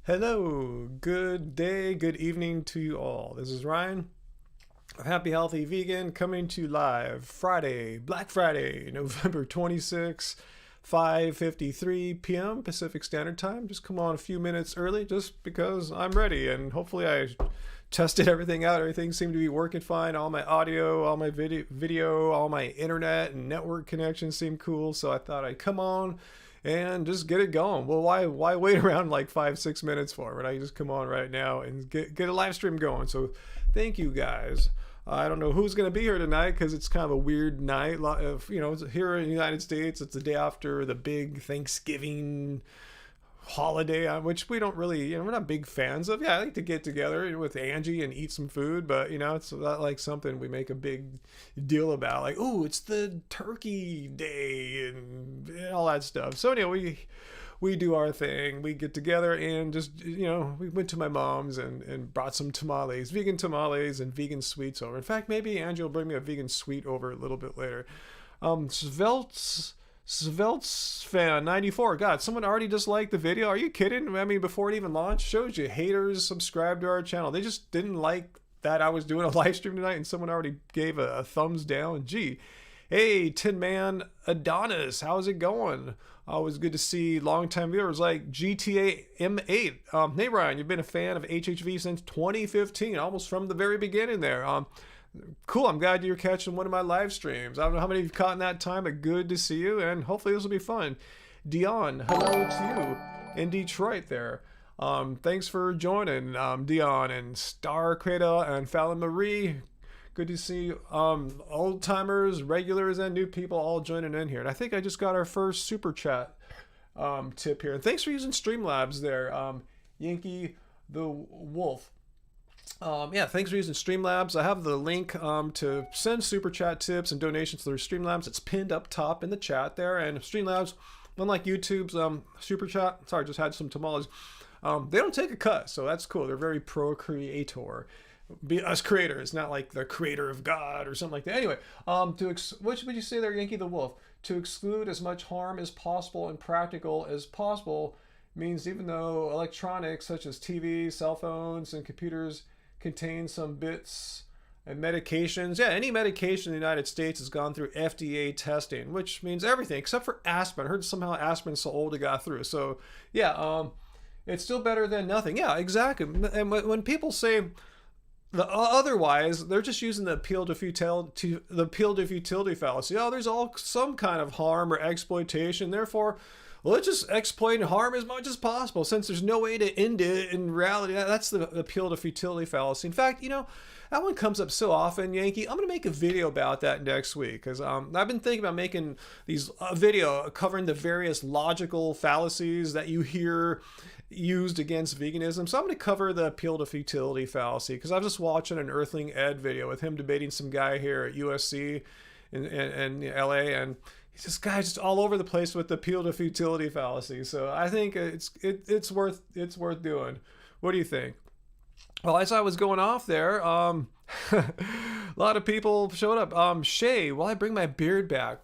Hello, good day, good evening to you all. This is Ryan, a happy, healthy vegan, coming to you live Friday, Black Friday, November 26th, 5:53 p.m. Pacific Standard Time. Just come on a few minutes early just because I'm ready, and hopefully I tested everything out. Everything seemed to be working fine. All my audio, all my video, all my internet and network connections seemed cool, so I thought I'd come on and just get it going. Well, why wait around like 5-6 minutes for it? I just come on right now and get a live stream going. So thank you guys. I don't know who's going to be here tonight because it's kind of a weird night. Here in the United States, it's the day after the big Thanksgiving holiday, which we don't really, we're not big fans of. Yeah, I like to get together with Angie and eat some food, but it's not like something we make a big deal about. Like, oh, it's the turkey day and all that stuff. So anyway, we do our thing. We get together and just, we went to my mom's and brought some tamales, vegan tamales and vegan sweets over. In fact, maybe Angie will bring me a vegan sweet over a little bit later. Svelt's fan 94. God, someone already disliked the video. Are you kidding? I mean, before it even launched, shows you haters subscribe to our channel. They just didn't like that I was doing a live stream tonight, and someone already gave a thumbs down. Gee, hey, Tin Man Adonis, how's it going? Always good to see longtime viewers like GTA M8. Hey Ryan, you've been a fan of HHV since 2015, almost from the very beginning there. Cool, I'm glad you're catching one of my live streams. I don't know how many you've caught in that time, but good to see you, and hopefully this will be fun. Dion, hello to you in Detroit there. Thanks for joining, Dion and Star Creta and Fallon Marie. Good to see old timers, regulars, and new people all joining in here. And I think I just got our first super chat tip here. And thanks for using Streamlabs there, Yankee the Wolf. Thanks for using Streamlabs. I have the link to send super chat tips and donations through Streamlabs. It's pinned up top in the chat there. And Streamlabs, unlike YouTube's super chat, sorry, just had some tamales. They don't take a cut, so that's cool. They're very pro-creator. Be us creators, not like the creator of God or something like that. Anyway, what would you say there, Yankee the Wolf? To exclude as much harm as possible and practical as possible means even though electronics such as TV, cell phones, and computers contain some bits and medications. Yeah, any medication in the United States has gone through FDA testing, which means everything except for aspirin. I heard somehow aspirin's so old it got through. So yeah, it's still better than nothing. Yeah, exactly. And when people say otherwise, they're just using the appeal to futility fallacy. Oh, there's some kind of harm or exploitation. Therefore, let's just exploit and harm as much as possible since there's no way to end it in reality. That's the appeal to futility fallacy. In fact, that one comes up so often, Yankee. I'm going to make a video about that next week because I've been thinking about making these video covering the various logical fallacies that you hear used against veganism. So I'm going to cover the appeal to futility fallacy because I was just watching an Earthling Ed video with him debating some guy here at USC in LA, and this guy's just all over the place with the appeal to futility fallacy. So I think it's worth doing. What do you think? Well, as I was going off there, a lot of people showed up. Shay, will I bring my beard back?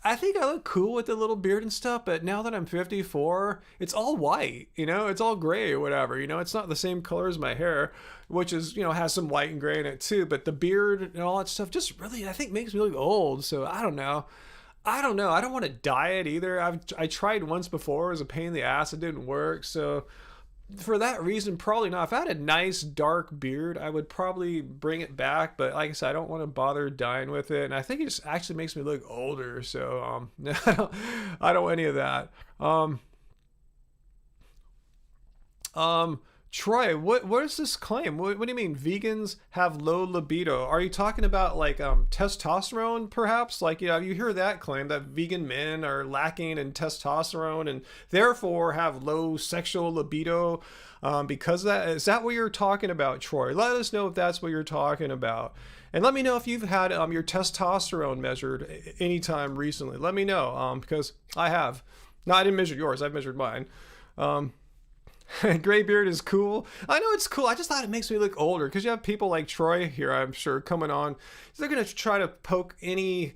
I think I look cool with the little beard and stuff, but now that I'm 54, it's all white, it's all gray or whatever, it's not the same color as my hair, which is, has some white and gray in it too, but the beard and all that stuff just really, I think, makes me look old. So I don't know. I don't want to dye it either. I tried once before. It was a pain in the ass. It didn't work. So for that reason, probably not. If I had a nice dark beard, I would probably bring it back. But like I said, I don't want to bother dyeing with it. And I think it just actually makes me look older. So I don't want any of that. Troy, what is this claim? What do you mean vegans have low libido? Are you talking about like testosterone perhaps? Like, you hear that claim that vegan men are lacking in testosterone and therefore have low sexual libido because of that. Is that what you're talking about, Troy? Let us know if that's what you're talking about. And let me know if you've had your testosterone measured anytime recently. Let me know because I have. No, I didn't measure yours. I've measured mine. Gray beard is cool. I know it's cool. I just thought it makes me look older because you have people like Troy here, I'm sure, coming on. They're going to try to poke any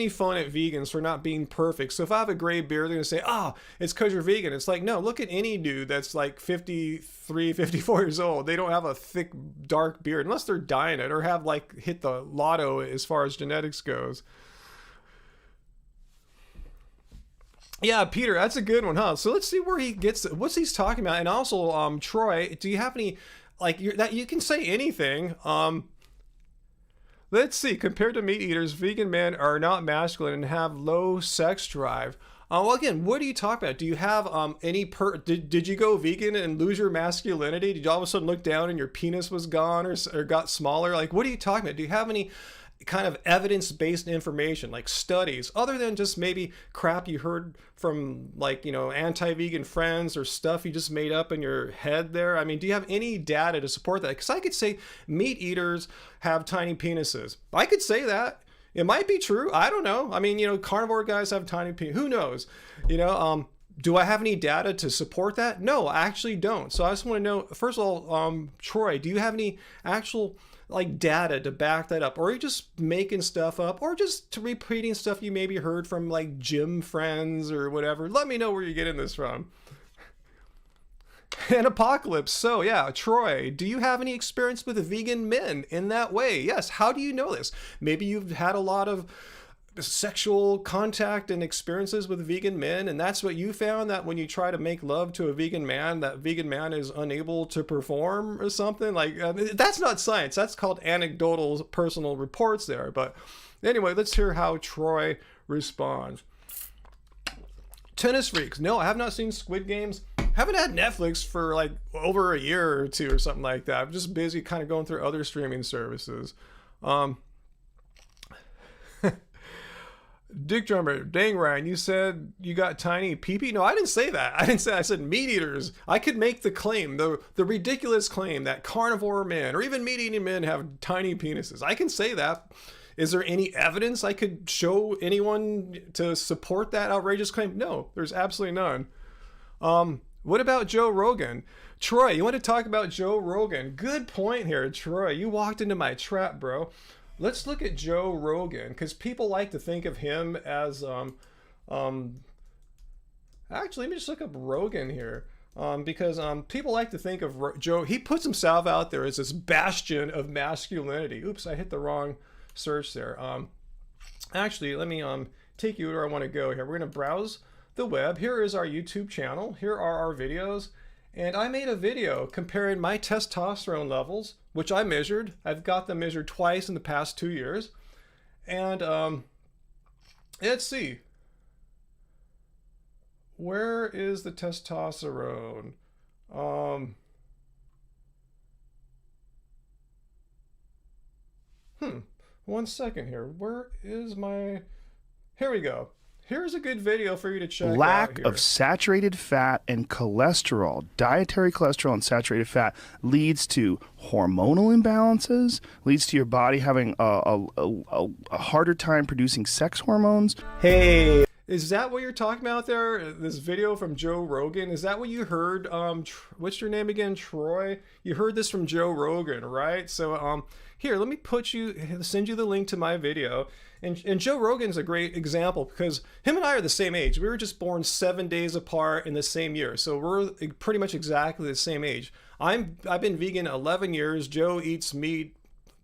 fun at vegans for not being perfect. So if I have a gray beard, they're going to say, oh, it's because you're vegan. It's like, no, look at any dude that's like 53, 54 years old. They don't have a thick, dark beard unless they're dyeing it or have like hit the lotto as far as genetics goes. Yeah, Peter, that's a good one, huh? So let's see where he gets, what's he's talking about. And also, Troy, do you have any, like, that you can say anything. Let's see, compared to meat eaters, vegan men are not masculine and have low sex drive. Well, again, what are you talking about? Do you have did you go vegan and lose your masculinity? Did you all of a sudden look down and your penis was gone or got smaller? Like, what are you talking about? Do you have any kind of evidence-based information, like studies, other than just maybe crap you heard from, like, you know, anti-vegan friends or stuff you just made up in your head there? I mean, do you have any data to support that? Because I could say meat eaters have tiny penises. I could say that. It might be true. I don't know. I mean, you know, carnivore guys have tiny penises. Who knows? You know, do I have any data to support that? No, I actually don't. So I just want to know, first of all, Troy, do you have any actual like data to back that up, or are you just making stuff up, or just repeating stuff you maybe heard from like gym friends or whatever? Let me know where you're getting this from. And Apocalypse. So yeah, Troy, do you have any experience with vegan men in that way? Yes. How do you know this? Maybe you've had a lot of sexual contact and experiences with vegan men, and that's what you found, that when you try to make love to a vegan man, that vegan man is unable to perform or something. Like, that's not science. That's called anecdotal personal reports there. But anyway, let's hear how Troy responds. Tennis Freaks. No, I have not seen Squid Games. Haven't had Netflix for like over a year or two or something like that. I'm just busy kind of going through other streaming services. Dick Drummer, dang Ryan, you said you got tiny pee-pee? No, I didn't say that. I said meat eaters. I could make the claim, the ridiculous claim that carnivore men or even meat-eating men have tiny penises. I can say that. Is there any evidence I could show anyone to support that outrageous claim? No, there's absolutely none. What about Joe Rogan? Troy, you want to talk about Joe Rogan? Good point here, Troy. You walked into my trap, bro. Let's look at Joe Rogan, because people like to think of him as actually, let me just look up Rogan here, because people like to think of Joe. He puts himself out there as this bastion of masculinity. Oops, I hit the wrong search there. Actually, let me take you where I want to go here. We're going to browse the web. Here is our YouTube channel. Here are our videos. And I made a video comparing my testosterone levels, which I measured. I've got them measured twice in the past 2 years. And let's see. Where is the testosterone? 1 second here. Where is my... Here we go. Here's a good video for you to check out. Lack of saturated fat and cholesterol, dietary cholesterol and saturated fat, leads to hormonal imbalances, leads to your body having a harder time producing sex hormones. Hey, is that what you're talking about there? This video from Joe Rogan? Is that what you heard? What's your name again? Troy? You heard this from Joe Rogan, right? So here, let me send you the link to my video. And Joe Rogan's a great example because him and I are the same age. We were just born 7 days apart in the same year. So we're pretty much exactly the same age. I've been vegan 11 years. Joe eats meat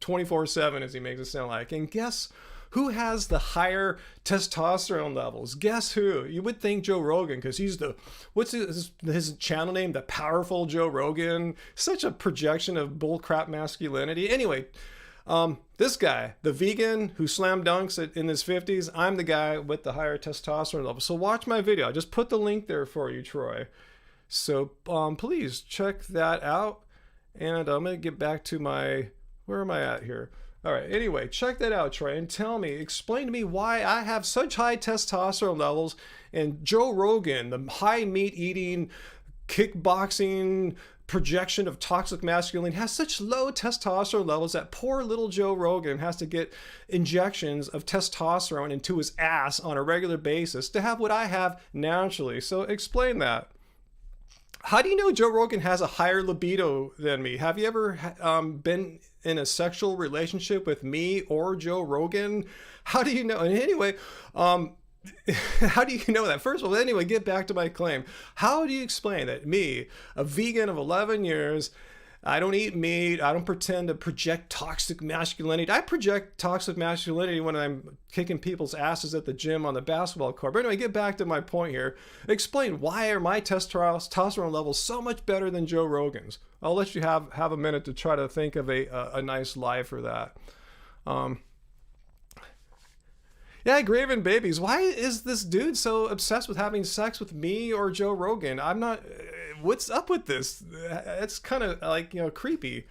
24/7, as he makes it sound like. And guess who has the higher testosterone levels? Guess who? You would think Joe Rogan, because he's what's his channel name? The Powerful Joe Rogan. Such a projection of bullcrap masculinity. Anyway, this guy, the vegan who slam dunks in his 50s, I'm the guy with the higher testosterone level. So watch my video. I just put the link there for you, Troy. So please check that out. And I'm going to get back to where am I at here? All right, anyway, check that out, Troy, and explain to me why I have such high testosterone levels and Joe Rogan, the high meat eating, kickboxing, projection of toxic masculinity, has such low testosterone levels that poor little Joe Rogan has to get injections of testosterone into his ass on a regular basis to have what I have naturally. So explain that. How do you know Joe Rogan has a higher libido than me? Have you ever been in a sexual relationship with me or Joe Rogan? How do you know? And anyway, how do you know that? First of all, anyway, get back to my claim. How do you explain that me, a vegan of 11 years, I don't eat meat, I don't pretend to project toxic masculinity. I project toxic masculinity when I'm kicking people's asses at the gym on the basketball court. But anyway, get back to my point here. Explain, why are my testosterone levels so much better than Joe Rogan's? I'll let you have a minute to try to think of a nice lie for that. Yeah, Graven Babies. Why is this dude so obsessed with having sex with me or Joe Rogan? I'm not. What's up with this? It's kind of like, creepy,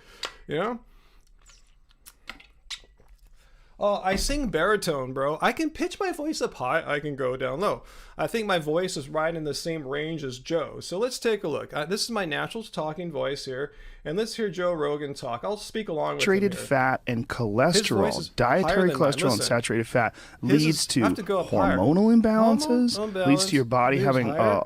Oh, I sing baritone, bro. I can pitch my voice up high. I can go down low. I think my voice is right in the same range as Joe. So let's take a look. This is my natural talking voice here. And let's hear Joe Rogan talk. I'll speak along with him Saturated here. fat and cholesterol, dietary cholesterol and saturated fat leads to hormonal imbalances, leads to your body having a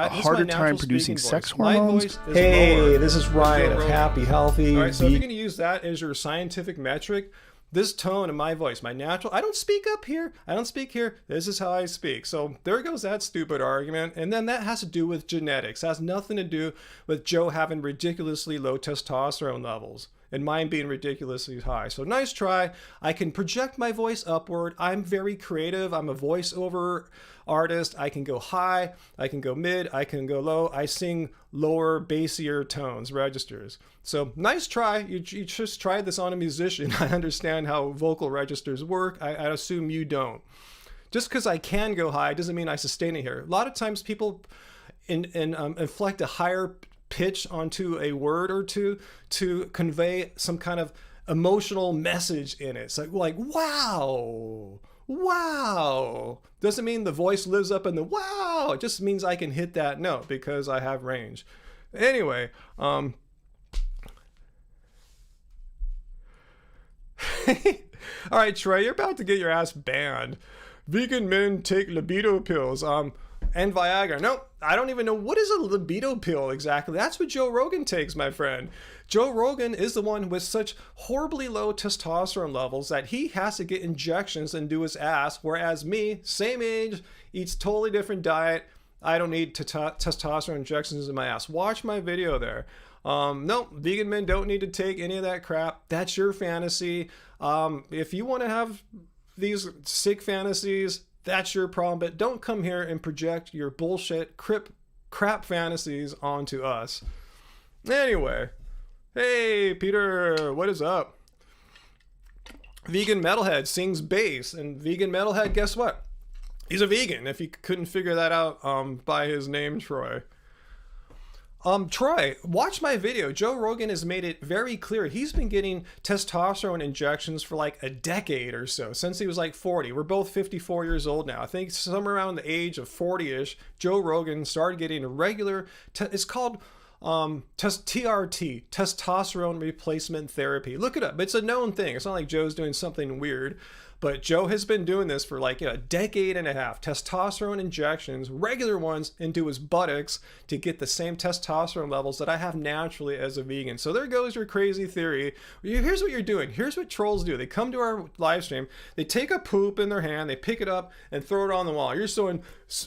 harder time producing sex hormones. Hey, this is Ryan of Happy Healthy. All right, so if you're going to use that as your scientific metric, this tone in my voice, my natural, I don't speak up here. I don't speak here. This is how I speak. So there goes that stupid argument. And then that has to do with genetics. It has nothing to do with Joe having ridiculously low testosterone levels and mine being ridiculously high. So nice try. I can project my voice upward. I'm very creative. I'm a voiceover artist. I can go high, I can go mid, I can go low. I sing lower, bassier tones, registers. So nice try. You just tried this on a musician. I understand how vocal registers work. I assume you don't. Just because I can go high doesn't mean I sustain it here. A lot of times people inflect a higher pitch onto a word or two to convey some kind of emotional message in it. It's like wow. Doesn't mean the voice lives up in the wow. It just means I can hit that note because I have range. Anyway, all right, Trey, you're about to get your ass banned. Vegan men take libido pills. And Viagra. No, I don't even know what is a libido pill exactly. That's what Joe Rogan takes, my friend. Joe Rogan is the one with such horribly low testosterone levels that he has to get injections into his ass, whereas me, same age, eats totally different diet. I don't need testosterone injections in my ass. Watch my video there. No, vegan men don't need to take any of that crap. That's your fantasy. If you want to have these sick fantasies, that's your problem, but don't come here and project your bullshit crap fantasies onto us. Anyway, hey Peter, what is up? Vegan Metalhead sings bass, and Vegan Metalhead, guess what? He's a vegan, if you couldn't figure that out by his name, Troy. Troy, watch my video. Joe Rogan has made it very clear. He's been getting testosterone injections for like a decade or so, since he was like 40. We're both 54 years old now. I think somewhere around the age of 40-ish, Joe Rogan started getting a regular, it's called TRT, testosterone replacement therapy. Look it up. It's a known thing. It's not like Joe's doing something weird. But Joe has been doing this for like a decade and a half. Testosterone injections, regular ones, into his buttocks to get the same testosterone levels that I have naturally as a vegan. So there goes your crazy theory. Here's what you're doing. Here's what trolls do. They come to our live stream, they take a poop in their hand, they pick it up and throw it on the wall. You're showing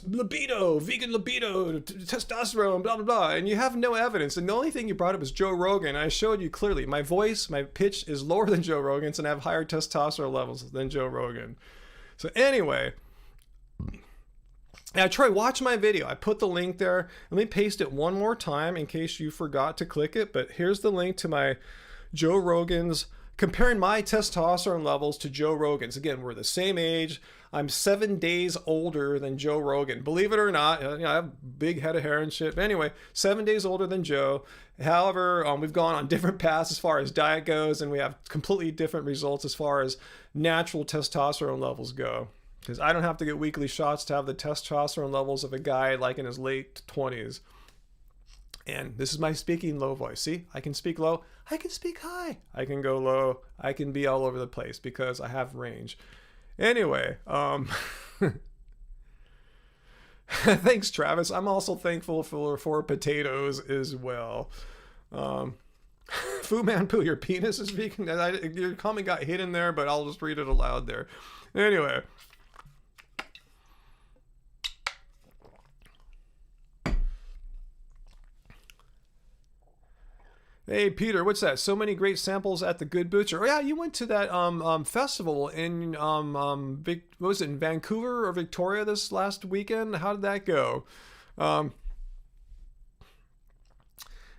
libido, vegan libido, testosterone, blah, blah, blah. And you have no evidence. And the only thing you brought up is Joe Rogan. I showed you clearly. My voice, my pitch is lower than Joe Rogan's, and I have higher testosterone levels than Joe Rogan. So anyway, now Troy, watch my video. I put the link there. Let me paste it one more time in case you forgot to click it. But here's the link to my Joe Rogan's, comparing my testosterone levels to Joe Rogan's. Again, we're the same age. I'm 7 days older than Joe Rogan. Believe it or not, I have a big head of hair and shit. But anyway, 7 days older than Joe. However, we've gone on different paths as far as diet goes, and we have completely different results as far as natural testosterone levels go. Because I don't have to get weekly shots to have the testosterone levels of a guy like in his late 20s. And this is my speaking low voice. See, I can speak low, I can speak high, I can go low, I can be all over the place because I have range. Anyway, Thanks, Travis. I'm also thankful for potatoes as well. Fu Manpu, your penis is vegan. Your comment got hidden there, but I'll just read it aloud there. Anyway. Hey Peter, what's that? So many great samples at the Good Butcher. Oh yeah, you went to that festival in what was it, in Vancouver or Victoria this last weekend? How did that go?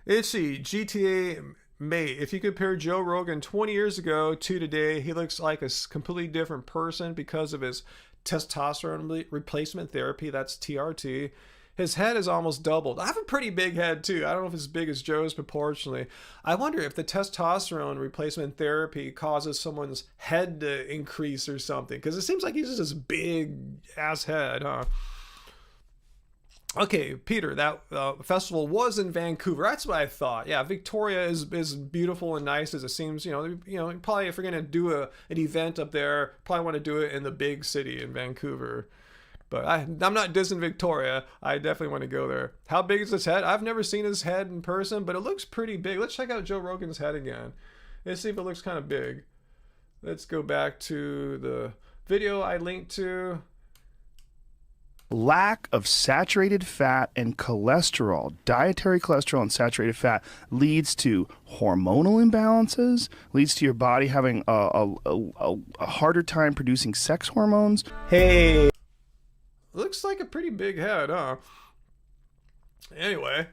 Let's see, GTA mate. If you compare Joe Rogan 20 years ago to today, he looks like a completely different person because of his testosterone replacement therapy. That's TRT. His head is almost doubled. I have a pretty big head too. I don't know if it's as big as Joe's proportionally. I wonder if the testosterone replacement therapy causes someone's head to increase or something. Because it seems like he's just this big ass head, huh? Okay, Peter, that festival was in Vancouver. That's what I thought. Yeah, Victoria is beautiful and nice as it seems. Probably if we're gonna do an event up there, probably want to do it in the big city in Vancouver. But I'm not dissing Victoria. I definitely want to go there. How big is his head? I've never seen his head in person, but it looks pretty big. Let's check out Joe Rogan's head again. Let's see if it looks kind of big. Let's go back to the video I linked to. Lack of saturated fat and cholesterol, dietary cholesterol and saturated fat, leads to hormonal imbalances, leads to your body having a harder time producing sex hormones. Hey. Looks like a pretty big head, huh? Anyway.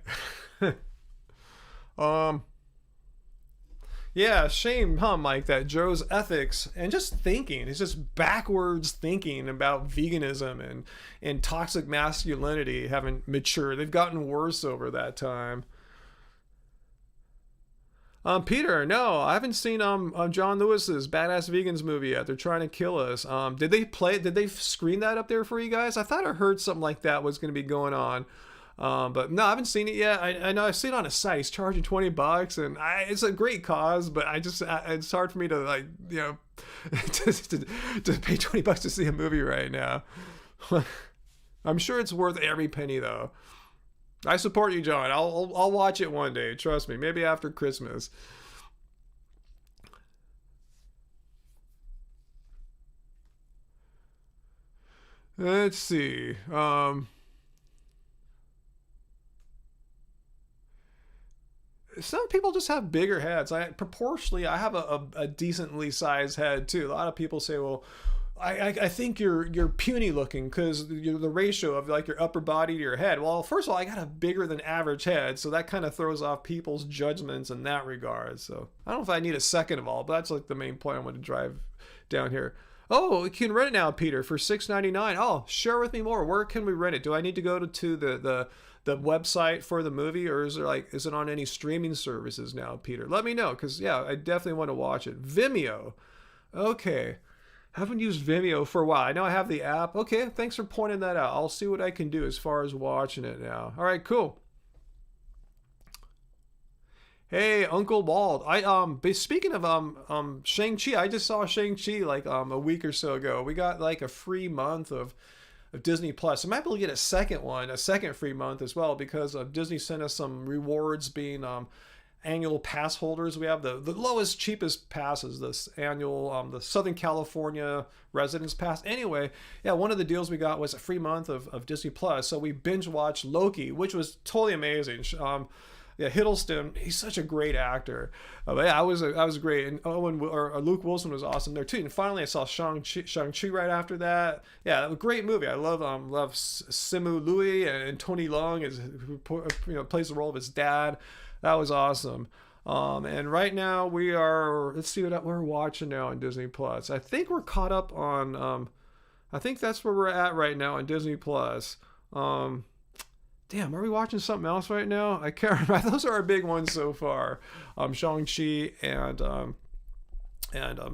Yeah, shame, huh, Mike, that Joe's ethics and just thinking, it's just backwards thinking about veganism and toxic masculinity haven't matured. They've gotten worse over that time. Peter, no, I haven't seen John Lewis's Badass Vegans movie yet. They're trying to kill us. Did they screen that up there for you guys? I thought I heard something like that was going to be going on. But no, I haven't seen it yet. I know I've seen it on a site. He's charging $20, and it's a great cause, but it's hard for me to to pay $20 to see a movie right now. I'm sure it's worth every penny though. I support you, John. I'll watch it one day. Trust me. Maybe after Christmas. Let's see. Some people just have bigger heads. Proportionally, I have a decently sized head too. A lot of people say, well, I think you're puny looking because the ratio of like your upper body to your head. Well, first of all, I got a bigger than average head, so that kind of throws off people's judgments in that regard. So I don't know if I need a second of all, but that's like the main point I want to drive down here. Oh, you can rent it now, Peter, for $6.99. Oh, share with me more. Where can we rent it? Do I need to go to the website for the movie, or is it on any streaming services now, Peter? Let me know, because yeah, I definitely want to watch it. Vimeo. Okay. Haven't used Vimeo for a while. I know I have the app. Okay, thanks for pointing that out. I'll see what I can do as far as watching it now. All right, cool. Hey, Uncle Bald. Speaking of Shang-Chi, I just saw Shang-Chi like a week or so ago. We got like a free month of Disney Plus. I might be able to get a second free month as well, because Disney sent us some rewards being annual pass holders. We have the lowest, cheapest passes, this annual, the Southern California residence pass. Anyway, yeah, one of the deals we got was a free month of Disney Plus. So we binge watched Loki, which was totally amazing. Yeah, Hiddleston, he's such a great actor. But yeah, I was great. And Luke Wilson was awesome there too. And finally I saw Shang-Chi right after that. Yeah, a great movie. I love Simu Liu and Tony Leung who plays the role of his dad. That was awesome. And right now let's see what we're watching now on Disney Plus. I think we're caught up on, I think that's where we're at right now on Disney Plus. Damn, are we watching something else right now? I can't remember. Those are our big ones so far. Shang-Chi and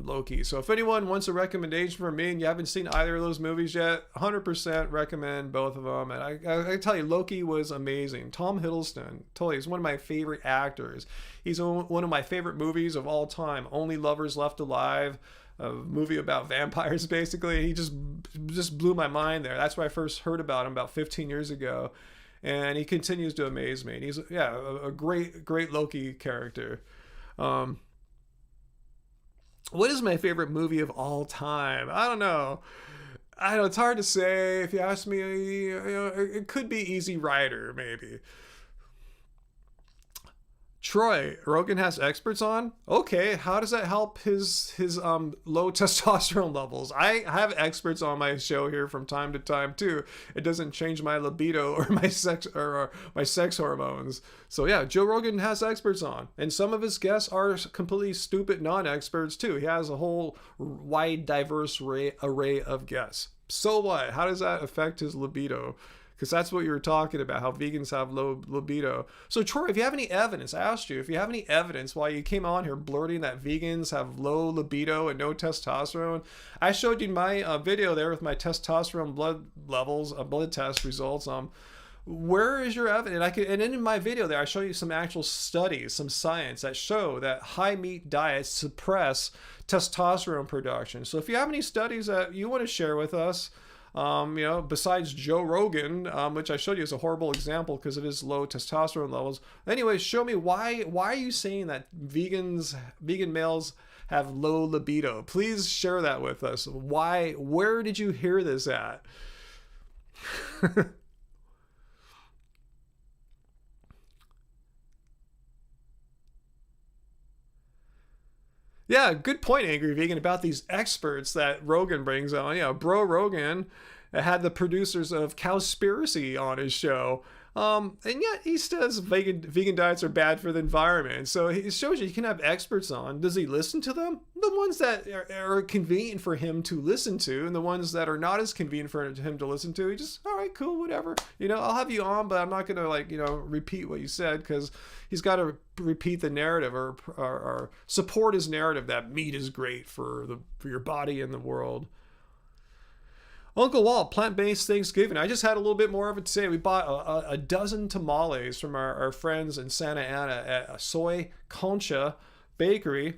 Loki. So if anyone wants a recommendation from me and you haven't seen either of those movies yet, 100% recommend both of them. And I tell you, Loki was amazing. Tom Hiddleston, totally, he's one of my favorite actors. He's one of my favorite movies of all time. Only Lovers Left Alive. a movie about vampires, basically. He just blew my mind there. That's where I first heard about him about 15 years ago. And he continues to amaze me. And he's, a great Loki character. What is my favorite movie of all time? I don't know. It's hard to say. If you ask me, it could be Easy Rider, maybe. Troy, Rogan has experts on. Okay, how does that help his low testosterone levels? I have experts on my show here from time to time too. It doesn't change my libido or my sex hormones. So yeah, Joe Rogan has experts on, and some of his guests are completely stupid non-experts too. He has a whole wide, diverse array of guests. So what? How does that affect his libido? Because that's what you were talking about, how vegans have low libido. So Troy, if you have any evidence, I asked you, if you have any evidence why you came on here blurting that vegans have low libido and no testosterone, I showed you my video there with my testosterone blood levels, blood test results. Where is your evidence? And in my video there, I show you some actual studies, some science that show that high meat diets suppress testosterone production. So if you have any studies that you want to share with us, besides Joe Rogan, which I showed you as a horrible example because of his low testosterone levels. Anyways, show me why are you saying that vegan males have low libido? Please share that with us. Why? Where did you hear this at? Yeah, good point, Angry Vegan, about these experts that Rogan brings on. Bro Rogan had the producers of Cowspiracy on his show. And yet he says vegan diets are bad for the environment. So it shows you can have experts on. Does he listen to them? The ones that are convenient for him to listen to, and the ones that are not as convenient for him to listen to, he just, all right, cool, whatever. I'll have you on, but I'm not going to repeat what you said, because he's got to repeat the narrative or support his narrative that meat is great for your body and the world. Uncle Walt, plant-based Thanksgiving. I just had a little bit more of it today. We bought a dozen tamales from our friends in Santa Ana at a Soy Concha Bakery.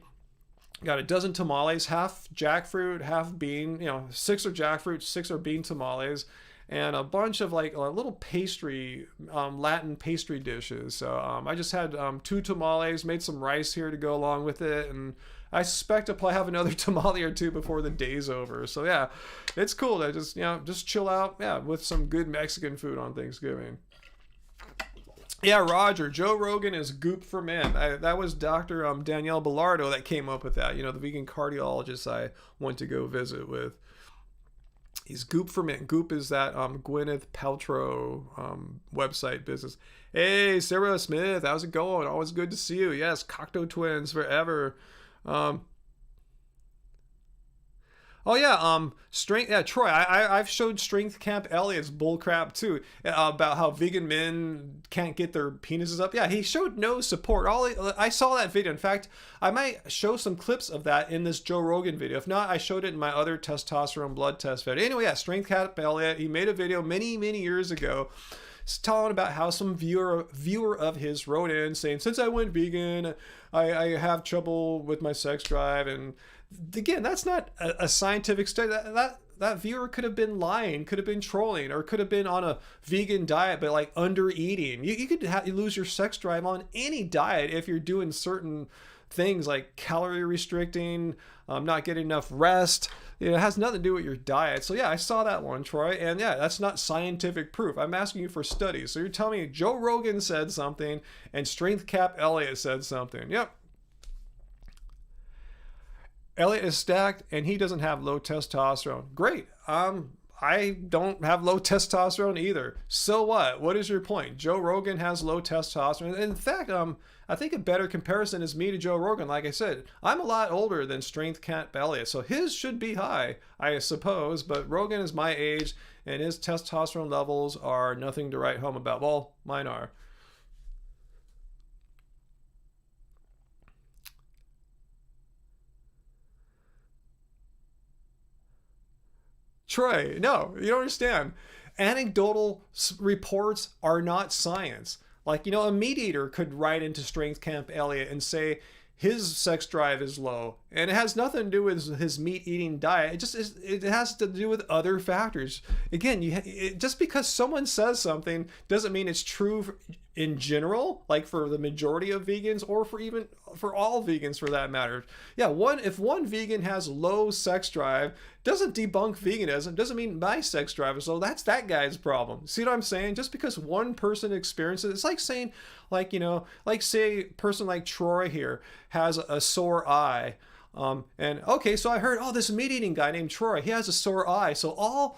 Got a dozen tamales, half jackfruit, half bean. 6 are jackfruit, 6 are bean tamales, and a bunch of like a little pastry, Latin pastry dishes. So I just had 2 tamales, made some rice here to go along with it, and I suspect I'll probably have another tamale or 2 before the day's over. So yeah, it's cool to just chill out, with some good Mexican food on Thanksgiving. Yeah, Roger, Joe Rogan is goop for men. That was Dr. Danielle Bellardo that came up with that. The vegan cardiologist I went to go visit with. He's goop for men. Goop is that Gwyneth Paltrow website business. Hey, Sarah Smith, how's it going? Always good to see you. Yes, Cocteau Twins forever. Strength. Yeah, Troy. I've showed Strength Camp Elliot's bullcrap too about how vegan men can't get their penises up. Yeah, he showed no support. I saw that video. In fact, I might show some clips of that in this Joe Rogan video. If not, I showed it in my other testosterone blood test video. Anyway, yeah, Strength Camp Elliot. He made a video many years ago, telling about how some viewer of his wrote in saying, since I went vegan, I have trouble with my sex drive. And again, that's not a scientific study. That viewer could have been lying, could have been trolling, or could have been on a vegan diet but like under eating. You could lose your sex drive on any diet if you're doing certain things like calorie restricting, not getting enough rest. It has nothing to do with your diet. So yeah, I saw that one, Troy. And yeah, that's not scientific proof. I'm asking you for studies. So you're telling me Joe Rogan said something and Strength Cap Elliot said something. Yep. Elliot is stacked and he doesn't have low testosterone. Great. I don't have low testosterone either. So what? What is your point? Joe Rogan has low testosterone. In fact, I think a better comparison is me to Joe Rogan. Like I said, I'm a lot older than Strength Camp Elliot, so his should be high, I suppose. But Rogan is my age, and his testosterone levels are nothing to write home about. Well, mine are. Troy, no, you don't understand. Anecdotal reports are not science. Like, a meat eater could write into Strength Camp Elliot and say his sex drive is low, and it has nothing to do with his meat eating diet. It has to do with other factors. Again, just because someone says something doesn't mean it's true in general, like for the majority of vegans, or for all vegans for that matter. Yeah, if one vegan has low sex drive, doesn't debunk veganism, doesn't mean my sex drive is low. That's that guy's problem. See what I'm saying? Just because one person experiences, it's like saying, like, like say a person like Troy here has a sore eye. And okay, so I heard, this meat eating guy named Troy, he has a sore eye. So all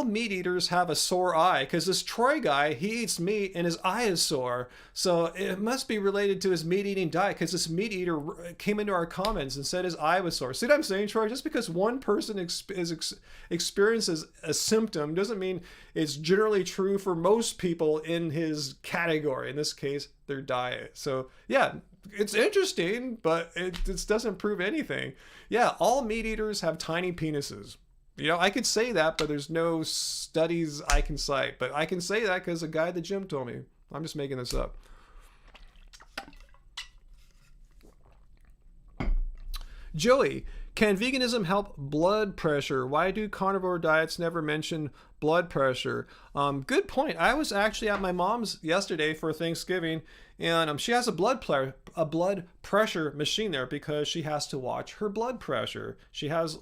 meat eaters have a sore eye, because this Troy guy, he eats meat and his eye is sore. So it must be related to his meat eating diet, because this meat eater came into our comments and said his eye was sore. See what I'm saying, Troy? Just because one person experiences a symptom doesn't mean it's generally true for most people in his category, in this case, their diet. So yeah, it's interesting, but it doesn't prove anything. Yeah, all meat eaters have tiny penises. I could say that, but there's no studies I can cite. But I can say that because a guy at the gym told me. I'm just making this up. Joey, can veganism help blood pressure? Why do carnivore diets never mention blood pressure? Good point. I was actually at my mom's yesterday for Thanksgiving, and she has a blood pressure machine there because she has to watch her blood pressure. She has,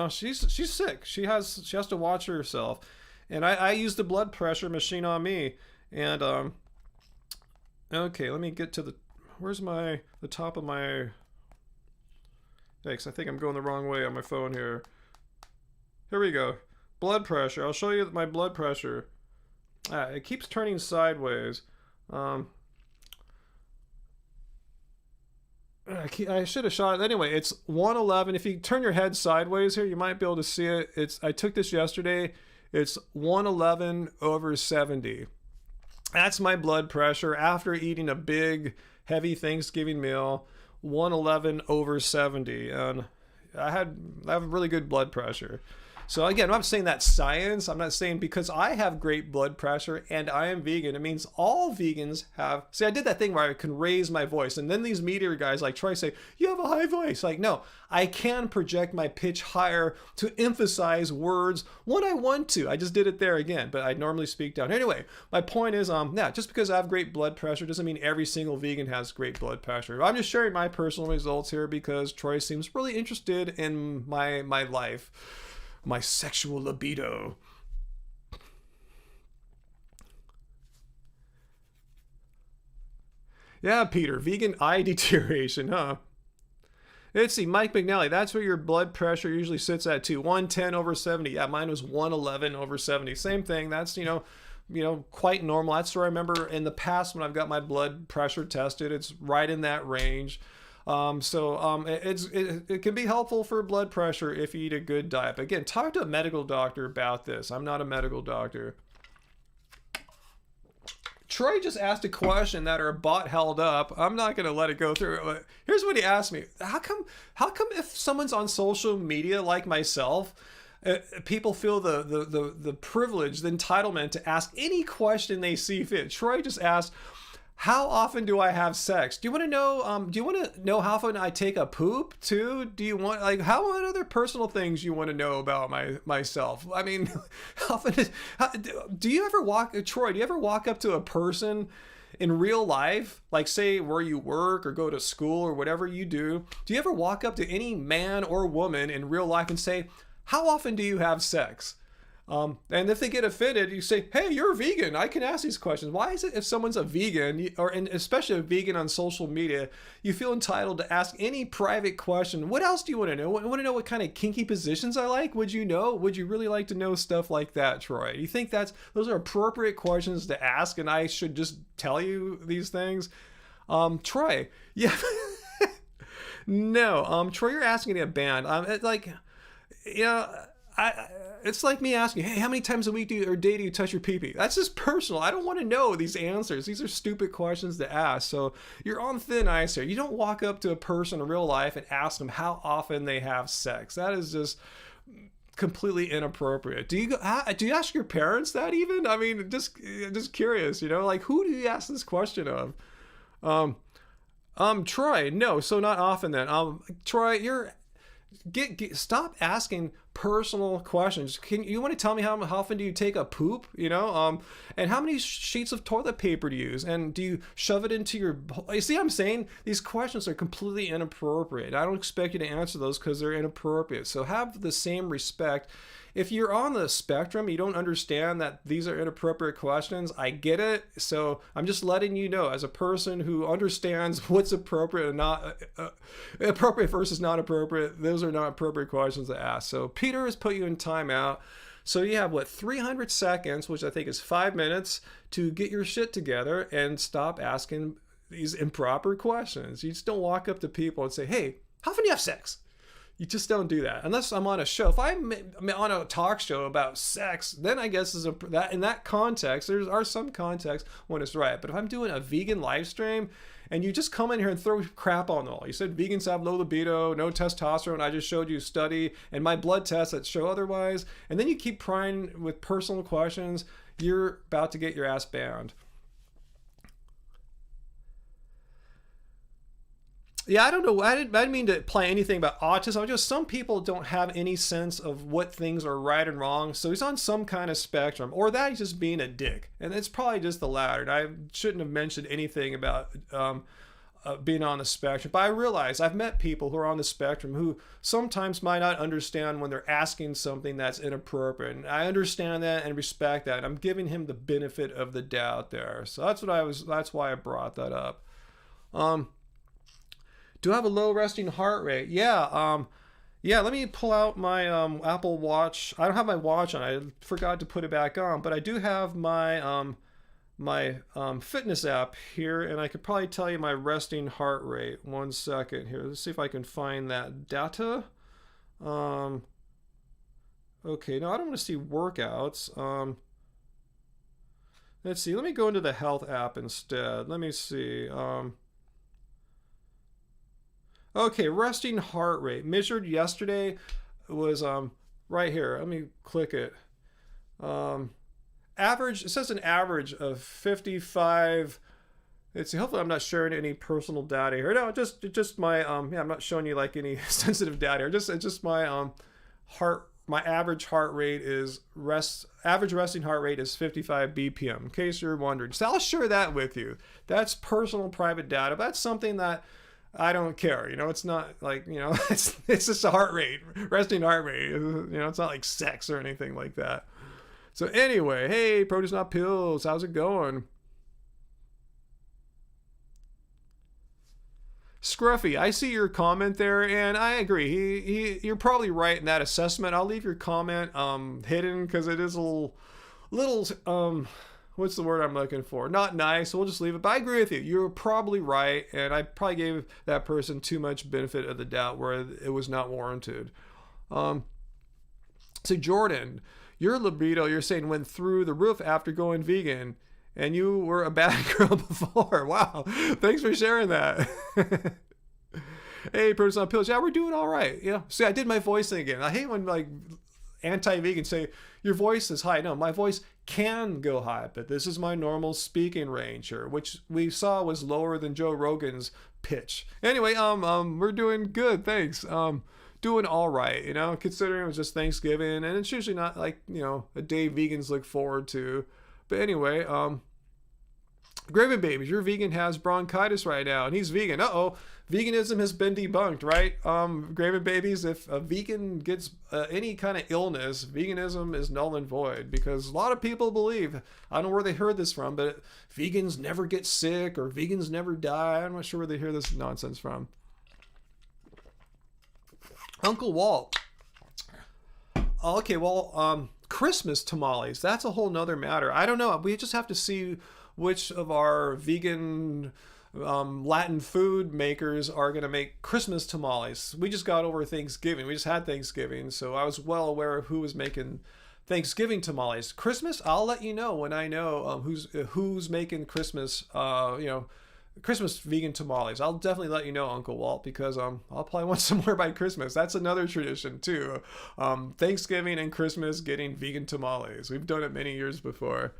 she's sick. She has to watch herself, and I use the blood pressure machine on me. And okay, let me get to where's the top of my. Thanks. I think I'm going the wrong way on my phone here. Here we go. Blood pressure. I'll show you my blood pressure. It keeps turning sideways. I should have shot it. Anyway, it's 111. If you turn your head sideways here, you might be able to see it. I took this yesterday. It's 111/70. That's my blood pressure after eating a big, heavy Thanksgiving meal. 111/70, and I have really good blood pressure. So again, I'm not saying that's science. I'm not saying because I have great blood pressure and I am vegan, it means all vegans have. See, I did that thing where I can raise my voice, and then these meteor guys like Troy say, you have a high voice. Like, no, I can project my pitch higher to emphasize words when I want to. I just did it there again, but I normally speak down. Anyway, my point is, just because I have great blood pressure doesn't mean every single vegan has great blood pressure. I'm just sharing my personal results here because Troy seems really interested in my life. My sexual libido. Yeah, Peter, vegan eye deterioration, huh? Let's see, Mike McNally, that's where your blood pressure usually sits at too. 110/70. Yeah, mine was 111/70. Same thing. That's, quite normal. That's where I remember in the past when I've got my blood pressure tested, it's right in that range. It can be helpful for blood pressure if you eat a good diet. But again, talk to a medical doctor about this. I'm not a medical doctor. Troy just asked a question that our bot held up. I'm not going to let it go through. Here's what he asked me. How come if someone's on social media like myself, people feel the privilege, the entitlement to ask any question they see fit? Troy just asked, how often do I have sex? Do you want to know? Do you want to know how often I take a poop too? Do you want what other personal things you want to know about myself? I mean, do you ever walk up to a person in real life, like say where you work or go to school or whatever you do? Do you ever walk up to any man or woman in real life and say, how often do you have sex? And if they get offended, you say, hey, you're a vegan. I can ask these questions. Why is it if someone's a vegan, and especially a vegan on social media, you feel entitled to ask any private question? What else do you want to know? Want to know what kind of kinky positions I like? Would you really like to know stuff like that, Troy? You think those are appropriate questions to ask, and I should just tell you these things? Troy, yeah. No, Troy, you're asking a band. It's like me asking, hey, how many times a week or day do you touch your pee-pee? That's just personal. I don't want to know these answers. These are stupid questions to ask. So you're on thin ice here. You don't walk up to a person in real life and ask them how often they have sex. That is just completely inappropriate. Do you ask your parents that even? I mean, just curious, like who do you ask this question of? Troy, no, so not often then. Troy, you're stop asking personal questions. Can you want to tell me how often do you take a poop? And how many sheets of toilet paper do you use? And do you shove it into your? You see, I'm saying these questions are completely inappropriate. I don't expect you to answer those because they're inappropriate. So have the same respect. If you're on the spectrum, you don't understand that these are inappropriate questions. I get it. So I'm just letting you know, as a person who understands what's appropriate and not appropriate versus not appropriate, those are not appropriate questions to ask. So Peter has put you in timeout. So you have 300 seconds, which I think is 5 minutes, to get your shit together and stop asking these improper questions. You just don't walk up to people and say, hey, how often do you have sex? You just don't do that unless I'm on a show. If I'm on a talk show about sex, then I guess that in that context, there are some contexts when it's right. But if I'm doing a vegan live stream and you just come in here and throw crap on the wall, you said vegans have low libido, no testosterone. I just showed you a study and my blood tests that show otherwise. And then you keep prying with personal questions, you're about to get your ass banned. Yeah, I don't know. I didn't mean to play anything about autism. Just some people don't have any sense of what things are right and wrong. So he's on some kind of spectrum, or that he's just being a dick. And it's probably just the latter. And I shouldn't have mentioned anything about being on the spectrum. But I realize I've met people who are on the spectrum who sometimes might not understand when they're asking something that's inappropriate. And I understand that and respect that. I'm giving him the benefit of the doubt there. So that's why I brought that up. Do I have a low resting heart rate? Yeah. Let me pull out my Apple Watch. I don't have my watch on. I forgot to put it back on, but I do have my my fitness app here, and I could probably tell you my resting heart rate. 1 second here. Let's see if I can find that data. Okay, no, I don't want to see workouts. Let's see. Let me go into the health app instead. Let me see. Okay, resting heart rate measured yesterday was right here. Let me click it. Average. It says an average of 55. Let's see. Hopefully, I'm not sharing any personal data here. No, just my I'm not showing you like any sensitive data here. Just my my average heart rate is average resting heart rate is 55 BPM. In case you're wondering, so I'll share that with you. That's personal, private data. But that's something that I don't care. It's not like, it's just a heart rate, resting heart rate. It's not like sex or anything like that. So anyway, hey, Produce Not Pills, how's it going? Scruffy, I see your comment there, and I agree. You're probably right in that assessment. I'll leave your comment hidden because it is a little what's the word I'm looking for? Not nice. So we'll just leave it. But I agree with you. You're probably right, and I probably gave that person too much benefit of the doubt where it was not warranted. So Jordan, your libido, you're saying, went through the roof after going vegan, and you were a bad girl before. Wow. Thanks for sharing that. Hey, Produce on Pills. Yeah, we're doing all right. Yeah. See, I did my voice thing again. I hate when anti-vegan say your voice is high. No, my voice can go high, but this is my normal speaking range here, which we saw was lower than Joe Rogan's pitch. Anyway, we're doing good. Thanks. Doing all right, considering it was just Thanksgiving, and it's usually not like, a day vegans look forward to. But anyway, Graven Babies, your vegan has bronchitis right now, and he's vegan. Veganism has been debunked, right? Graven Babies, if a vegan gets any kind of illness, veganism is null and void, because a lot of people believe, I don't know where they heard this from, but vegans never get sick or vegans never die. I'm not sure where they hear this nonsense from. Uncle Walt. Okay, well, Christmas tamales, that's a whole nother matter. I don't know. We just have to see which of our vegan Latin food makers are going to make Christmas tamales. We just got over Thanksgiving. We just had Thanksgiving, so I was well aware of who was making Thanksgiving tamales. Christmas, I'll let you know when I know who's making Christmas, Christmas vegan tamales. I'll definitely let you know, Uncle Walt, because I'll probably want some more by Christmas. That's another tradition too. Thanksgiving and Christmas getting vegan tamales. We've done it many years before.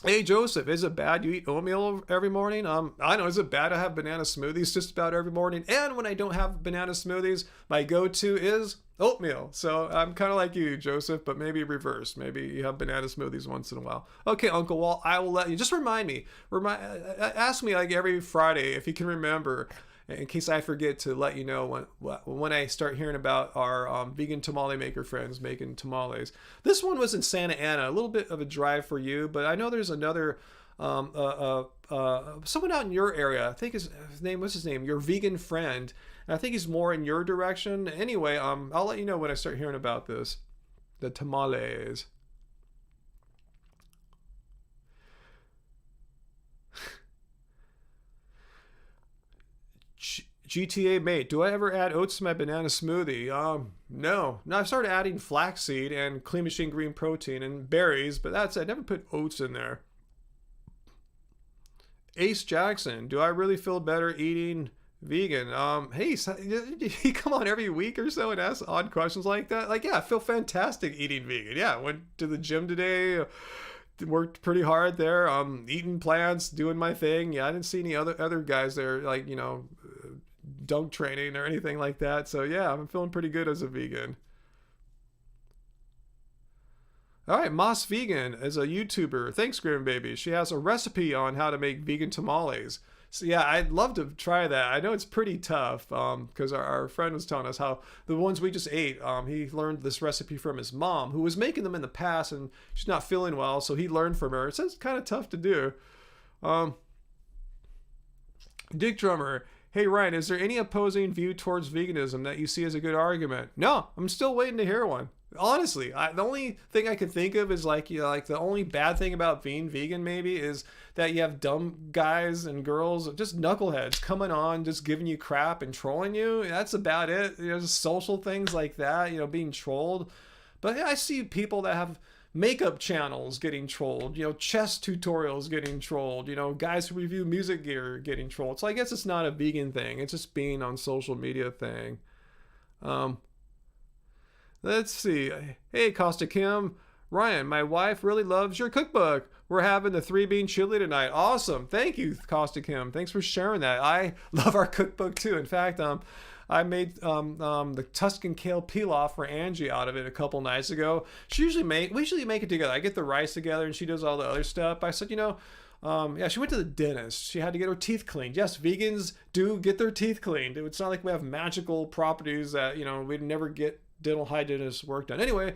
Hey Joseph, is it bad you eat oatmeal every morning? I know, is it bad to have banana smoothies just about every morning? And when I don't have banana smoothies, my go-to is oatmeal. So I'm kind of like you, Joseph, but maybe reversed. Maybe you have banana smoothies once in a while. Okay, Uncle Walt, I will let you. Just remind me. Ask me like every Friday if you can remember, in case I forget to let you know when I start hearing about our vegan tamale maker friends making tamales. This one was in Santa Ana, a little bit of a drive for you, but I know there's another someone out in your area. I think his name, what's his name? Your vegan friend. And I think he's more in your direction. Anyway, I'll let you know when I start hearing about this. The tamales. GTA mate, do I ever add oats to my banana smoothie? No. No, I've started adding flaxseed and Clean Machine green protein and berries, but that's it. I never put oats in there. Ace Jackson, do I really feel better eating vegan? Hey, you come on every week or so and ask odd questions like that. Like, yeah, I feel fantastic eating vegan. Yeah, went to the gym today. Worked pretty hard there. Eating plants, doing my thing. Yeah, I didn't see any other guys there, like, dunk training or anything like that. So yeah, I'm feeling pretty good as a vegan. All right, Moss Vegan is a YouTuber. Thanks, Grim Baby. She has a recipe on how to make vegan tamales. So yeah, I'd love to try that. I know it's pretty tough because our friend was telling us how the ones we just ate, he learned this recipe from his mom, who was making them in the past, and she's not feeling well, so he learned from her. It's kind of tough to do. Dick Drummer, hey Ryan, is there any opposing view towards veganism that you see as a good argument? No, I'm still waiting to hear one. Honestly, the only thing I could think of is like the only bad thing about being vegan maybe is that you have dumb guys and girls, just knuckleheads coming on, just giving you crap and trolling you. That's about it. Just social things like that, being trolled. But yeah, I see people that have makeup channels getting trolled, chess tutorials getting trolled, guys who review music gear getting trolled. So I guess it's not a vegan thing. It's just being on social media thing. Let's see. Hey, Costa Kim. Ryan, my wife really loves your cookbook. We're having the 3-bean chili tonight. Awesome. Thank you, Costa Kim. Thanks for sharing that. I love our cookbook too. In fact, I made the Tuscan kale pilaf for Angie out of it a couple nights ago. We usually make it together. I get the rice together and she does all the other stuff. I said, yeah, she went to the dentist. She had to get her teeth cleaned. Yes, vegans do get their teeth cleaned. It's not like we have magical properties that, we'd never get dental hygienist work done. Anyway,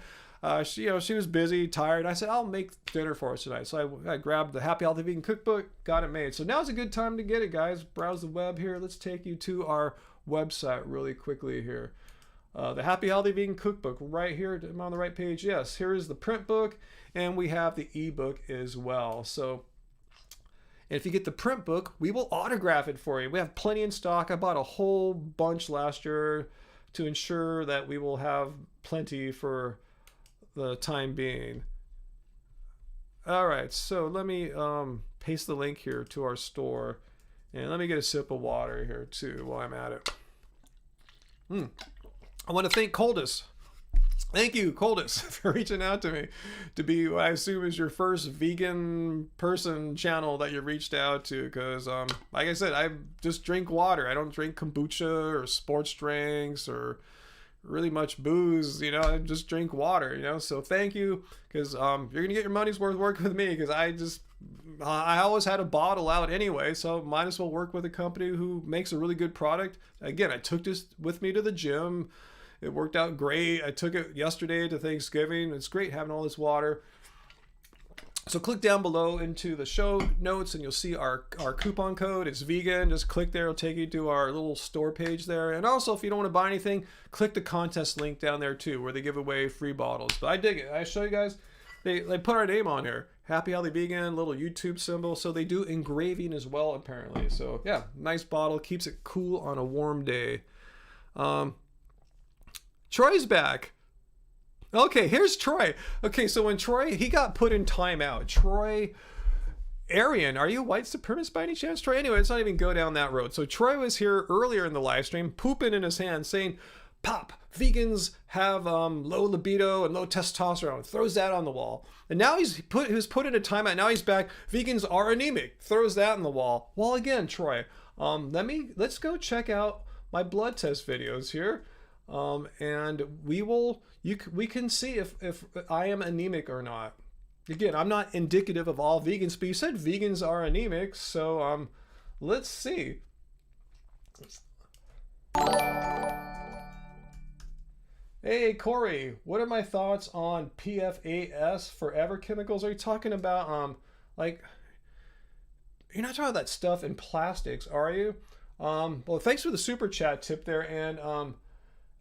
she was busy, tired. I said, I'll make dinner for us tonight. So I grabbed the Happy Healthy Vegan Cookbook, got it made. So now's a good time to get it, guys. Browse the web here. Let's take you to our website really quickly here. The Happy Healthy Vegan Cookbook right here. I'm on the right page. Yes, here is the print book, and we have the ebook as well. So if you get the print book, we will autograph it for you. We have plenty in stock. I bought a whole bunch last year to ensure that we will have plenty for the time being. All right, so let me paste the link here to our store, and let me get a sip of water here too while I'm at it. I want to thank Coldest. Thank you, Coldest, for reaching out to me to be what I assume is your first vegan person channel that you reached out to. Because, like I said, I just drink water. I don't drink kombucha or sports drinks or really much booze. I just drink water. So thank you, because you're gonna get your money's worth working with me. Because I always had a bottle out anyway, so might as well work with a company who makes a really good product. Again, I took this with me to the gym. It worked out great. I took it yesterday to Thanksgiving. It's great having all this water. So click down below into the show notes and you'll see our coupon code. It's vegan. Just click there. It'll take you to our little store page there. And also, if you don't want to buy anything, click the contest link down there too, where they give away free bottles. But I dig it. I show you guys. They put our name on here. Happy Healthy Vegan, little YouTube symbol. So they do engraving as well, apparently. So yeah, nice bottle. Keeps it cool on a warm day. Troy's back. Okay, here's Troy. Okay, so when Troy, he got put in timeout. Troy, Aryan, are you a white supremacist by any chance, Troy? Anyway, let's not even go down that road. So Troy was here earlier in the live stream, pooping in his hand, saying, pop, vegans have low libido and low testosterone, throws that on the wall. And now he was put in a timeout. Now he's back. Vegans are anemic, throws that on the wall. Well, again, Troy, let's go check out my blood test videos here, and we can see if I am anemic or not. Again, I'm not indicative of all vegans, but you said vegans are anemic, so let's see. Hey Corey, what are my thoughts on PFAS, forever chemicals? Are you talking about like, you're not talking about that stuff in plastics, are you? Well, thanks for the super chat tip there, and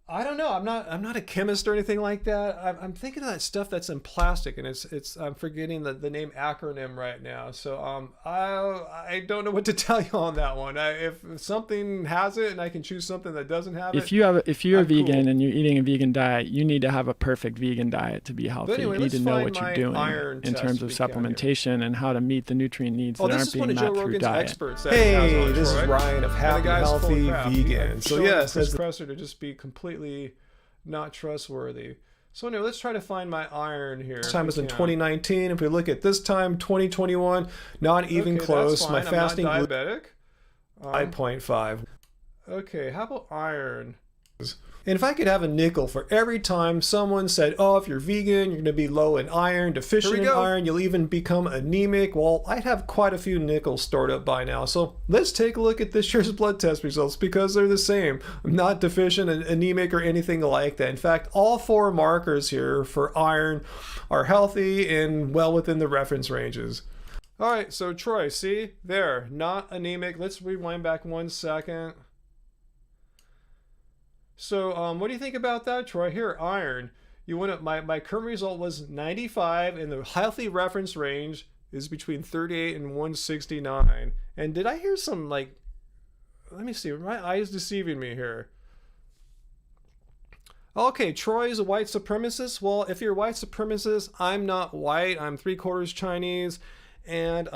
I don't know. I'm not a chemist or anything like that. I'm thinking of that stuff that's in plastic, and it's I'm forgetting the name acronym right now. So I don't know what to tell you on that one. If something has it and I can choose something that doesn't have it. If you're a vegan cool. and you're eating a vegan diet, you need to have a perfect vegan diet to be healthy. Anyway, you need to know what you're doing in terms of test supplementation and how to meet the nutrient needs that aren't being met through diet. Hey, this is Ryan of Happy Healthy Vegan. So yes, this professor to just be completely not trustworthy. So anyway, let's try to find my iron here. This time was in 2019. If we look at this time, 2021, not even close. My fasting I'm not diabetic. 5.5. Okay, how about iron? And if I could have a nickel for every time someone said, oh, if you're vegan, you're going to be low in iron, deficient in iron, you'll even become anemic, well, I'd have quite a few nickels stored up by now. So let's take a look at this year's blood test results because they're the same. I'm not deficient, anemic, or anything like that. In fact, all 4 markers here for iron are healthy and well within the reference ranges. All right, so Troy, see? There, not anemic. Let's rewind back 1 second. So what do you think about that, Troy? Here, iron. You went up. My current result was 95, and the healthy reference range is between 38 and 169. And did I hear some, like, let me see, my eye is deceiving me here. Okay, Troy is a white supremacist. Well, if you're a white supremacist, I'm not white. I'm 3/4 Chinese, and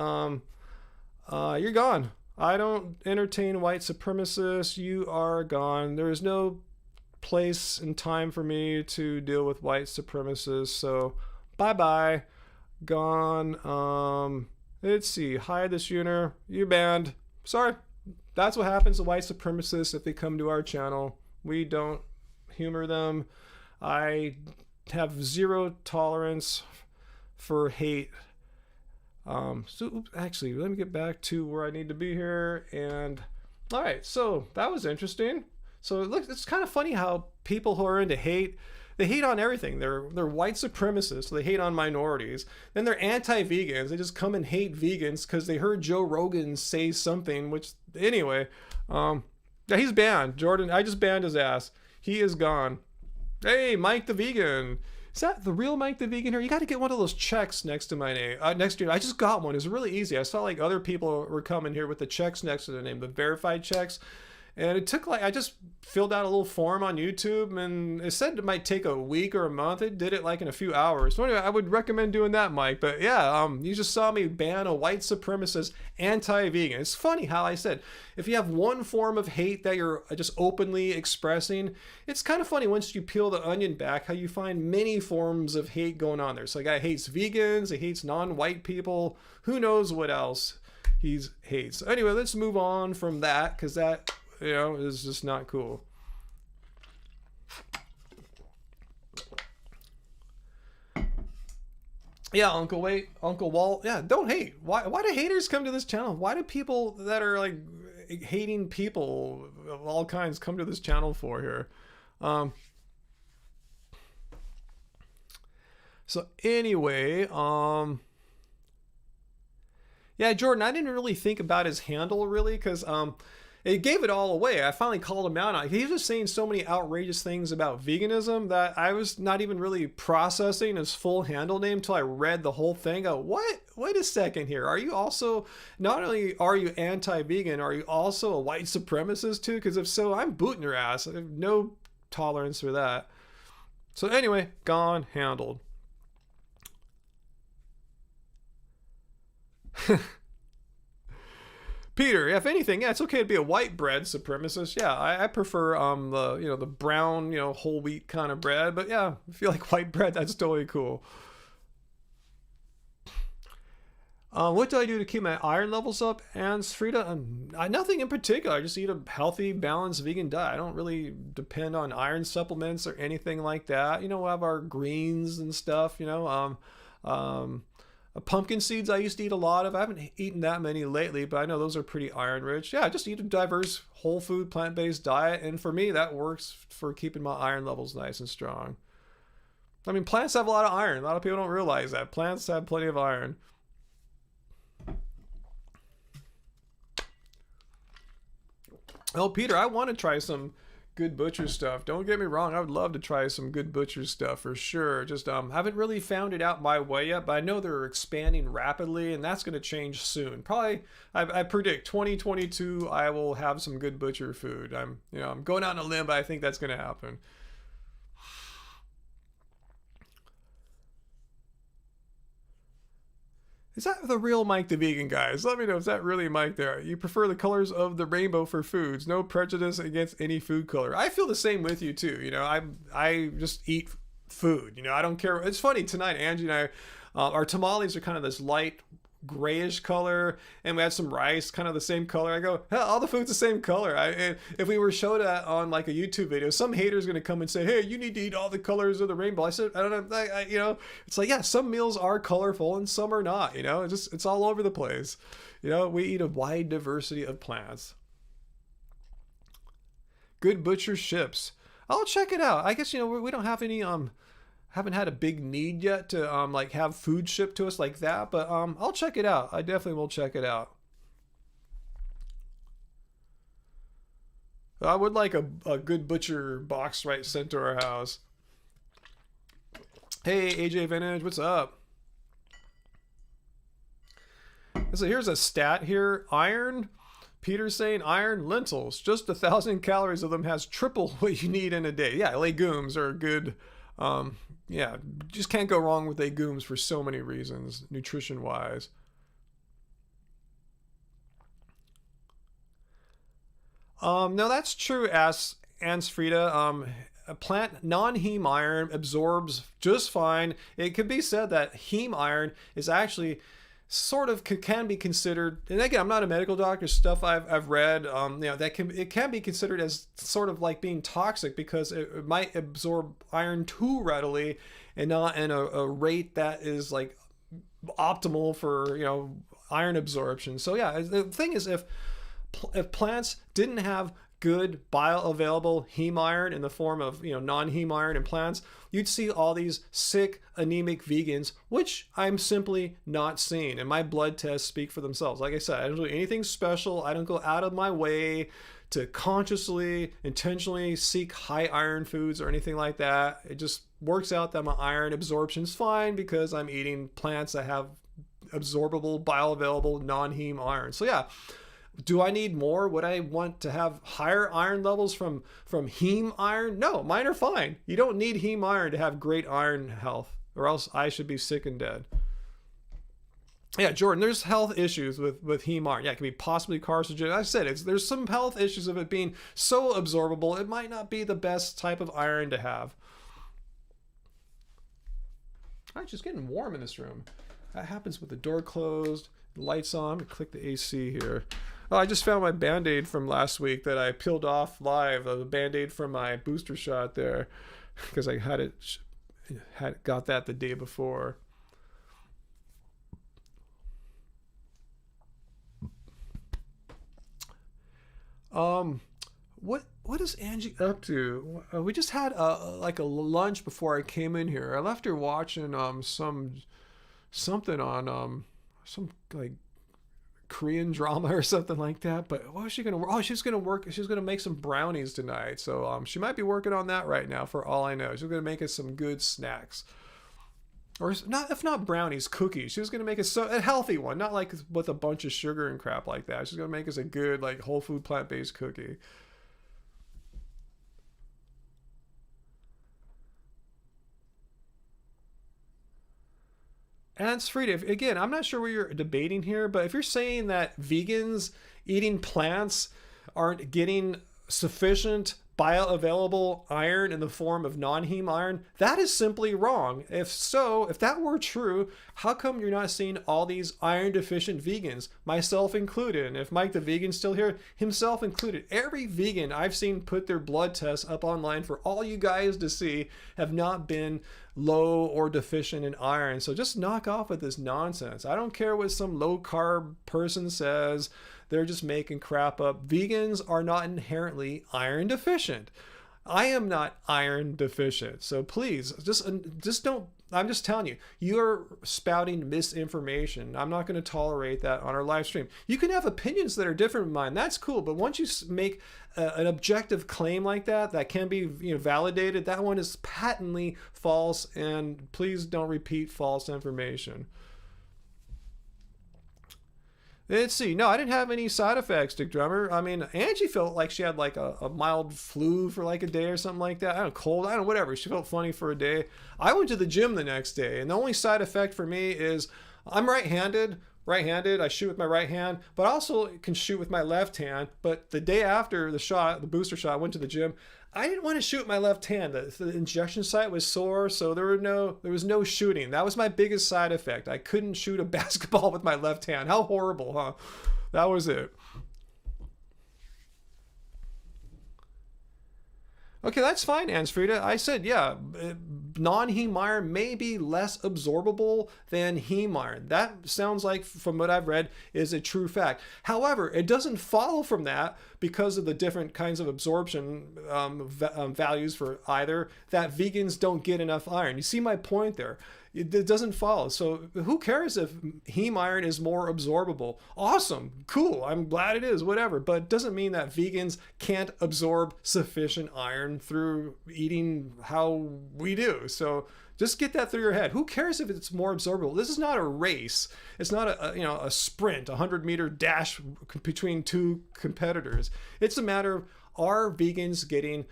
you're gone. I don't entertain white supremacists. You are gone. There is no place and time for me to deal with white supremacists, so bye-bye. Gone. Let's see, hide this user, you banned. Sorry, that's what happens to white supremacists if they come to our channel. We don't humor them. I have zero tolerance for hate. So actually, let me get back to where I need to be here. And all right, so that was interesting. So it's kind of funny how people who are into hate, they hate on everything. They're white supremacists, so they hate on minorities. Then they're anti-vegans. They just come and hate vegans because they heard Joe Rogan say something, which anyway, yeah, he's banned. Jordan, I just banned his ass. He is gone. Hey, Mike the Vegan. Is that the real Mike the Vegan here? You got to get one of those checks next to my name. Next to you. I just got one. It's really easy. I saw like other people were coming here with the checks next to their name, the verified checks. And it took like, I just filled out a little form on YouTube, and it said it might take a week or a month. It did it like in a few hours. So anyway, I would recommend doing that, Mike. But yeah, you just saw me ban a white supremacist anti-vegan. It's funny how I said, if you have one form of hate that you're just openly expressing, it's kind of funny once you peel the onion back how you find many forms of hate going on there. So a guy hates vegans, he hates non-white people, who knows what else he hates. So anyway, let's move on from that, because that, you know, is just not cool. Yeah, Uncle Walt. Yeah, don't hate. Why do haters come to this channel? Why do people that are like hating people of all kinds come to this channel for here? So anyway, yeah, Jordan, I didn't really think about his handle really, because it gave it all away. I finally called him out on it. He was just saying so many outrageous things about veganism that I was not even really processing his full handle name until I read the whole thing. I go, what? Wait a second here. Are you also, not only are you anti-vegan, are you also a white supremacist too? Because if so, I'm booting your ass. I have no tolerance for that. So anyway, gone, handled. Peter, if anything, yeah, it's okay to be a white bread supremacist. Yeah, I prefer the the brown whole wheat kind of bread. But yeah, if you like white bread, that's totally cool. What do I do to keep my iron levels up? And Frida, nothing in particular. I just eat a healthy, balanced vegan diet. I don't really depend on iron supplements or anything like that. We have our greens and stuff. Pumpkin seeds I used to eat a lot of. I haven't eaten that many lately, but I know those are pretty iron rich. Yeah, just eat a diverse, whole food, plant-based diet. And for me, that works for keeping my iron levels nice and strong. I mean, plants have a lot of iron. A lot of people don't realize that. Plants have plenty of iron. Oh, Peter, I want to try some good butcher stuff. Don't get me wrong. I would love to try some good butcher stuff for sure. Just haven't really found it out my way yet, but I know they're expanding rapidly, and that's going to change soon. Probably, I predict 2022 I will have some good butcher food. I'm going out on a limb, but I think that's going to happen. Is that the real Mike the Vegan, guys? Let me know, is that really Mike there? You prefer the colors of the rainbow for foods. No prejudice against any food color. I feel the same with you too. I just eat food. I don't care. It's funny, tonight Angie and I, our tamales are kind of this light grayish color, and we had some rice kind of the same color. I go, hell, all the food's the same color. And if we were showed that on like a YouTube video, some hater's gonna come and say, hey, you need to eat all the colors of the rainbow. I said, I don't know. It's like, yeah, some meals are colorful and some are not. It's all over the place. We eat a wide diversity of plants. Good butcher ships. I'll check it out. I guess we don't have any haven't had a big need yet to like have food shipped to us like that, but I'll check it out. I definitely will check it out. I would like a good butcher box right sent to our house. Hey, AJ Vintage, what's up? So here's a stat here. Iron. Peter's saying iron, lentils. Just 1,000 calories of them has triple what you need in a day. Yeah, legumes are good. Yeah, just can't go wrong with legumes for so many reasons, nutrition-wise. No, that's true, Ansfrida. A plant non-heme iron absorbs just fine. It could be said that heme iron is actually sort of can be considered, and again, I'm not a medical doctor, stuff I've read, it can be considered as sort of like being toxic because it might absorb iron too readily and not in a rate that is like optimal for iron absorption. So yeah, the thing is, if plants didn't have good bioavailable heme iron in the form of non-heme iron in plants, you'd see all these sick anemic vegans, which I'm simply not seeing, and my blood tests speak for themselves. Like I said, I don't do anything special. I don't go out of my way to consciously intentionally seek high iron foods or anything like that. It just works out that my iron absorption's fine because I'm eating plants that have absorbable bioavailable non-heme iron. So yeah, do I need more? Would I want to have higher iron levels from heme iron? No, mine are fine. You don't need heme iron to have great iron health, or else I should be sick and dead. Yeah, Jordan, there's health issues with heme iron. Yeah, it can be possibly carcinogenic. I said there's some health issues of it being so absorbable, it might not be the best type of iron to have. All right, it's just getting warm in this room. That happens with the door closed, the lights on. I'm gonna click the AC here. Oh, I just found my Band-Aid from last week that I peeled off live. The Band-Aid from my booster shot there, because I got that the day before. What is Angie up to? We just had like a lunch before I came in here. I left her watching something on some like Korean drama or something like that. But what was she gonna? Oh, she's gonna make some brownies tonight. So she might be working on that right now. For all I know, she's gonna make us some good snacks, or not. If not brownies, cookies. She was gonna make us a healthy one, not like with a bunch of sugar and crap like that. She's gonna make us a good like whole food plant-based cookie. And Frida, again, I'm not sure what you're debating here, but if you're saying that vegans eating plants aren't getting sufficient bioavailable iron in the form of non-heme iron, that is simply wrong. If so, if that were true, how come you're not seeing all these iron deficient vegans, myself included? And if Mike the vegan's still here, himself included, every vegan I've seen put their blood tests up online for all you guys to see have not been low or deficient in iron. So just knock off with this nonsense. I don't care what some low carb person says. They're just making crap up. Vegans are not inherently iron deficient. I am not iron deficient. So please, just don't, I'm just telling you, you're spouting misinformation. I'm not going to tolerate that on our live stream. You can have opinions that are different from mine. That's cool. But once you make an objective claim like that, that can be validated, that one is patently false. And please don't repeat false information. Let's see. No, I didn't have any side effects, Dick Drummer. I mean, Angie felt like she had like a mild flu for like a day or something like that. I don't know, cold. I don't know, whatever. She felt funny for a day. I went to the gym the next day, and the only side effect for me is I'm right-handed. I shoot with my right hand, but I also can shoot with my left hand. But the day after the booster shot, I went to the gym. I didn't want to shoot with my left hand. The injection site was sore, so there was no shooting. That was my biggest side effect. I couldn't shoot a basketball with my left hand. How horrible, huh? That was it. Okay, that's fine, Ansfrida. I said, yeah, non-heme iron may be less absorbable than heme iron. That sounds like, from what I've read, is a true fact. However, it doesn't follow from that, because of the different kinds of absorption values for either, that vegans don't get enough iron. You see my point there? It doesn't follow. So who cares if heme iron is more absorbable? Awesome, cool, I'm glad it is, whatever. But it doesn't mean that vegans can't absorb sufficient iron through eating how we do. So just get that through your head. Who cares if it's more absorbable? This is not a race. It's not a sprint, a 100-meter dash between two competitors. It's a matter of, are vegans getting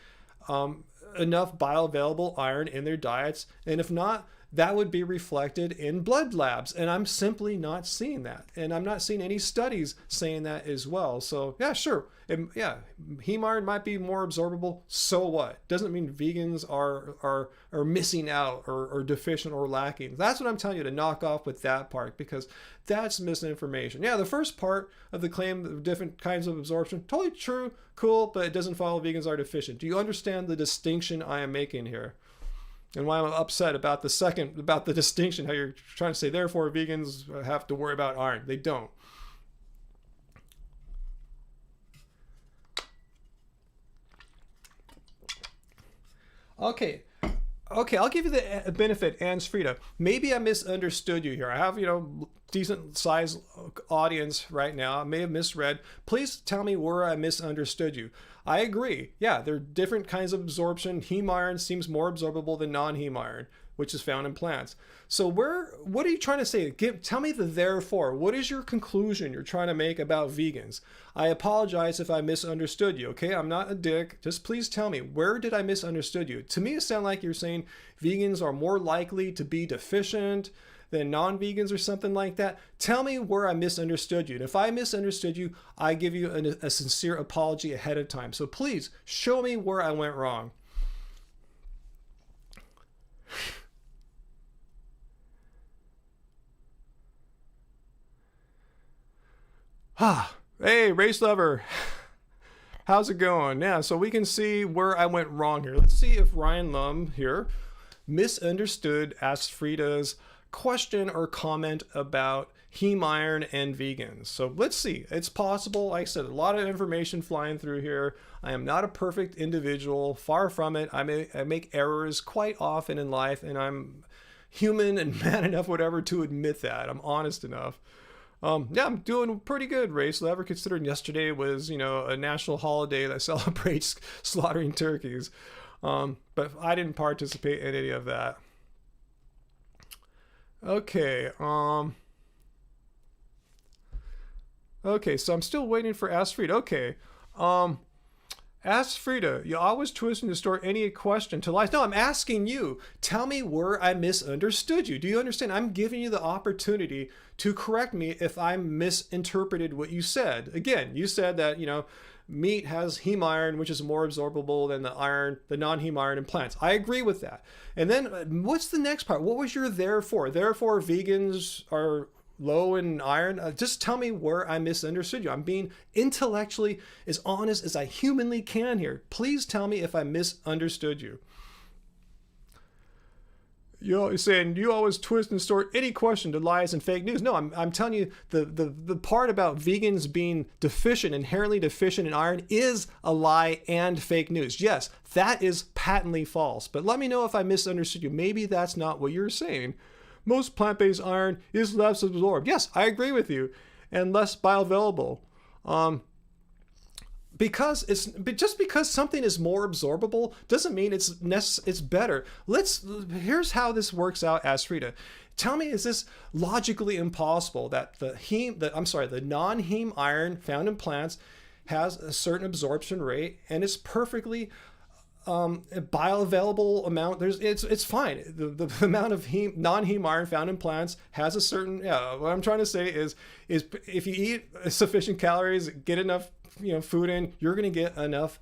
enough bioavailable iron in their diets? And if not, that would be reflected in blood labs. And I'm simply not seeing that. And I'm not seeing any studies saying that as well. So yeah, sure. Heme iron might be more absorbable. So what? Doesn't mean vegans are missing out or deficient or lacking. That's what I'm telling you, to knock off with that part, because that's misinformation. Yeah, the first part of the claim of different kinds of absorption, totally true, cool, but it doesn't follow vegans are deficient. Do you understand the distinction I am making here? And why I'm upset about the distinction, how you're trying to say, therefore, vegans have to worry about iron. They don't. Okay, I'll give you the benefit, Ansfrida. Maybe I misunderstood you here. I have, decent size audience right now. I may have misread. Please tell me where I misunderstood you. I agree. Yeah, there are different kinds of absorption. Heme iron seems more absorbable than non-heme iron, which is found in plants. So what are you trying to say? Tell me the therefore. What is your conclusion you're trying to make about vegans? I apologize if I misunderstood you, okay? I'm not a dick. Just please tell me, where did I misunderstood you? To me, it sounds like you're saying vegans are more likely to be deficient than non-vegans or something like that. Tell me where I misunderstood you. And if I misunderstood you, I give you a sincere apology ahead of time. So please show me where I went wrong. Hey, race lover. How's it going? Yeah, so we can see where I went wrong here. Let's see if Ryan Lum here misunderstood Astfrida's question or comment about heme iron and vegans. So let's see. It's possible. Like I said, a lot of information flying through here. I am not a perfect individual. Far from it. I make errors quite often in life, and I'm human and man enough, whatever, to admit that. I'm honest enough. Yeah, I'm doing pretty good, Race Lever, considering yesterday was, a national holiday that celebrates slaughtering turkeys. But I didn't participate in any of that. Okay, okay, so I'm still waiting for Astrid. Okay, Ask Frida. You always twist and distort any question to lies. No, I'm asking you. Tell me where I misunderstood you. Do you understand? I'm giving you the opportunity to correct me if I misinterpreted what you said. Again, you said that, meat has heme iron, which is more absorbable than the non-heme iron in plants. I agree with that. And then what's the next part? What was your therefore? Therefore, vegans are low in iron. Just tell me where I misunderstood you. I'm being intellectually as honest as I humanly can here. Please tell me if I misunderstood you. You're saying you always twist and distort any question to lies and fake news. No, I'm telling you the part about vegans being deficient, inherently deficient in iron, is a lie and fake news. Yes, that is patently false. But let me know if I misunderstood you. Maybe that's not what you're saying. Most plant-based iron is less absorbed. Yes, I agree with you, and less bioavailable. Just because something is more absorbable doesn't mean it's better. Here's how this works out, Asrita. Tell me, is this logically impossible that the non-heme iron found in plants has a certain absorption rate and it's perfectly a bioavailable amount? It's fine. The amount of non-heme iron found in plants has a certain. Yeah, what I'm trying to say is if you eat sufficient calories, get enough food in, you're going to get enough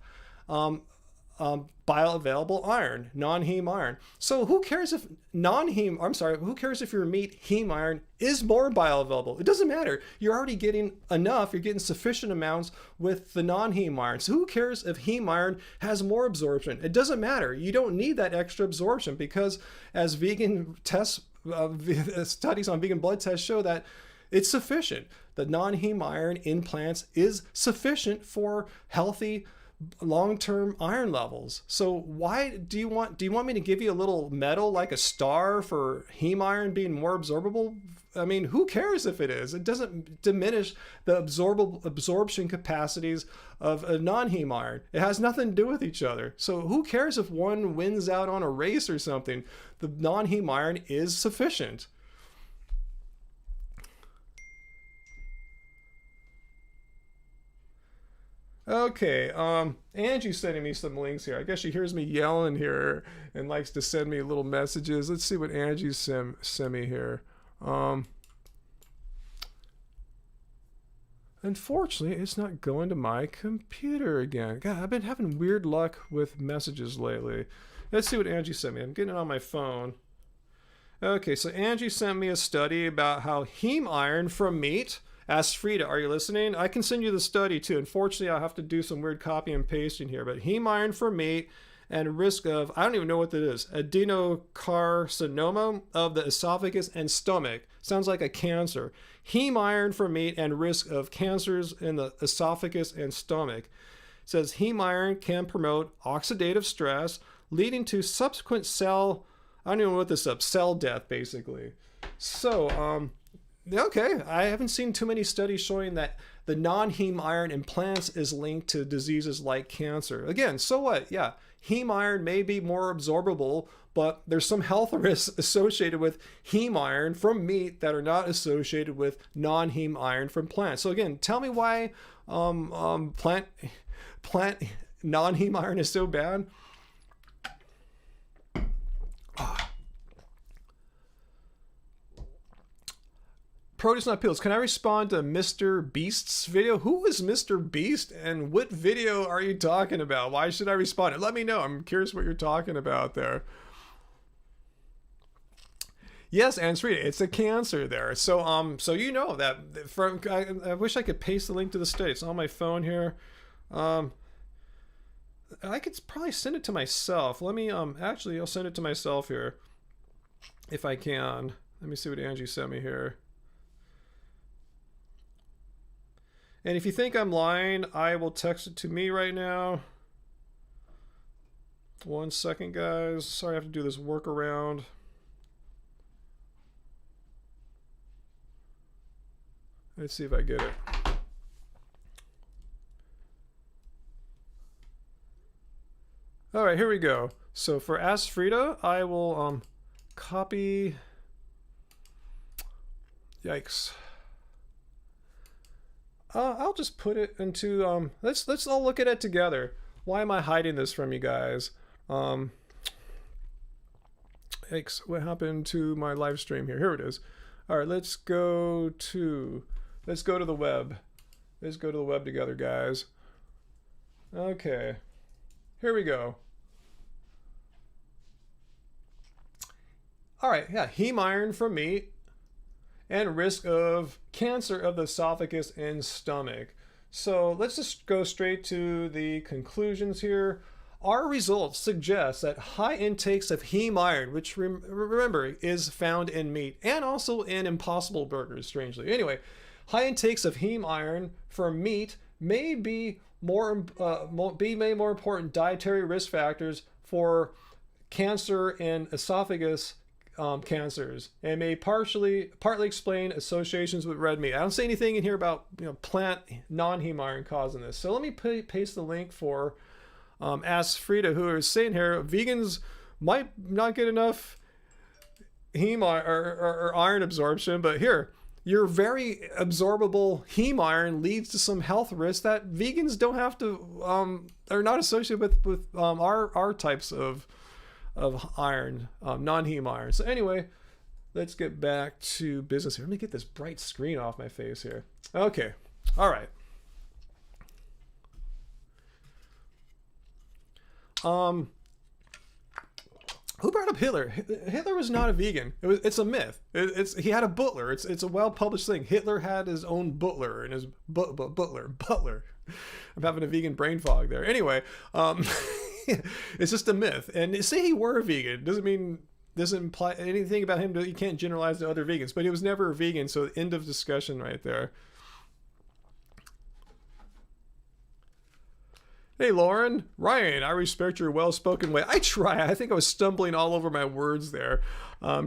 bioavailable iron, non-heme iron. So who cares if who cares if your meat heme iron is more bioavailable? It doesn't matter. You're already getting enough. You're getting sufficient amounts with the non-heme iron. So who cares if heme iron has more absorption? It doesn't matter. You don't need that extra absorption because as vegan tests, studies on vegan blood tests show that it's sufficient. The non-heme iron in plants is sufficient for healthy long-term iron levels. So why do you want me to give you a little medal like a star for heme iron being more absorbable? I mean, who cares if it is? It doesn't diminish the absorption capacities of a non-heme iron. It has nothing to do with each other. So who cares if one wins out on a race or something? The non-heme iron is sufficient. Okay, Angie's sending me some links here. I guess she hears me yelling here and likes to send me little messages. Let's see what Angie sent me here. Unfortunately, it's not going to my computer again. God, I've been having weird luck with messages lately. Let's see what Angie sent me. I'm getting it on my phone. Okay, so Angie sent me a study about how heme iron from meat. Ask Frida, are you listening? I can send you the study too. Unfortunately, I'll have to do some weird copy and pasting here. But heme iron from meat and risk of, I don't even know what that is, adenocarcinoma of the esophagus and stomach. Sounds like a cancer. Heme iron from meat and risk of cancers in the esophagus and stomach. It says heme iron can promote oxidative stress, leading to subsequent cell death, basically. So, okay, I haven't seen too many studies showing that the non-heme iron in plants is linked to diseases like cancer. Again, so what? Yeah, heme iron may be more absorbable, but there's some health risks associated with heme iron from meat that are not associated with non-heme iron from plants. So again, tell me why plant non-heme iron is so bad. Produce Not Pills. Can I respond to Mr. Beast's video? Who is Mr. Beast and what video are you talking about? Why should I respond? Let me know. I'm curious what you're talking about there. Yes, Ansrita, it's a cancer there. So you know that I wish I could paste the link to the study. It's on my phone here. I could probably send it to myself. Let me actually I'll send it to myself here if I can. Let me see what Angie sent me here. And if you think I'm lying, I will text it to me right now. 1 second, guys. Sorry, I have to do this workaround. Let's see if I get it. All right, here we go. So for Ask Frida, I will copy. Yikes. I'll just put it into let's all look at it together. Why am I hiding this from you guys? What happened to my live stream here? Here it is. All right, let's go to the web. Let's go to the web together, guys. Okay, here we go. All right, yeah, heme iron from meat and risk of cancer of the esophagus and stomach. So let's just go straight to the conclusions here. Our results suggest that high intakes of heme iron, which remember is found in meat and also in Impossible Burgers, strangely. Anyway, high intakes of heme iron from meat may be more important dietary risk factors for cancer and esophagus cancers, and may partly explain associations with red meat. I don't say anything in here about plant non-heme iron causing this. So let me paste the link for Ask Frida, who is saying here vegans might not get enough heme or iron absorption, but here, your very absorbable heme iron leads to some health risks that vegans don't have to are not associated with our types of iron, non-heme iron. So anyway, let's get back to business here. Let me get this bright screen off my face here. Okay, all right. Who brought up Hitler? Hitler was not a vegan. It's a myth. He had a butler. It's a well-published thing. Hitler had his own butler and his butler. I'm having a vegan brain fog there. Anyway, it's just a myth. And say he were a vegan doesn't imply anything about him. You can't generalize to other vegans. But he was never a vegan. So end of discussion right there. Hey, Lauren. Ryan, I respect your well-spoken way. I try. I think I was stumbling all over my words there.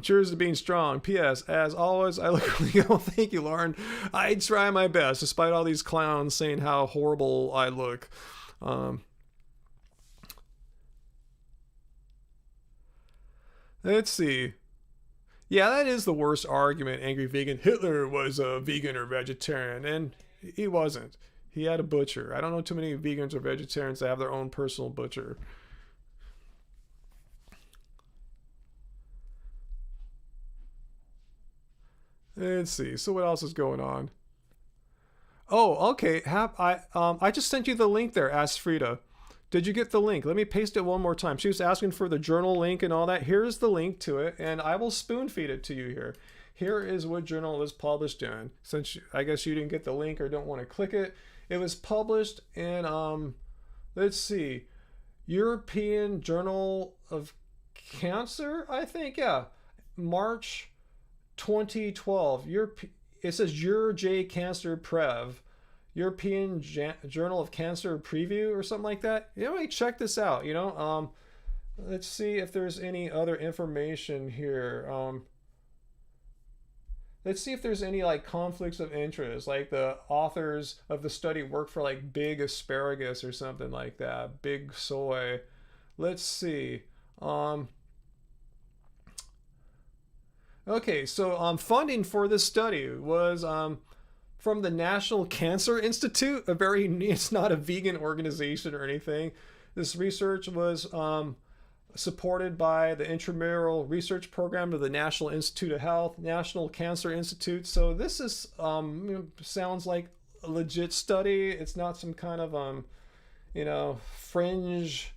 Cheers to being strong. P.S. As always, I look really good. Thank you, Lauren. I try my best, despite all these clowns saying how horrible I look. Let's see. Yeah, that is the worst argument, Angry Vegan. Hitler was a vegan or vegetarian, and he wasn't. He had a butcher. I don't know too many vegans or vegetarians that have their own personal butcher. Let's see. So what else is going on? Oh, okay. I just sent you the link there, Ask Frida. Did you get the link? Let me paste it one more time. She was asking for the journal link and all that. Here's the link to it, and I will spoon feed it to you here. Here is what journal it was published in. Since I guess you didn't get the link or don't want to click it. It was published in, let's see, European Journal of Cancer, I think, yeah. March 2012. It says EuroJ Cancer Prev. European Journal of Cancer Preview or something like that. Check this out, Let's see if there's any other information here. Let's see if there's any conflicts of interest, like the authors of the study work for Big Asparagus or something like that, Big Soy. Let's see. Okay, so funding for this study was from the National Cancer Institute. It's not a vegan organization or anything. This research was supported by the Intramural Research Program of the National Institute of Health, National Cancer Institute. So this is sounds like a legit study. It's not some kind of fringe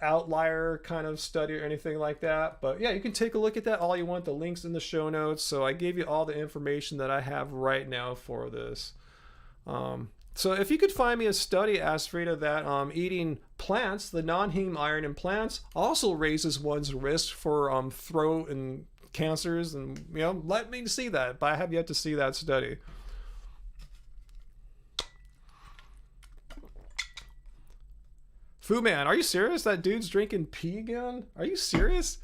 outlier kind of study or anything like that. But yeah, you can take a look at that all you want. The link's in the show notes. So I gave you all the information that I have right now for this. So if you could find me a study, Ask Frida, that eating plants, the non-heme iron in plants, also raises one's risk for throat and cancers, and let me see that. But I have yet to see that study. Fu Man, are you serious? That dude's drinking pee again? Are you serious?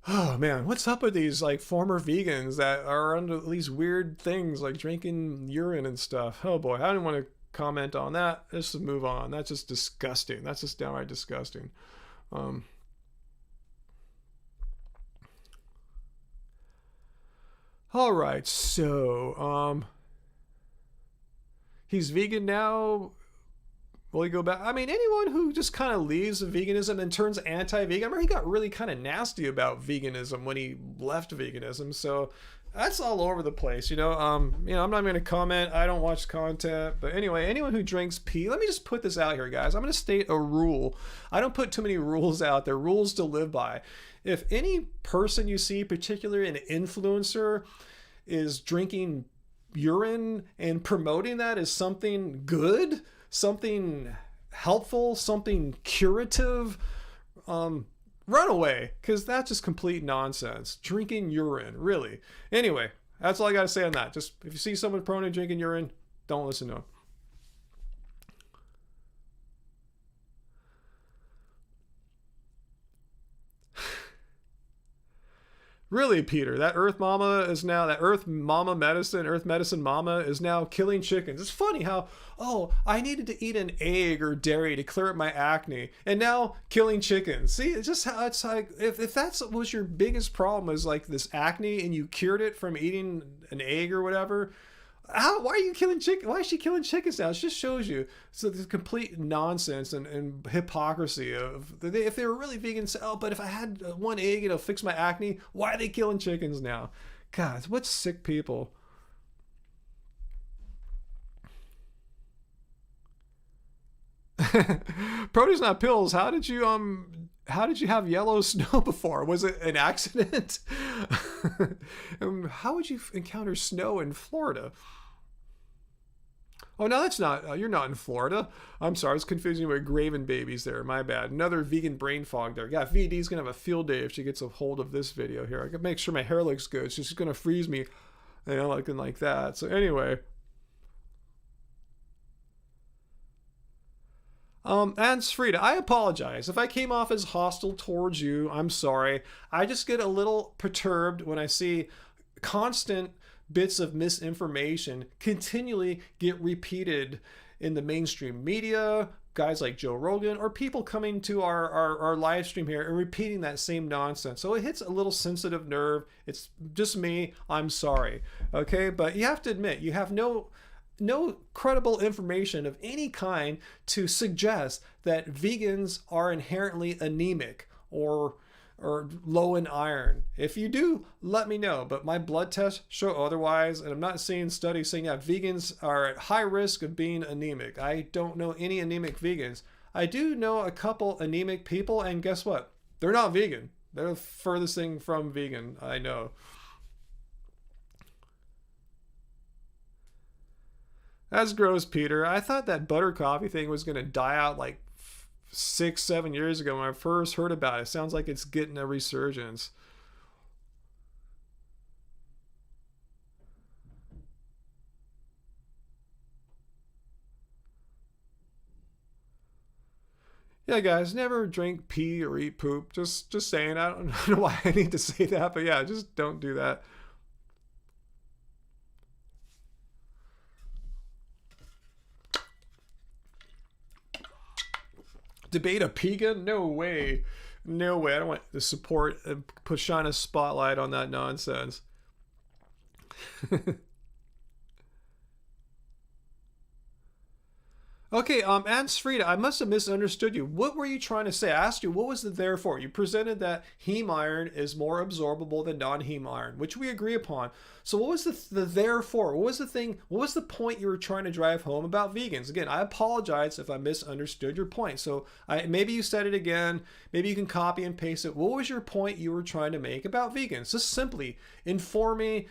Oh man, what's up with these former vegans that are under these weird things like drinking urine and stuff? Oh boy, I didn't want to comment on that. Let's just move on. That's just disgusting. That's just downright disgusting. All right, so he's vegan now. Will he go back? I mean, anyone who just kind of leaves veganism and turns anti-vegan. I remember he got really kind of nasty about veganism when he left veganism. So that's all over the place, you know. I'm not going to comment. I don't watch content, but anyway, anyone who drinks pee. Let me just put this out here, guys. I'm going to state a rule. I don't put too many rules out there. Rules to live by. If any person you see, particularly an influencer, is drinking urine and promoting that as something good, something helpful, something curative, run away, because that's just complete nonsense. Drinking urine, really. Anyway, that's all I got to say on that. Just if you see someone prone to drinking urine, don't listen to them. Really, Peter, that Earth medicine mama is now killing chickens. It's funny how, I needed to eat an egg or dairy to clear up my acne, and now killing chickens. See, it's just how it's like, if that's what was your biggest problem, is like this acne, and you cured it from eating an egg or whatever, why are you killing chicken? Why is she killing chickens now? It just shows you the complete nonsense and hypocrisy of, if they were really vegan, but if I had one egg, it'll fix my acne. Why are they killing chickens now? God, what sick people. Produce not pills. How did you have yellow snow before? Was it an accident? How would you encounter snow in Florida? Oh, no, that's not. You're not in Florida. I'm sorry. I was confusing you with Graven babies there. My bad. Another vegan brain fog there. Yeah, VD's going to have a field day if she gets a hold of this video here. I can make sure my hair looks good. She's just going to freeze me, looking like that. So anyway. And Frida, I apologize. If I came off as hostile towards you, I'm sorry. I just get a little perturbed when I see constant bits of misinformation continually get repeated in the mainstream media, guys like Joe Rogan, or people coming to our live stream here and repeating that same nonsense. So it hits a little sensitive nerve. It's just me. I'm sorry. Okay, but you have to admit, you have no credible information of any kind to suggest that vegans are inherently anemic or low in iron. If you do, let me know. But my blood tests show otherwise, and I'm not seeing studies saying that vegans are at high risk of being anemic. I don't know any anemic vegans. I do know a couple anemic people, and guess what? They're not vegan. They're the furthest thing from vegan I know. That's gross, Peter. I thought that butter coffee thing was going to die out like 6-7 years ago when I first heard about it. Sounds like it's getting a resurgence. Yeah, guys, never drink pee or eat poop. Just saying. I don't know why I need to say that, but yeah, just don't do that. Debate a pegan? No way. No way. I don't want to support and shine a spotlight on that nonsense. Okay, Aunt Frida, I must have misunderstood you. What were you trying to say? I asked you, what was the therefore? You presented that heme iron is more absorbable than non-heme iron, which we agree upon. So what was the therefore? What was the thing? What was the point you were trying to drive home about vegans? Again, I apologize if I misunderstood your point. So maybe you said it again. Maybe you can copy and paste it. What was your point you were trying to make about vegans? Just simply inform me.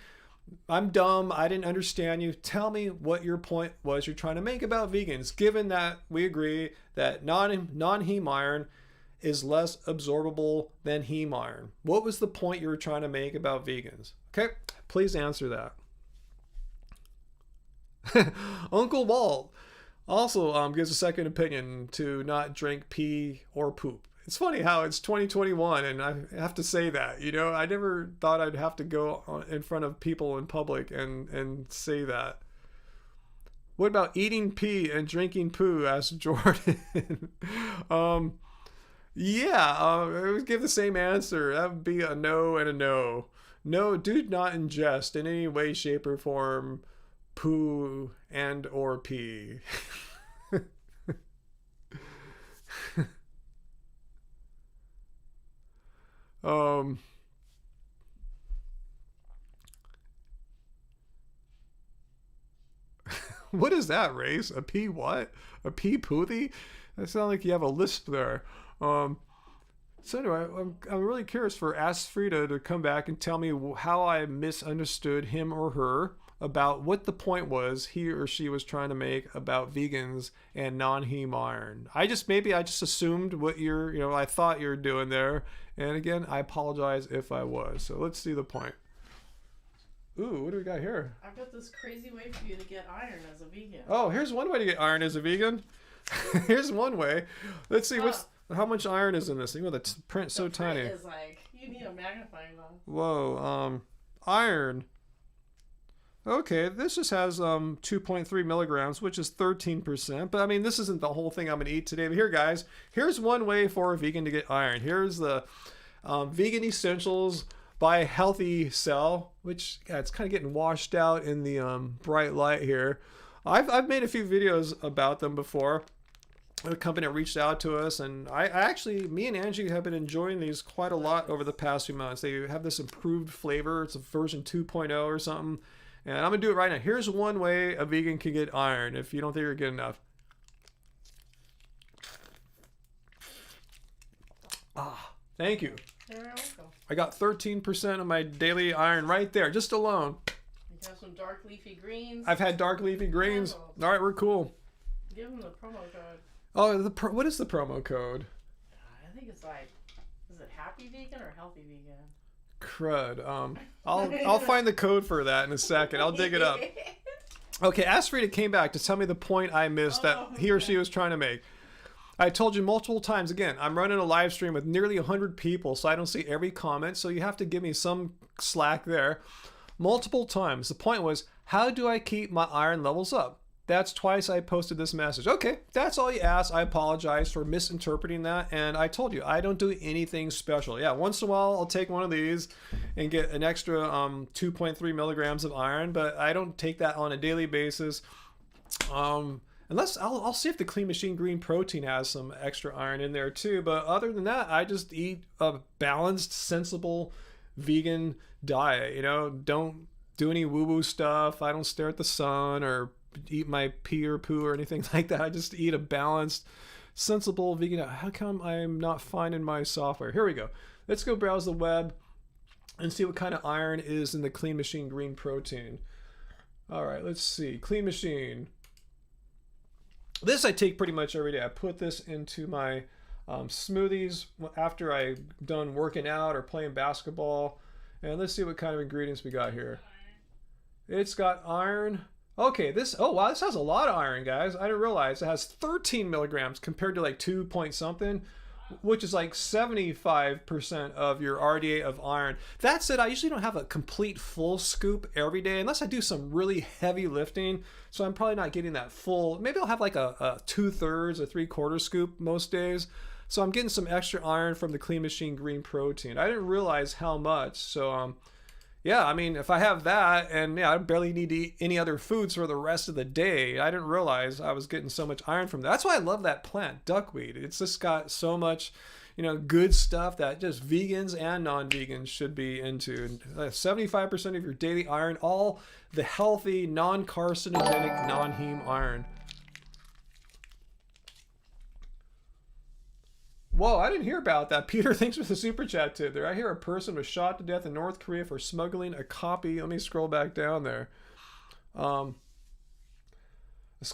I'm dumb. I didn't understand you. Tell me what your point was you're trying to make about vegans, given that we agree that non-heme iron is less absorbable than heme iron. What was the point you were trying to make about vegans? Okay, please answer that. Uncle Walt also gives a second opinion to not drink pee or poop. It's funny how it's 2021 and I have to say that, I never thought I'd have to go in front of people in public and say that. What about eating pee and drinking poo? Asked Jordan. I would give the same answer. That would be a no and a no. No, do not ingest in any way, shape, or form poo and or pee. What is that, Race? A pea what? A pea poothie? That sounds like you have a lisp there. So anyway, I'm really curious for Ask Frida to come back and tell me how I misunderstood him or her about what the point was he or she was trying to make about vegans and non-heme iron. I just assumed what I thought you were doing there. And again, I apologize if I was. So let's see the point. Ooh, what do we got here? I've got this crazy way for you to get iron as a vegan. Oh, here's one way to get iron as a vegan. Here's one way. Let's see how much iron is in this thing. Oh, the print's so tiny. Is like, you need a magnifying glass. Whoa, iron. Okay, this just has 2.3 milligrams, which is 13%. But I mean, this isn't the whole thing I'm going to eat today. But here, guys, here's one way for a vegan to get iron. Here's the Vegan Essentials by Healthy Cell, which it's kind of getting washed out in the bright light here. I've made a few videos about them before. The company reached out to us, and me and Angie have been enjoying these quite a lot over the past few months. They have this improved flavor. It's a version 2.0 or something. And I'm going to do it right now. Here's one way a vegan can get iron if you don't think you're getting enough. Thank you. You're welcome. I got 13% of my daily iron right there, just alone. You have some dark leafy greens. I've had dark leafy greens. All right, we're cool. Give them the promo code. Oh, what is the promo code? I think it's like, is it happy vegan or healthy vegan? Crud. I'll find the code for that in a second. I'll dig it up. Okay, Ask Frida came back to tell me the point I missed that he or she was trying to make. I told you multiple times, again, I'm running a live stream with nearly 100 people, so I don't see every comment, so you have to give me some slack there. Multiple times. The point was, how do I keep my iron levels up? That's twice I posted this message. Okay, that's all you asked. I apologize for misinterpreting that, and I told you, I don't do anything special. Yeah, once in a while, I'll take one of these and get an extra 2.3 milligrams of iron, but I don't take that on a daily basis. Unless I'll see if the Clean Machine Green Protein has some extra iron in there too. But other than that, I just eat a balanced, sensible vegan diet. Don't do any woo-woo stuff. I don't stare at the sun or eat my pee or poo or anything like that. I just eat a balanced, sensible vegan diet. How come I'm not finding my software? Here we go. Let's go browse the web and see what kind of iron is in the Clean Machine Green Protein. All right, let's see. Clean Machine. This I take pretty much every day. I put this into my smoothies after I'm done working out or playing basketball. And let's see what kind of ingredients we got here. It's got iron. Okay, oh wow, this has a lot of iron, guys. I didn't realize it has 13 milligrams compared to like 2 point something, which is like 75% of your RDA of iron. That said, I usually don't have a complete full scoop every day unless I do some really heavy lifting. So I'm probably not getting that full. Maybe I'll have like a 2/3 or 3/4 scoop most days. So I'm getting some extra iron from the Clean Machine Green Protein. I didn't realize how much. So yeah, I mean, if I have that, and yeah, I barely need to eat any other foods for the rest of the day. I didn't realize I was getting so much iron from that. That's why I love that plant, duckweed. It's just got so much, good stuff that just vegans and non-vegans should be into. And 75% of your daily iron, all the healthy, non-carcinogenic, non-heme iron. Whoa, I didn't hear about that. Peter, thanks for the super chat tip there. I hear a person was shot to death in North Korea for smuggling a copy. Let me scroll back down there. A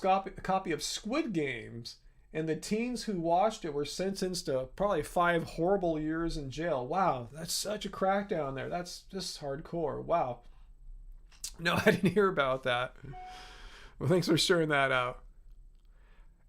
copy of Squid Games, and the teens who watched it were sentenced to probably 5 horrible years in jail. Wow, that's such a crackdown there. That's just hardcore. Wow. No, I didn't hear about that. Well, thanks for sharing that out.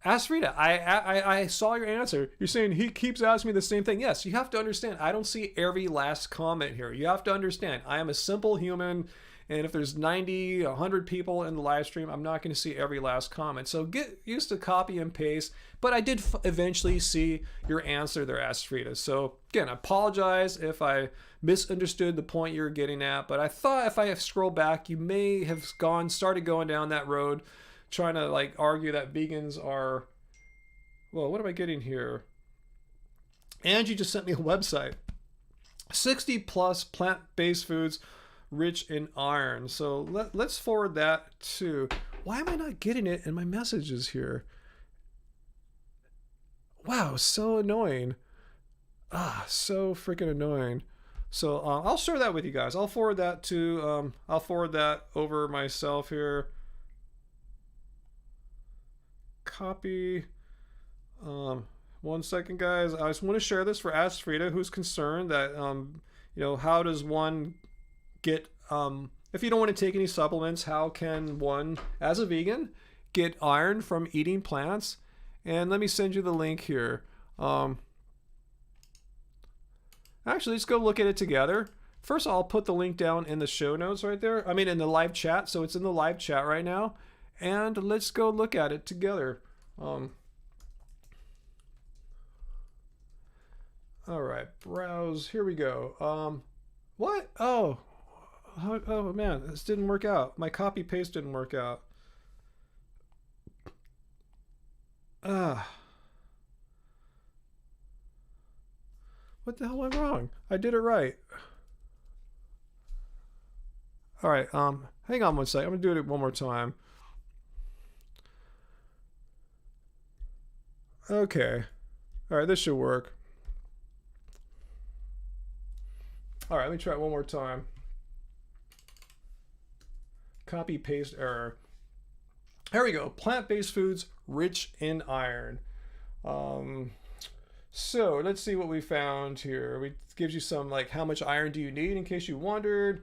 Ask Rita, I saw your answer. You're saying he keeps asking me the same thing. Yes, you have to understand, I don't see every last comment here. You have to understand, I am a simple human, and if there's 90, 100 people in the live stream, I'm not going to see every last comment. So get used to copy and paste, but I did eventually see your answer there, Ask Rita. So again, I apologize if I misunderstood the point you were getting at, but I thought if I scroll back, you may have started going down that road, trying to like argue that vegans are, well, what am I getting here? Angie just sent me a website. 60 plus plant-based foods rich in iron. So let's forward that to... Why am I not getting it in my messages here? Wow, so annoying. So freaking annoying. So I'll share that with you guys. I'll forward that to... I'll forward that over myself here. Copy. 1 second, guys. I just want to share this for Ask Frida, who's concerned that, you know, how does one get, if you don't want to take any supplements, how can one, as a vegan, get iron from eating plants? And let me send you the link here. Actually, let's go look at it together. First, I'll put the link down in the show notes right there. I mean, in the live chat. So it's in the live chat right now. And let's go look at it together. All right, browse. Here we go. What? Oh, man, this didn't work out. My copy paste didn't work out. What the hell went wrong? I did it right. All right. Hang on one second. I'm gonna do it one more time. Okay. All right, this should work. All right, let me try it one more time. Copy paste error. There we go. Plant-based foods rich in iron. So let's see what we found here. It gives you some, like, how much iron do you need, in case you wondered.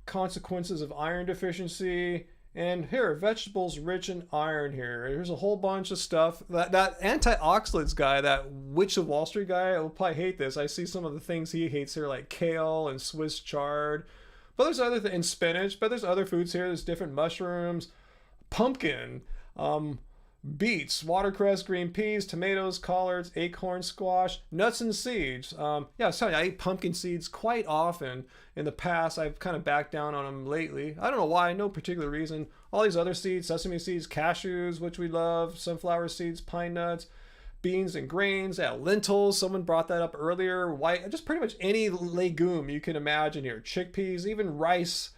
Consequences of iron deficiency. And here, vegetables rich in iron here. Here's a whole bunch of stuff. That antioxidants guy, that Witch of Wall Street guy, will probably hate this. I see some of the things he hates here, like kale and Swiss chard. But there's other things, and spinach, but there's other foods here. There's different mushrooms, pumpkin, beets, watercress, green peas, tomatoes, collards, acorn squash, nuts and seeds. Yeah, sorry, I eat pumpkin seeds quite often. In the past, I've kind of backed down on them lately. I don't know why, no particular reason. All these other seeds, sesame seeds, cashews, which we love, sunflower seeds, pine nuts, beans and grains, yeah, lentils, someone brought that up earlier, white, just pretty much any legume you can imagine here, chickpeas, even rice.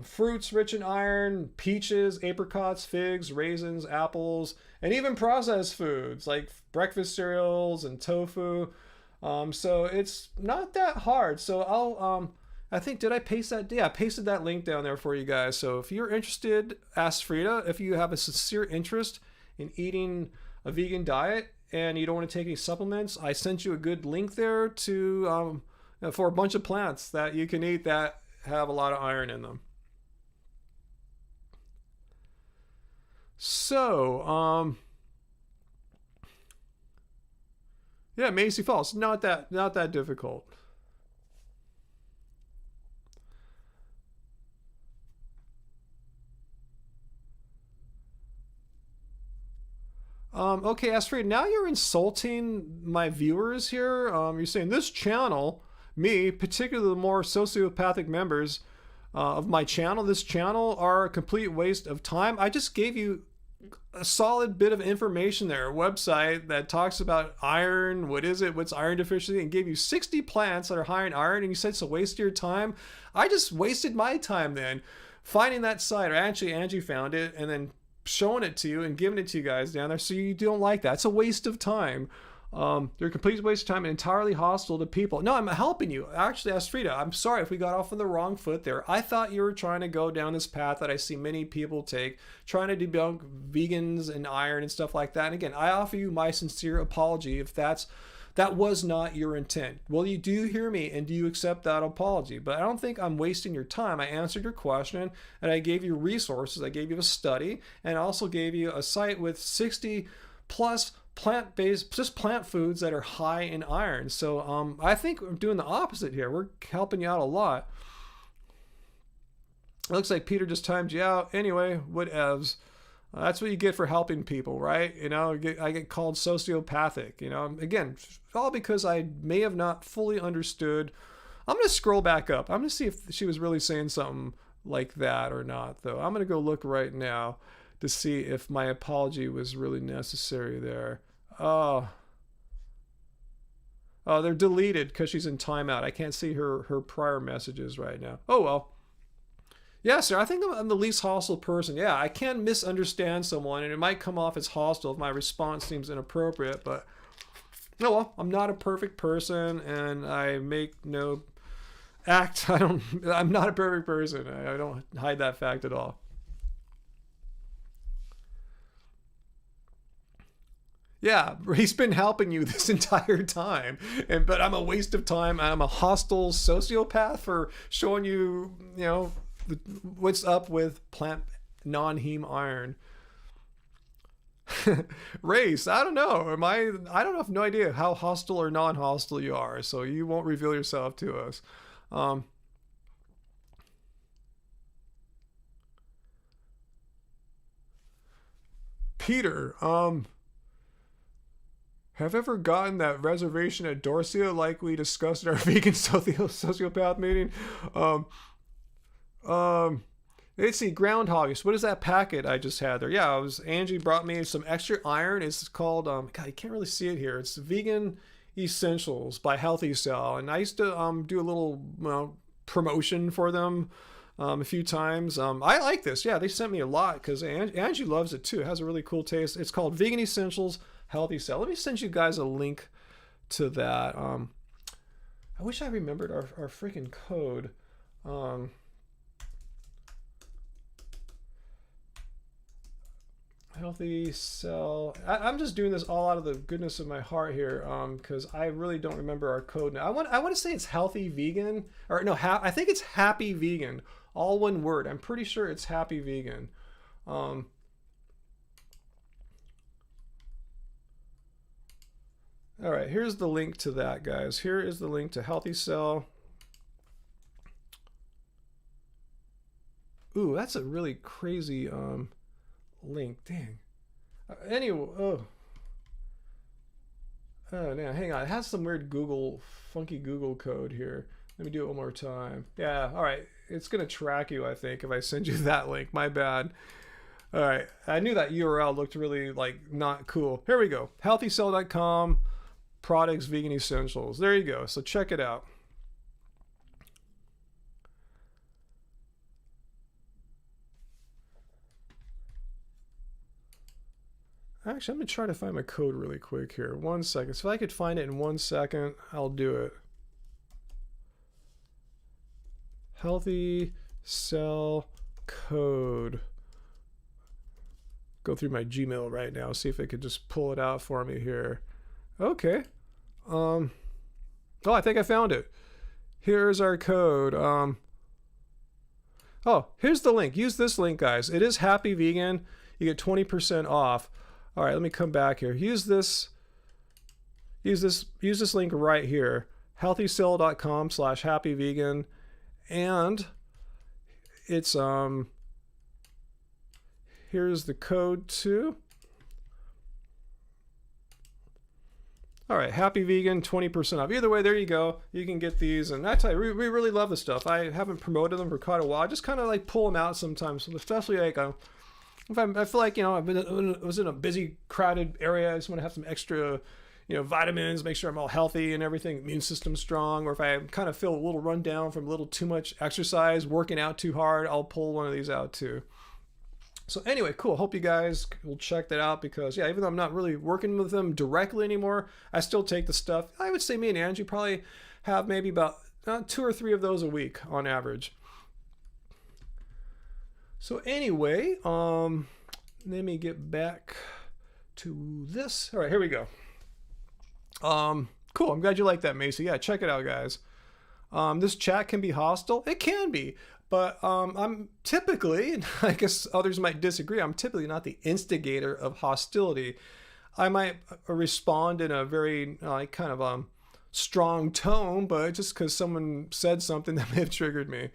Fruits rich in iron, peaches, apricots, figs, raisins, apples, and even processed foods like breakfast cereals and tofu. So it's not that hard. So I think, did I paste that? Yeah, I pasted that link down there for you guys. So if you're interested, ask Frida, if you have a sincere interest in eating a vegan diet and you don't want to take any supplements, I sent you a good link there to, for a bunch of plants that you can eat that have a lot of iron in them. So, yeah, Macy Falls, not that difficult. Okay, Astrid, now you're insulting my viewers here. You're saying this channel, me, particularly the more sociopathic members of my channel, this channel are a complete waste of time. I just gave you a solid bit of information there, a website that talks about iron, what is it, what's iron deficiency, and gave you 60 plants that are high in iron, and you said it's a waste of your time. I just wasted my time then finding that site, or actually Angie found it, and then showing it to you and giving it to you guys down there, so you don't like that. It's a waste of time. They're a complete waste of time and entirely hostile to people. No, I'm helping you. Actually, Astrida, I'm sorry if we got off on the wrong foot there. I thought you were trying to go down this path that I see many people take, trying to debunk vegans and iron and stuff like that. And again, I offer you my sincere apology if that was not your intent. Well, you do hear me, and do you accept that apology? But I don't think I'm wasting your time. I answered your question, and I gave you resources. I gave you a study, and I also gave you a site with 60 plus plant-based, just plant foods that are high in iron. So I think we're doing the opposite here. We're helping you out a lot. It looks like Peter just timed you out. Anyway, whatevs. That's what you get for helping people, right? You know, I get called sociopathic, you know. Again, all because I may have not fully understood. I'm going to scroll back up. I'm going to see if she was really saying something like that or not, though. I'm going to go look right now to see if my apology was really necessary there. Oh, They're deleted because she's in timeout. I can't see her prior messages right now. Oh well. Yeah, sir, I think I'm the least hostile person. Yeah, I can misunderstand someone, and it might come off as hostile if my response seems inappropriate, but no, well, I'm not a perfect person, and I make no act. I'm not a perfect person. I don't hide that fact at all. Yeah, he's been helping you this entire time, but I'm a waste of time. I'm a hostile sociopath for showing you, what's up with plant non-heme iron. Race, I don't know. I don't have no idea how hostile or non-hostile you are, so you won't reveal yourself to us. Peter, have ever gotten that reservation at Dorsia like we discussed in our vegan sociopath meeting? Let's see, groundhog. What is that packet I just had there? Yeah, Angie brought me some extra iron. It's called, God, you can't really see it here. It's Vegan Essentials by Healthy Cell. And I used to do a little promotion for them a few times. I like this. Yeah, they sent me a lot because Angie loves it too. It has a really cool taste. It's called Vegan Essentials Healthy Cell. Let me send you guys a link to that. I wish I remembered our freaking code. Healthy Cell. I'm just doing this all out of the goodness of my heart here, because I really don't remember our code now. I want to say it's Healthy Vegan, or no, I think it's Happy Vegan, all one word. I'm pretty sure it's Happy Vegan. All right, here's the link to that, guys. Here is the link to Healthy Cell. Ooh, that's a really crazy link. Dang. Anyway, oh, now hang on. It has some weird funky Google code here. Let me do it one more time. Yeah, all right. It's gonna track you, I think, if I send you that link. My bad. All right, I knew that URL looked really not cool. Here we go. Healthycell.com. Products Vegan Essentials. There you go. So check it out. Actually, I'm going to try to find my code really quick here. 1 second. So if I could find it in 1 second, I'll do it. Healthy Cell code. Go through my Gmail right now. See if it could just pull it out for me here. Okay. Oh, I think I found it. Here's our code. Oh, here's the link. Use this link, guys. It is Happy Vegan. You get 20% off. All right, let me come back here. Use this link right here. healthycell.com/happyvegan, and it's here's the code too. All right, Happy Vegan, 20% off. Either way, there you go. You can get these, and I tell you, we really love this stuff. I haven't promoted them for quite a while. I just kind of pull them out sometimes, especially if I feel like I was in a busy, crowded area. I just want to have some extra, vitamins, make sure I'm all healthy and everything, immune system strong. Or if I kind of feel a little run down from a little too much exercise, working out too hard, I'll pull one of these out too. So anyway, cool. Hope you guys will check that out because, yeah, even though I'm not really working with them directly anymore, I still take the stuff. I would say me and Angie probably have maybe about 2 or 3 of those a week on average. So anyway, let me get back to this. All right, here we go. Cool. I'm glad you like that, Macy. Yeah, check it out, guys. This chat can be hostile. It can be. But I'm typically, and I guess others might disagree, I'm typically not the instigator of hostility. I might respond in a very strong tone, but just because someone said something that may have triggered me.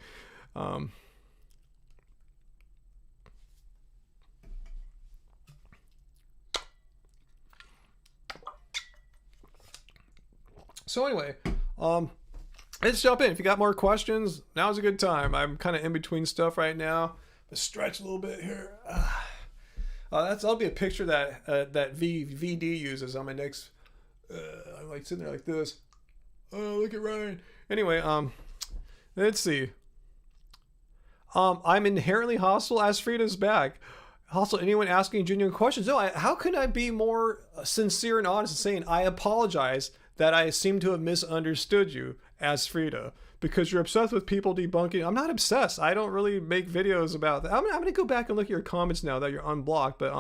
So anyway, let's jump in. If you got more questions, now's a good time. I'm kind of in between stuff right now. Let's stretch a little bit here. That'll be a picture that VD uses on my next. I'm sitting there like this. Oh, look at Ryan. Anyway, let's see. I'm inherently hostile. As Frida's back. Also, anyone asking genuine questions? No, how can I be more sincere and honest in saying I apologize that I seem to have misunderstood you, as Frida, because you're obsessed with people debunking. I'm not obsessed. I don't really make videos about that. I'm going to go back and look at your comments now that you're unblocked. But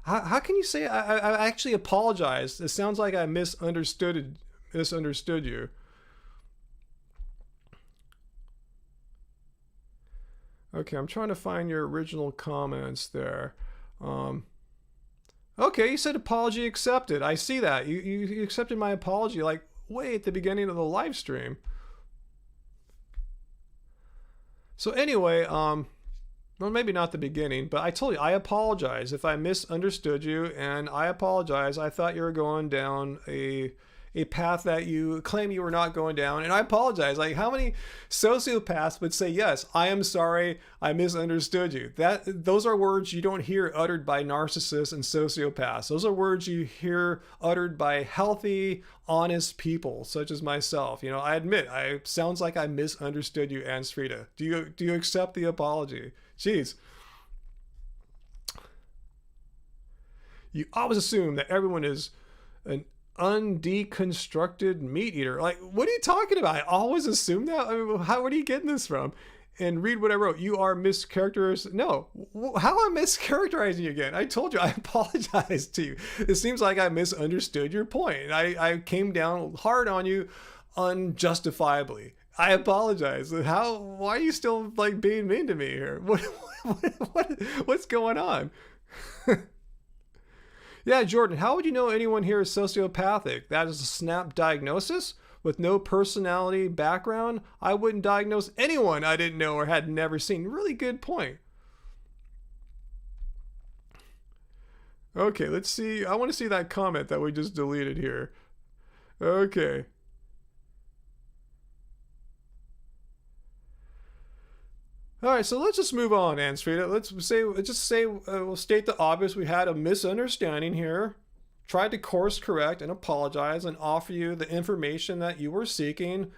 how can you say I actually apologize? It sounds like I misunderstood you. Okay, I'm trying to find your original comments there. Okay, you said apology accepted. I see that. You accepted my apology like way at the beginning of the live stream. So anyway, well, maybe not the beginning, but I told you, I apologize if I misunderstood you, and I apologize. I thought you were going down a path that you claim you were not going down, and I apologize. Like, how many sociopaths would say, yes, I am sorry, I misunderstood you? Those are words you don't hear uttered by narcissists and sociopaths. Those are words you hear uttered by healthy, honest people, such as myself. You know, I admit, sounds like I misunderstood you, Anne Frida. Do you accept the apology? Jeez. You always assume that everyone is an undeconstructed meat eater. Like, what are you talking about? I always assume that. I mean, where are you getting this from? And read what I wrote. You are mischaracterized. No, how am I mischaracterizing you again? I told you, I apologize to you. It seems like I misunderstood your point. I came down hard on you unjustifiably. I apologize. Why are you still like being mean to me here? What's going on? Yeah, Jordan, how would you know anyone here is sociopathic? That is a snap diagnosis with no personality background. I wouldn't diagnose anyone I didn't know or had never seen. Really good point. Okay, let's see. I want to see that comment that we just deleted here. Okay. All right, so let's just move on, Ansfrida. We'll state the obvious. We had a misunderstanding here, tried to course correct and apologize and offer you the information that you were seeking.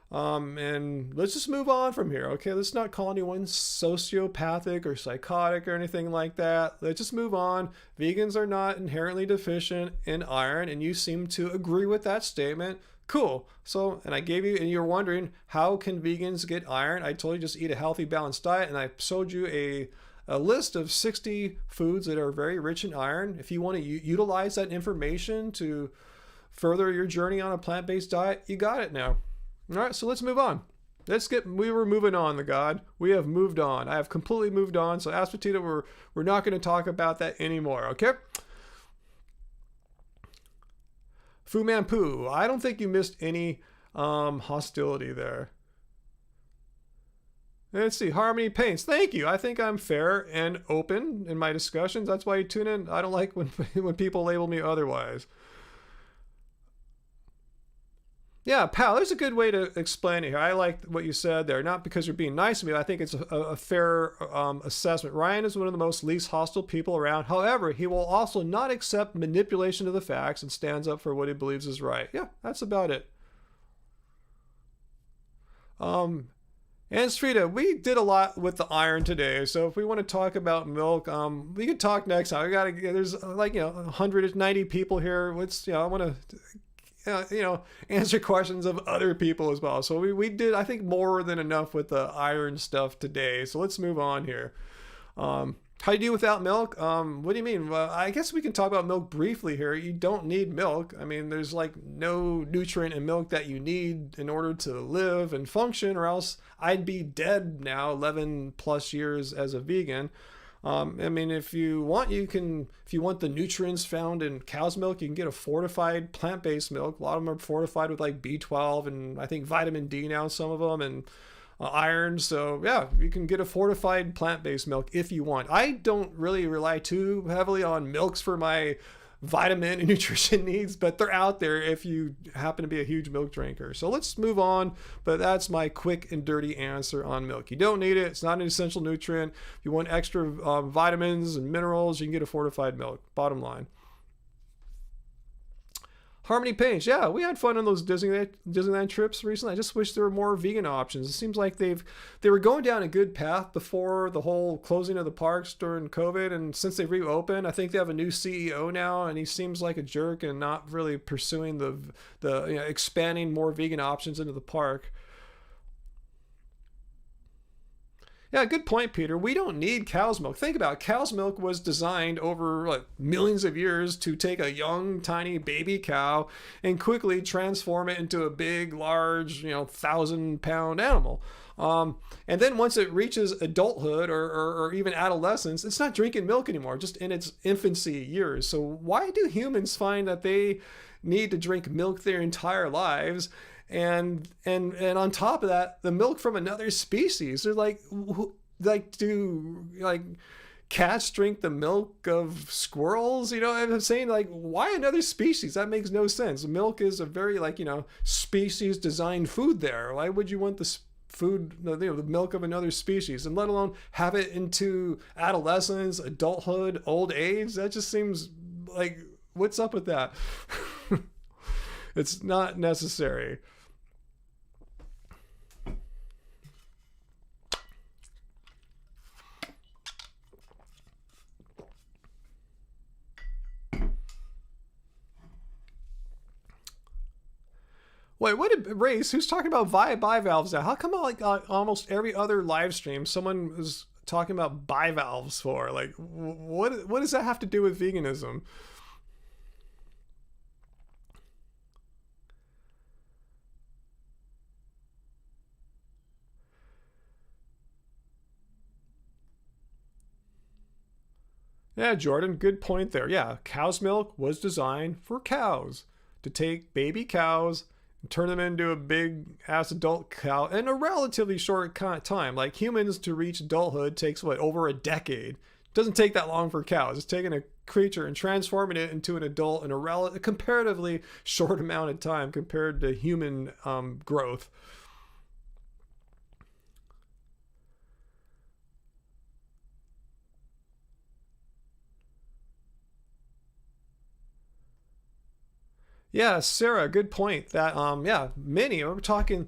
And let's just move on from here, okay? Let's not call anyone sociopathic or psychotic or anything like that. Let's just move on. Vegans are not inherently deficient in iron, and you seem to agree with that statement. Cool. So, and you're wondering, how can vegans get iron? I told you just eat a healthy, balanced diet, and I showed you a list of 60 foods that are very rich in iron. If you want to utilize that information to further your journey on a plant-based diet, you got it now. All right, so let's move on. We were moving on, the God. We have moved on. I have completely moved on. So, Aspatita, we're not going to talk about that anymore, okay? Fu Man Poo, I don't think you missed any hostility there. Let's see, Harmony Paints, thank you. I think I'm fair and open in my discussions. That's why you tune in. I don't like when people label me otherwise. Yeah, pal, there's a good way to explain it here. I like what you said there. Not because you're being nice to me. I think it's a fair assessment. Ryan is one of the most least hostile people around. However, he will also not accept manipulation of the facts and stands up for what he believes is right. Yeah, that's about it. And Srita, we did a lot with the iron today. So if we want to talk about milk, we could talk next time. There's 190 people here. I want to answer questions of other people as well. So we did, I think, more than enough with the iron stuff today. So let's move on here. How do you do without milk? What do you mean? Well, I guess we can talk about milk briefly here. You don't need milk. I mean, there's no nutrient in milk that you need in order to live and function, or else I'd be dead now, 11 plus years as a vegan. I mean, if you want the nutrients found in cow's milk, you can get a fortified plant-based milk. A lot of them are fortified with B12 and I think vitamin D now, some of them, and iron. So yeah, you can get a fortified plant-based milk if you want. I don't really rely too heavily on milks for my vitamin and nutrition needs, but they're out there if you happen to be a huge milk drinker. So let's move on, but that's my quick and dirty answer on milk. You don't need it. It's not an essential nutrient. If you want extra vitamins and minerals, you can get a fortified milk. Bottom line. Harmony Paints, yeah, we had fun on those Disneyland trips recently. I just wish there were more vegan options. It seems like they were going down a good path before the whole closing of the parks during COVID, and since they reopened, I think they have a new CEO now, and he seems like a jerk and not really pursuing the expanding more vegan options into the park. Yeah, good point, Peter. We don't need cow's milk. Think about it. Cow's milk was designed over millions of years to take a young, tiny baby cow and quickly transform it into a big, large, 1,000-pound animal. And then once it reaches adulthood or even adolescence, it's not drinking milk anymore, just in its infancy years. So why do humans find that they need to drink milk their entire lives? And on top of that, the milk from another species. They're do cats drink the milk of squirrels? I'm saying, why another species? That makes no sense. Milk is a very species designed food there. Why would you want the the milk of another species, and let alone have it into adolescence, adulthood, old age? That just seems what's up with that? It's not necessary. Wait, what did Race? Who's talking about bivalves now? How come almost every other live stream someone was talking about bivalves for? What does that have to do with veganism? Yeah, Jordan, good point there. Yeah, cow's milk was designed for cows, to take baby cows and turn them into a big ass adult cow in a relatively short time. Like humans to reach adulthood takes over a decade. It doesn't take that long for cows. It's taking a creature and transforming it into an adult in a comparatively short amount of time compared to human growth. Yeah, Sarah, good point. That we're talking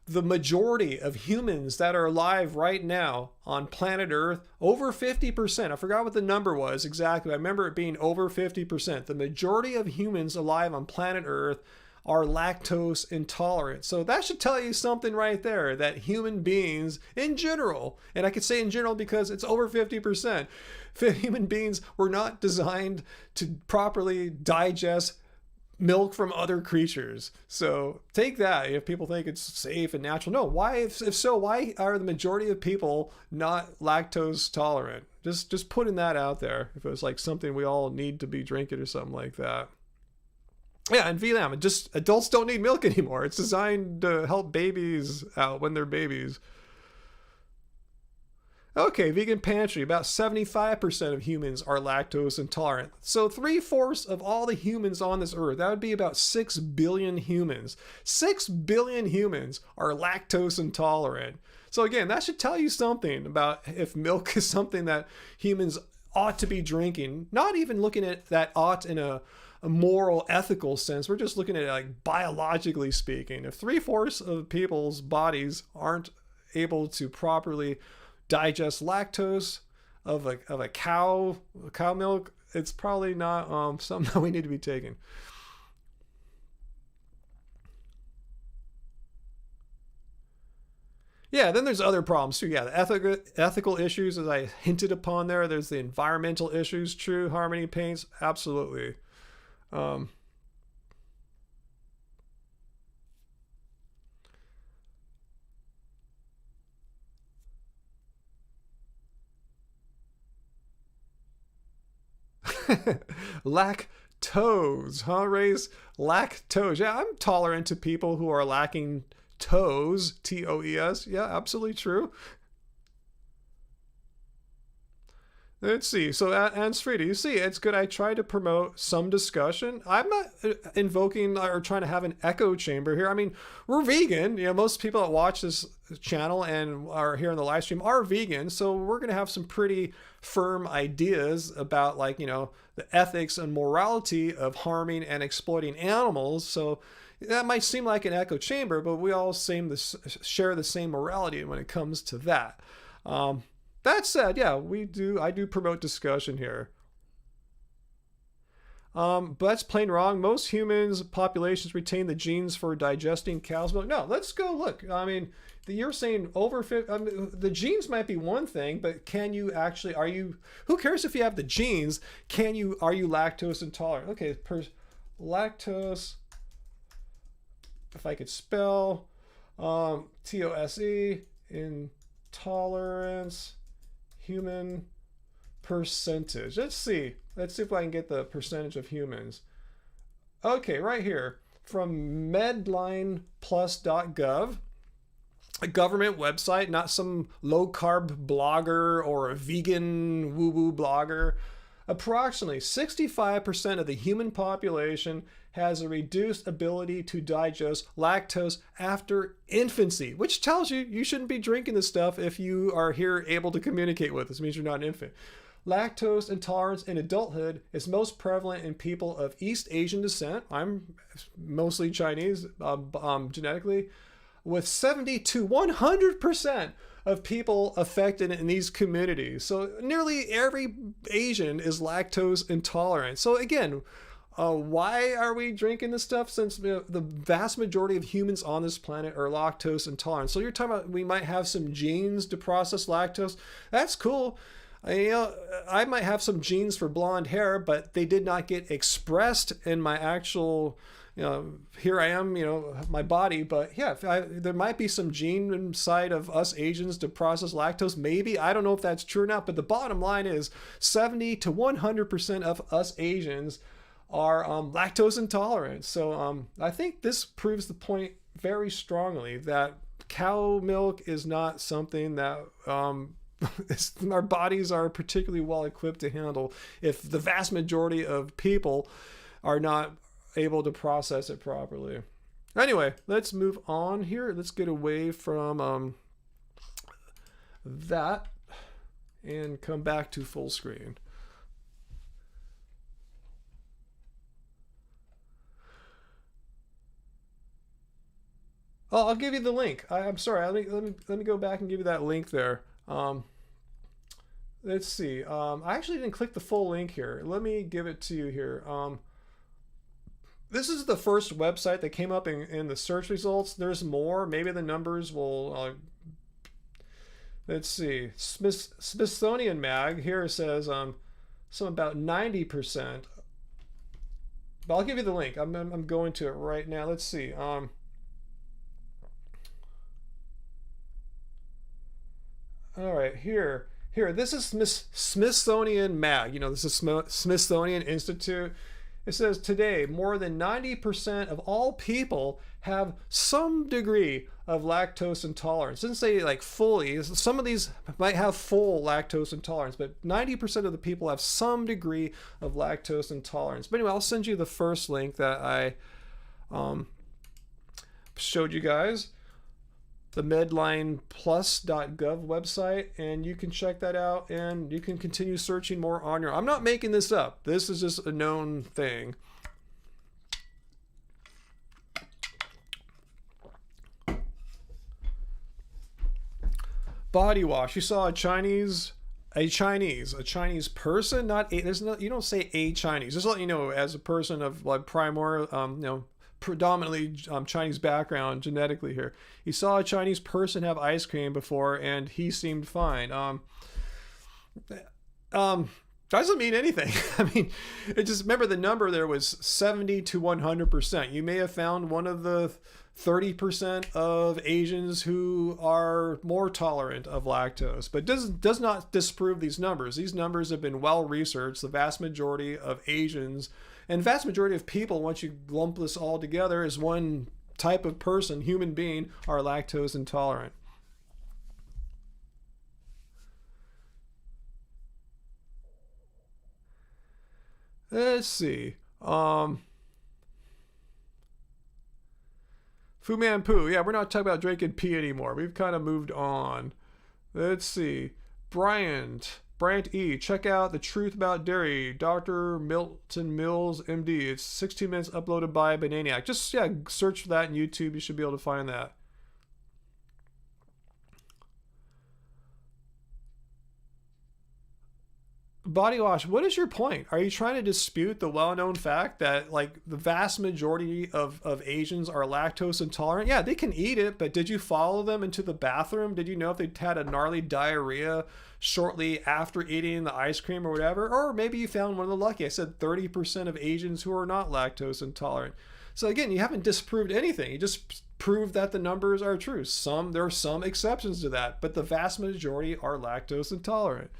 the majority of humans that are alive right now on planet Earth, over 50%. I forgot what the number was exactly. I remember it being over 50%. The majority of humans alive on planet Earth are lactose intolerant. So that should tell you something right there, that human beings in general, and I could say in general because it's over 50%, human beings were not designed to properly digest milk from other creatures. So take that if people think it's safe and natural. No, why? If so, why are the majority of people not lactose tolerant? Just putting that out there. If it was something we all need to be drinking or something like that. Yeah, and VLAM, just adults don't need milk anymore. It's designed to help babies out when they're babies. Okay, vegan pantry. About 75% of humans are lactose intolerant. So 3/4 of all the humans on this earth, that would be about 6 billion humans. 6 billion humans are lactose intolerant. So again, that should tell you something about if milk is something that humans ought to be drinking. Not even looking at that ought in a moral, ethical sense. We're just looking at it biologically speaking. If 3/4 of people's bodies aren't able to properly digest lactose of a cow milk, it's probably not something that we need to be taking. Yeah, then there's other problems too. Yeah, the ethical issues, as I hinted upon there. There's the environmental issues. True, Harmony Paints, absolutely. Lactose, huh, Race? Lactose. Yeah, I'm tolerant to people who are lacking toes, Toes. Yeah, absolutely true. Let's see. So, Anne's Frida, you see, it's good. I try to promote some discussion. I'm not invoking or trying to have an echo chamber here. I mean, we're vegan. You know, most people that watch this channel and are here in the live stream are vegan. So we're going to have some pretty firm ideas about, like, you know, the ethics and morality of harming and exploiting animals. So that might seem like an echo chamber, but we all share the same morality when it comes to that. That said, yeah, I do promote discussion here. But that's plain wrong. Most humans' populations retain the genes for digesting cow's milk. No, let's go look. I mean, you're saying over 50, I mean, the genes might be one thing, but can you actually, who cares if you have the genes? Are you lactose intolerant? Okay, lactose, if I could spell, TOSE, intolerance, human percentage. Let's see if I can get the percentage of humans. Okay, right here from medlineplus.gov, a government website, not some low carb blogger or a vegan woo-woo blogger. Approximately 65% of the human population has a reduced ability to digest lactose after infancy, which tells you you shouldn't be drinking this stuff if you are here able to communicate with us. It means you're not an infant. Lactose intolerance in adulthood is most prevalent in people of East Asian descent. I'm mostly Chinese genetically, with 70 to 100% of people affected in these communities. So nearly every Asian is lactose intolerant. So again, why are we drinking this stuff? Since the vast majority of humans on this planet are lactose intolerant. So you're talking about we might have some genes to process lactose. That's cool. I might have some genes for blonde hair, but they did not get expressed in my actual, here I am, my body. But yeah, there might be some gene inside of us Asians to process lactose. Maybe. I don't know if that's true or not. But the bottom line is 70 to 100% of us Asians are lactose intolerant. So I think this proves the point very strongly that cow milk is not something that our bodies are particularly well equipped to handle if the vast majority of people are not able to process it properly. Anyway, let's move on here. Let's get away from that and come back to full screen. Oh, I'll give you the link. I'm sorry. Let me go back and give you that link there. Let's see. I actually didn't click the full link here. Let me give it to you here. This is the first website that came up in the search results. There's more. Maybe the numbers will. Let's see. Smithsonian Mag here says some about 90%. But I'll give you the link. I'm going to it right now. Let's see. All right, here. This is Smithsonian Mag. This is Smithsonian Institute. It says today, more than 90% of all people have some degree of lactose intolerance. It doesn't say like fully. Some of these might have full lactose intolerance, but 90% of the people have some degree of lactose intolerance. But anyway, I'll send you the first link that I showed you guys. The medlineplus.gov website, and you can check that out and you can continue searching more on your own. I'm not making this up. This is just a known thing. Body wash. You saw a Chinese person, not a, there's no, you don't say a Chinese. Just to let you know, as a person of like predominantly Chinese background genetically here. He saw a Chinese person have ice cream before and he seemed fine. Doesn't mean anything. I mean, it just, remember the number there was 70 to 100%. You may have found one of the 30% of Asians who are more tolerant of lactose, but does not disprove these numbers. These numbers have been well researched. The vast majority of Asians and vast majority of people, once you lump this all together as one type of person, human being, are lactose intolerant. Let's see. Fu Man Poo. Yeah, we're not talking about drinking pee anymore. We've kind of moved on. Let's see. Bryant E. Check out The Truth About Dairy. Dr. Milton Mills, MD. It's 16 minutes uploaded by Bananiac. Just, yeah, search for that on YouTube. You should be able to find that. Body Wash, what is your point? Are you trying to dispute the well-known fact that like the vast majority of Asians are lactose intolerant? Yeah, they can eat it, but did you follow them into the bathroom? Did you know if they'd had a gnarly diarrhea shortly after eating the ice cream or whatever? Or maybe you found one of the lucky. I said 30% of Asians who are not lactose intolerant. So again, you haven't disproved anything. You just proved that the numbers are true. There are some exceptions to that, but the vast majority are lactose intolerant.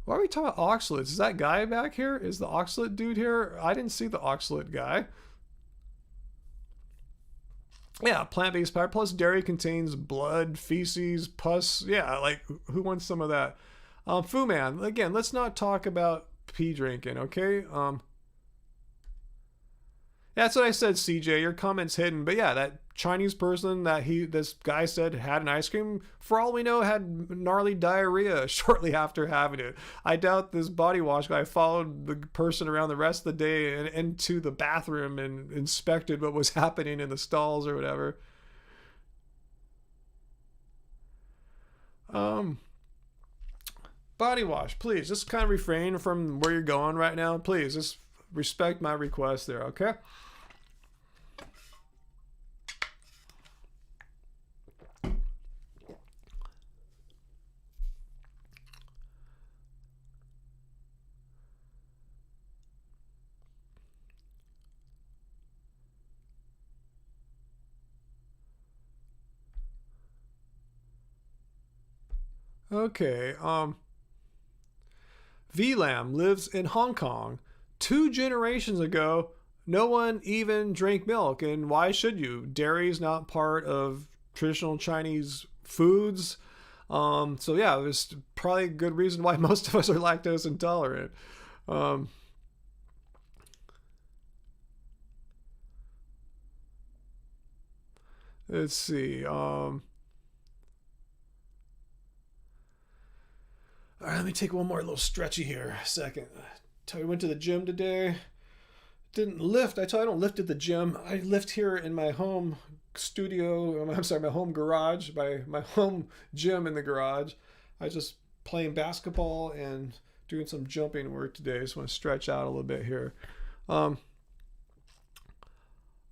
Why are we talking about oxalates? Is that guy back here? Is the oxalate dude here? I didn't see the oxalate guy. Yeah, plant-based powder plus dairy contains blood, feces, pus. Yeah, like who wants some of that? Fu Man, again, let's not talk about pee drinking, okay? That's what I said, CJ. Your comment's hidden. But yeah, that Chinese person that this guy said had an ice cream, for all we know, had gnarly diarrhea shortly after having it. I doubt this Body Wash guy followed the person around the rest of the day and into the bathroom and inspected what was happening in the stalls or whatever. Body Wash, please just kind of refrain from where you're going right now. Please just respect my request there, okay? Okay, VLAM lives in Hong Kong. 2 generations ago, no one even drank milk, and why should you? Dairy is not part of traditional Chinese foods. So yeah, there's probably a good reason why most of us are lactose intolerant. Let's see. All right, let me take one more little stretchy here. A second. I went to the gym today. Didn't lift. I don't lift at the gym. I lift here in my home studio. I'm sorry, my home garage. My home gym in the garage. I was just playing basketball and doing some jumping work today. Just want to stretch out a little bit here.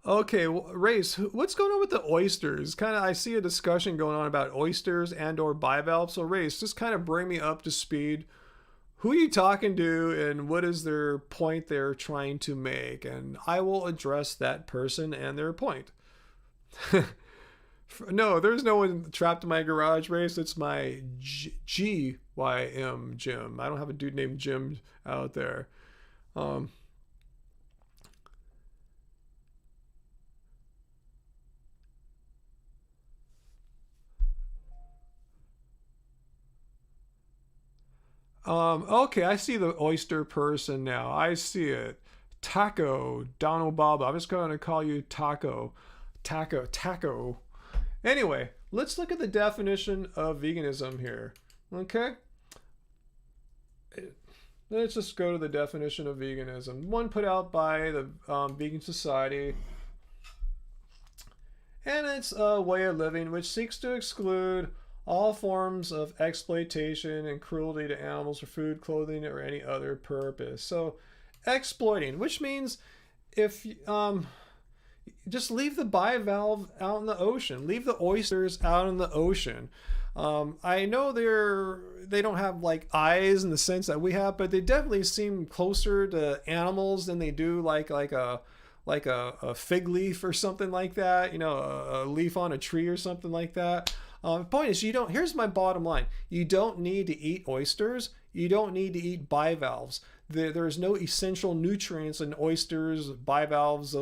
Okay, well, Race, what's going on with the oysters? I see a discussion going on about oysters and or bivalves. So Race, just kind of bring me up to speed. Who are you talking to and what is their point they're trying to make? And I will address that person and their point. No, there's no one trapped in my garage, Race. It's my GYM gym. I don't have a dude named Jim out there. Okay, I see the oyster person now. I see it. Taco, Donald Baba. I'm just going to call you Taco. Taco. Anyway, let's look at the definition of veganism here. Okay? Let's just go to the definition of veganism. One put out by the Vegan Society. And it's a way of living which seeks to exclude all forms of exploitation and cruelty to animals for food, clothing, or any other purpose. So, exploiting, which means if just leave the bivalve out in the ocean, leave the oysters out in the ocean. I know they don't have like eyes in the sense that we have, but they definitely seem closer to animals than they do like a fig leaf or something like that. You know, a leaf on a tree or something like that. The point is, here's my bottom line. You don't need to eat oysters. You don't need to eat bivalves. There's no essential nutrients in oysters, bivalves,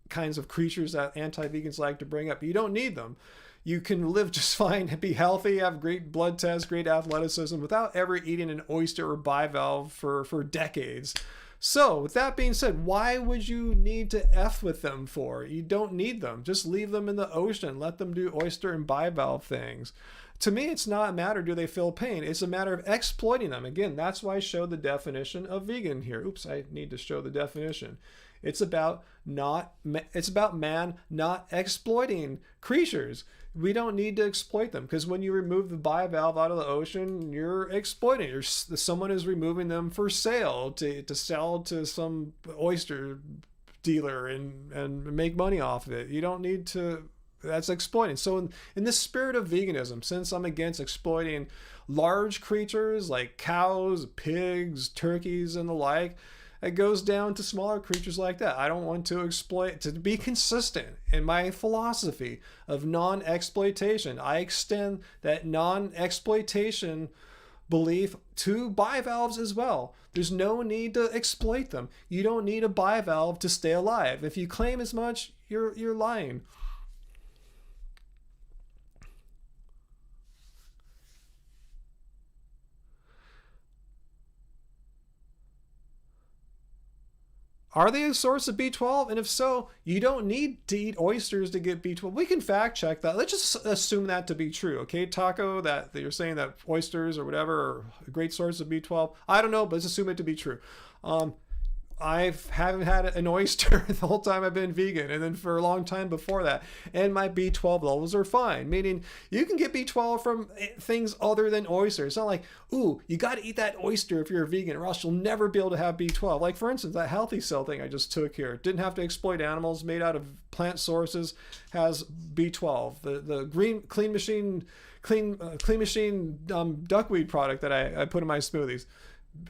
kinds of creatures that anti-vegans like to bring up. You don't need them. You can live just fine, be healthy, have great blood tests, great athleticism without ever eating an oyster or bivalve for decades. So with that being said, why would you need to F with them for? You don't need them. Just leave them in the ocean. Let them do oyster and bivalve things. To me, it's not a matter do they feel pain. It's a matter of exploiting them. Again, that's why I showed the definition of vegan here. Oops, I need to show the definition. It's about man not exploiting creatures. We don't need to exploit them, because when you remove the bivalve out of the ocean, you're exploiting. Someone is removing them for sale to sell to some oyster dealer and make money off of it. You don't need to. That's exploiting. So in the spirit of veganism, since I'm against exploiting large creatures like cows, pigs, turkeys, and the like, it goes down to smaller creatures like that. I don't want to exploit, to be consistent in my philosophy of non-exploitation. I extend that non-exploitation belief to bivalves as well. There's no need to exploit them. You don't need a bivalve to stay alive. If you claim as much, you're lying. Are they a source of B12? And if so, you don't need to eat oysters to get B12. We can fact check that. Let's just assume that to be true, okay? Taco, that you're saying that oysters or whatever are a great source of B12. I don't know, but let's assume it to be true. I haven't had an oyster the whole time I've been vegan, and then for a long time before that. And my B12 levels are fine, meaning you can get B12 from things other than oysters. It's not like, ooh, you got to eat that oyster if you're a vegan, or else you'll never be able to have B12. Like, for instance, that Healthy Cell thing I just took here. Didn't have to exploit animals, made out of plant sources, has B12. The green clean machine duckweed product that I put in my smoothies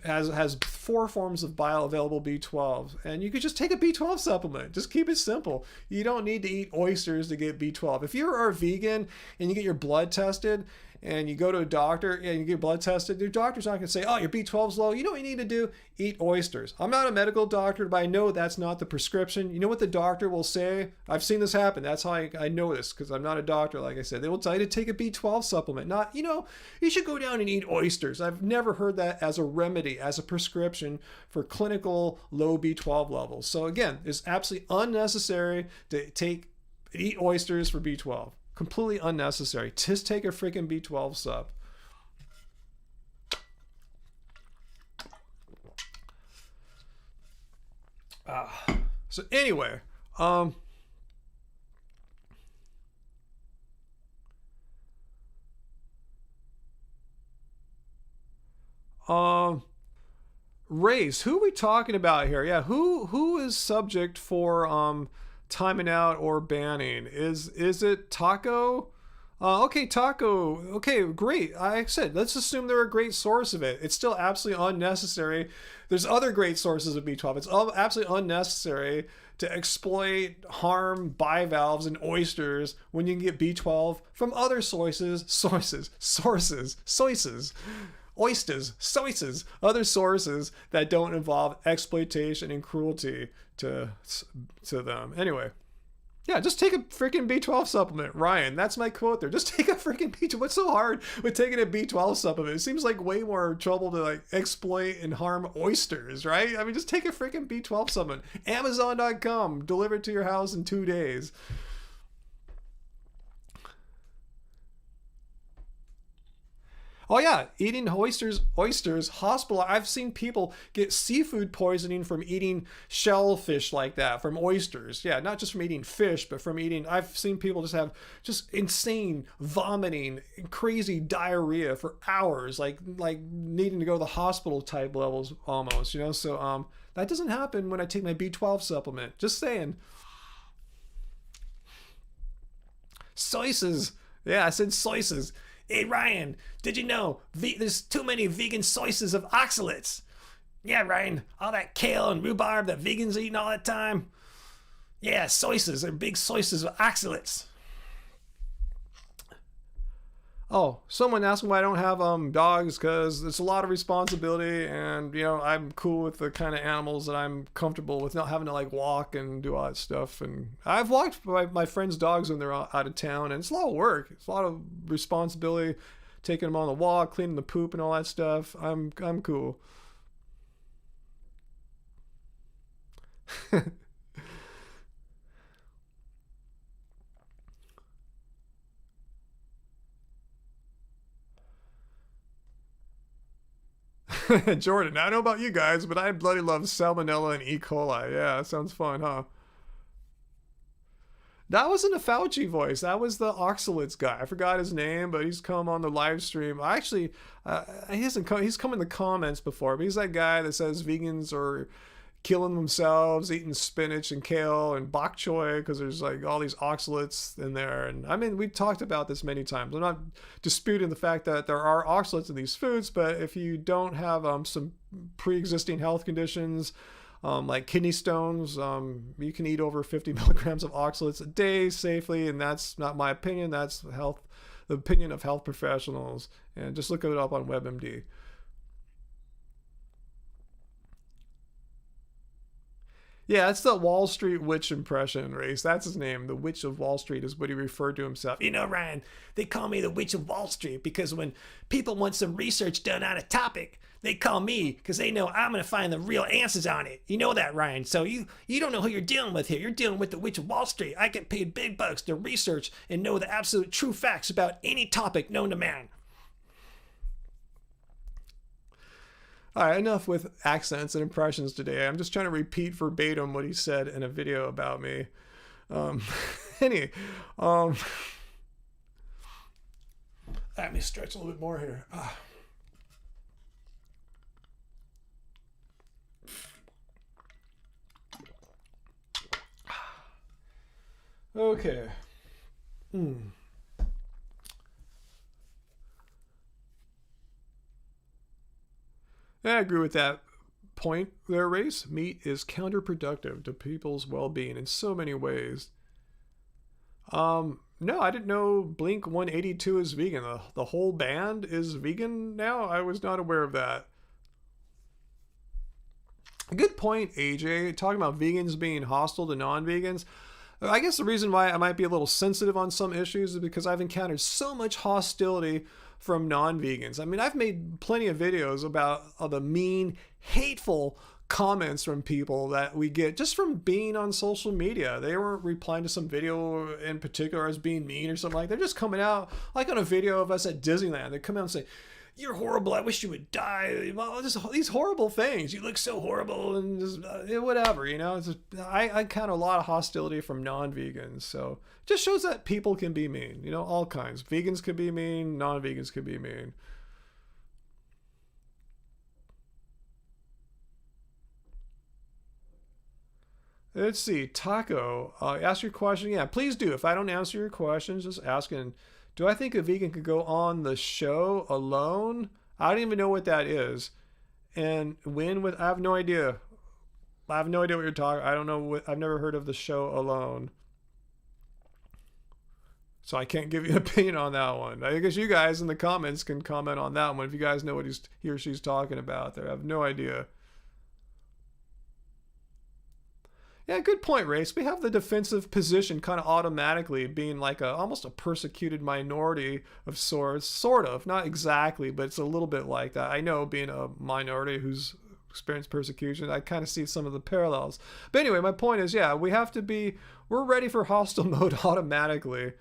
has 4 forms of bioavailable B12, and you could just take a B12 supplement. Just keep it simple. You don't need to eat oysters to get B12. If you're a vegan and you get your blood tested and you go to a doctor and you get blood tested, your doctor's not going to say, oh, your B12's low. You know what you need to do? Eat oysters. I'm not a medical doctor, but I know that's not the prescription. You know what the doctor will say? I've seen this happen. That's how I know this, because I'm not a doctor, like I said. They will tell you to take a B12 supplement. Not, you should go down and eat oysters. I've never heard that as a remedy, as a prescription for clinical low B12 levels. So again, it's absolutely unnecessary to eat oysters for B12. Completely unnecessary. Just take a freaking B12 sub. So anyway, race. Who are we talking about here? Yeah, who is subject for timing out or banning? Is it Taco? Okay, Taco. Okay, great. I said, let's assume they're a great source of it. It's still absolutely unnecessary. There's other great sources of B12. It's all absolutely unnecessary to exploit, harm bivalves and oysters when you can get B12 from other sources, other sources that don't involve exploitation and cruelty to them. Anyway, yeah, just take a freaking B12 supplement, Ryan. That's my quote there. Just take a freaking B12. What's so hard with taking a B12 supplement? It seems like way more trouble to exploit and harm oysters, right? I mean, just take a freaking B12 supplement. Amazon.com, delivered to your house in 2 days. Oh yeah, eating oysters, hospital. I've seen people get seafood poisoning from eating shellfish like that, from oysters. Yeah, not just from eating fish, but from eating, I've seen people just have just insane vomiting, crazy diarrhea for hours, like needing to go to the hospital type levels almost, So that doesn't happen when I take my B12 supplement. Just saying. Soices. Yeah, I said soices. Hey Ryan, did you know there's too many vegan sources of oxalates? Yeah, Ryan, all that kale and rhubarb that vegans eating all the time. Yeah, sources are big sources of oxalates. Oh, someone asked me why I don't have dogs, because it's a lot of responsibility, and you know I'm cool with the kind of animals that I'm comfortable with, not having to like walk and do all that stuff. And I've walked my friends' dogs when they're out of town, and it's a lot of work. It's a lot of responsibility, taking them on the walk, cleaning the poop, and all that stuff. I'm cool. Jordan, I don't know about you guys, but I bloody love salmonella and E. coli. Yeah, that sounds fun, huh? That wasn't a Fauci voice. That was the oxalates guy. I forgot his name, but he's come on the live stream. Actually, he hasn't come. He's come in the comments before, but he's that guy that says vegans are killing themselves, eating spinach and kale and bok choy because there's like all these oxalates in there. And I mean, we've talked about this many times. I'm not disputing the fact that there are oxalates in these foods, but if you don't have some pre-existing health conditions, like kidney stones, you can eat over 50 milligrams of oxalates a day safely, and that's not my opinion. That's the opinion of health professionals. And just look it up on WebMD. Yeah, that's the Wall Street witch impression, Race. That's his name. The Witch of Wall Street is what he referred to himself. You know, Ryan, they call me the Witch of Wall Street because when people want some research done on a topic, they call me because they know I'm going to find the real answers on it. You know that, Ryan. So you don't know who you're dealing with here. You're dealing with the Witch of Wall Street. I get paid big bucks to research and know the absolute true facts about any topic known to man. All right, enough with accents and impressions today. I'm just trying to repeat verbatim what he said in a video about me. Anyway, let me stretch a little bit more here. Okay. I agree with that point there, Race. Meat is counterproductive to people's well-being in so many ways. No, I didn't know Blink 182 is vegan. The whole band is vegan now? I was not aware of that. Good point, AJ. Talking about vegans being hostile to non-vegans. I guess the reason why I might be a little sensitive on some issues is because I've encountered so much hostility from non-vegans. I mean, I've made plenty of videos about the mean, hateful comments from people that we get just from being on social media. They weren't replying to some video in particular as being mean or something like that. They're just coming out, like on a video of us at Disneyland. They come out and say, "You're horrible. I wish you would die." Well, just these horrible things. You look so horrible, and just whatever, you know. I count a lot of hostility from non-vegans, so it just shows that people can be mean. You know, all kinds. Vegans can be mean. Non-vegans can be mean. Let's see, Taco. Ask your question. Yeah, please do. If I don't answer your questions, just asking. Do I think a vegan could go on the show alone? I don't even know what that is. And win with, I have no idea. I have no idea what you're talking. I don't know what, I've never heard of the show alone. So I can't give you an opinion on that one. I guess you guys in the comments can comment on that one if you guys know what he or she's talking about there. I have no idea. Yeah, good point, Race. We have the defensive position kind of automatically being like almost a persecuted minority of sorts. Sort of. Not exactly, but it's a little bit like that. I know being a minority who's experienced persecution, I kind of see some of the parallels. But anyway, my point is, yeah, we're ready for hostile mode automatically.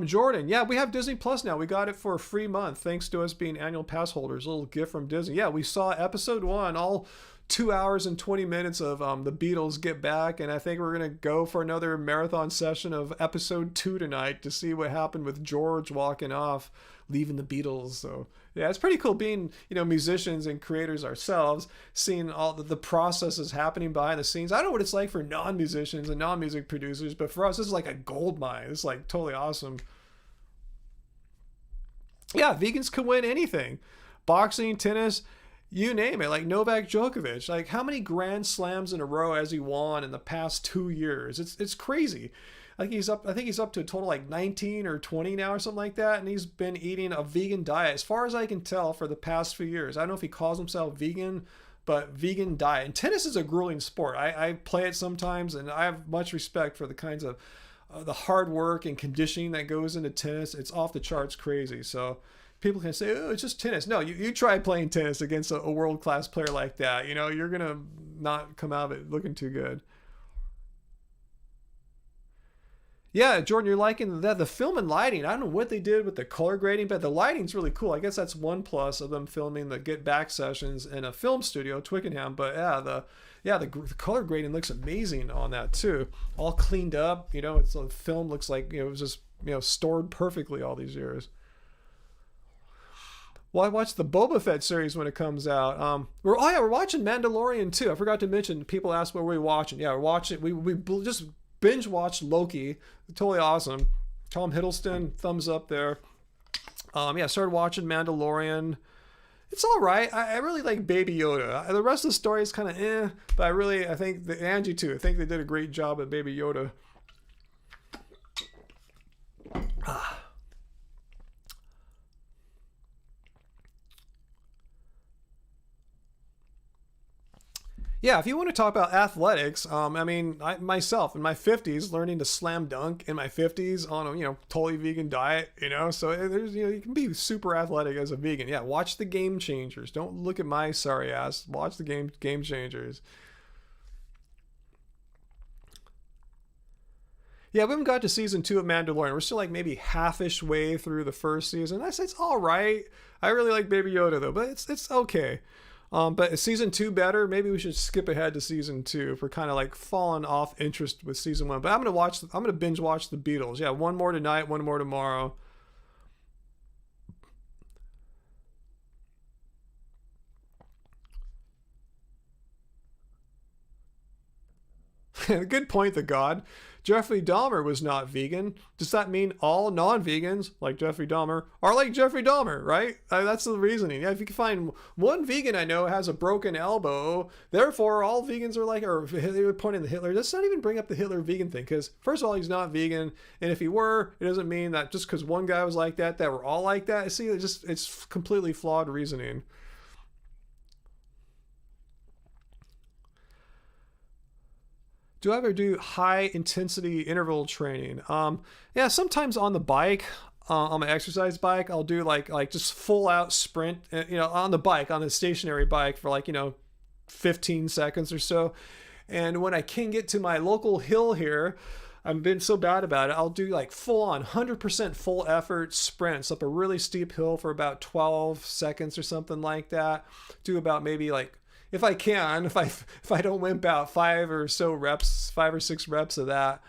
Jordan, yeah, we have Disney Plus now. We got it for a free month thanks to us being annual pass holders. A little gift from Disney. Yeah, we saw episode 1, all 2 hours and 20 minutes of the Beatles Get Back, and I think we're gonna go for another marathon session of episode 2 tonight to see what happened with George walking off, leaving the Beatles. So yeah, it's pretty cool being, musicians and creators ourselves, seeing all the processes happening behind the scenes. I don't know what it's like for non-musicians and non-music producers, but for us, this is like a gold mine. It's like totally awesome. Yeah, vegans can win anything. Boxing, tennis, you name it, like Novak Djokovic. Like, how many Grand Slams in a row has he won in the past 2 years? It's crazy. Like, I think he's up to a total like 19 or 20 now or something like that, and he's been eating a vegan diet, as far as I can tell, for the past few years. I don't know if he calls himself vegan, but vegan diet. And tennis is a grueling sport. I play it sometimes, and I have much respect for the kinds of the hard work and conditioning that goes into tennis. It's off the charts crazy. So people can say, oh, it's just tennis. No, you try playing tennis against a world-class player like that. You're going to not come out of it looking too good. Yeah, Jordan, you're liking that. The film and lighting, I don't know what they did with the color grading, but the lighting's really cool. I guess that's one plus of them filming the Get Back sessions in a film studio, Twickenham. But the color grading looks amazing on that too. All cleaned up, it's the film looks like it was just stored perfectly all these years. Well, I watched the Boba Fett series when it comes out. We're watching Mandalorian too. I forgot to mention. People asked what we're watching. Yeah, we're watching. We just binge watched Loki. Totally awesome. Tom Hiddleston, thumbs up there. Started watching Mandalorian. It's all right. I really like Baby Yoda. The rest of the story is kind of but I think Angie too. I think they did a great job at Baby Yoda. Yeah, if you want to talk about athletics, myself in my 50s, learning to slam dunk in my 50s on a totally vegan diet, so there's you can be super athletic as a vegan. Yeah, watch the Game Changers. Don't look at my sorry ass. Watch the Game Changers. Yeah, we haven't got to season 2 of Mandalorian. We're still like maybe half-ish way through the first season. I say it's all right. I really like Baby Yoda though, but it's okay. But is season 2 better? Maybe we should skip ahead to season 2 if we're kind of like falling off interest with season 1. But I'm gonna binge watch the Beatles. Yeah, one more tonight, one more tomorrow. Good point, the God. Jeffrey Dahmer was not vegan. Does that mean all non-vegans, like Jeffrey Dahmer, are like Jeffrey Dahmer, right? That's the reasoning. Yeah, if you can find one vegan I know has a broken elbow, therefore all vegans are like, or they would point in the Hitler. Let's not even bring up the Hitler vegan thing, because first of all, he's not vegan, and if he were, it doesn't mean that just because one guy was like that we're all like that. See, it's completely flawed reasoning. Do I ever do high intensity interval training? Yeah, sometimes on the bike, on my exercise bike, I'll do like just full out sprint, on the bike, on the stationary bike for 15 seconds or so. And when I can get to my local hill here, I've been so bad about it, I'll do like full on 100% full effort sprints up a really steep hill for about 12 seconds or something like that. Do about maybe if I can, if I don't wimp out 5 or 6 reps of that.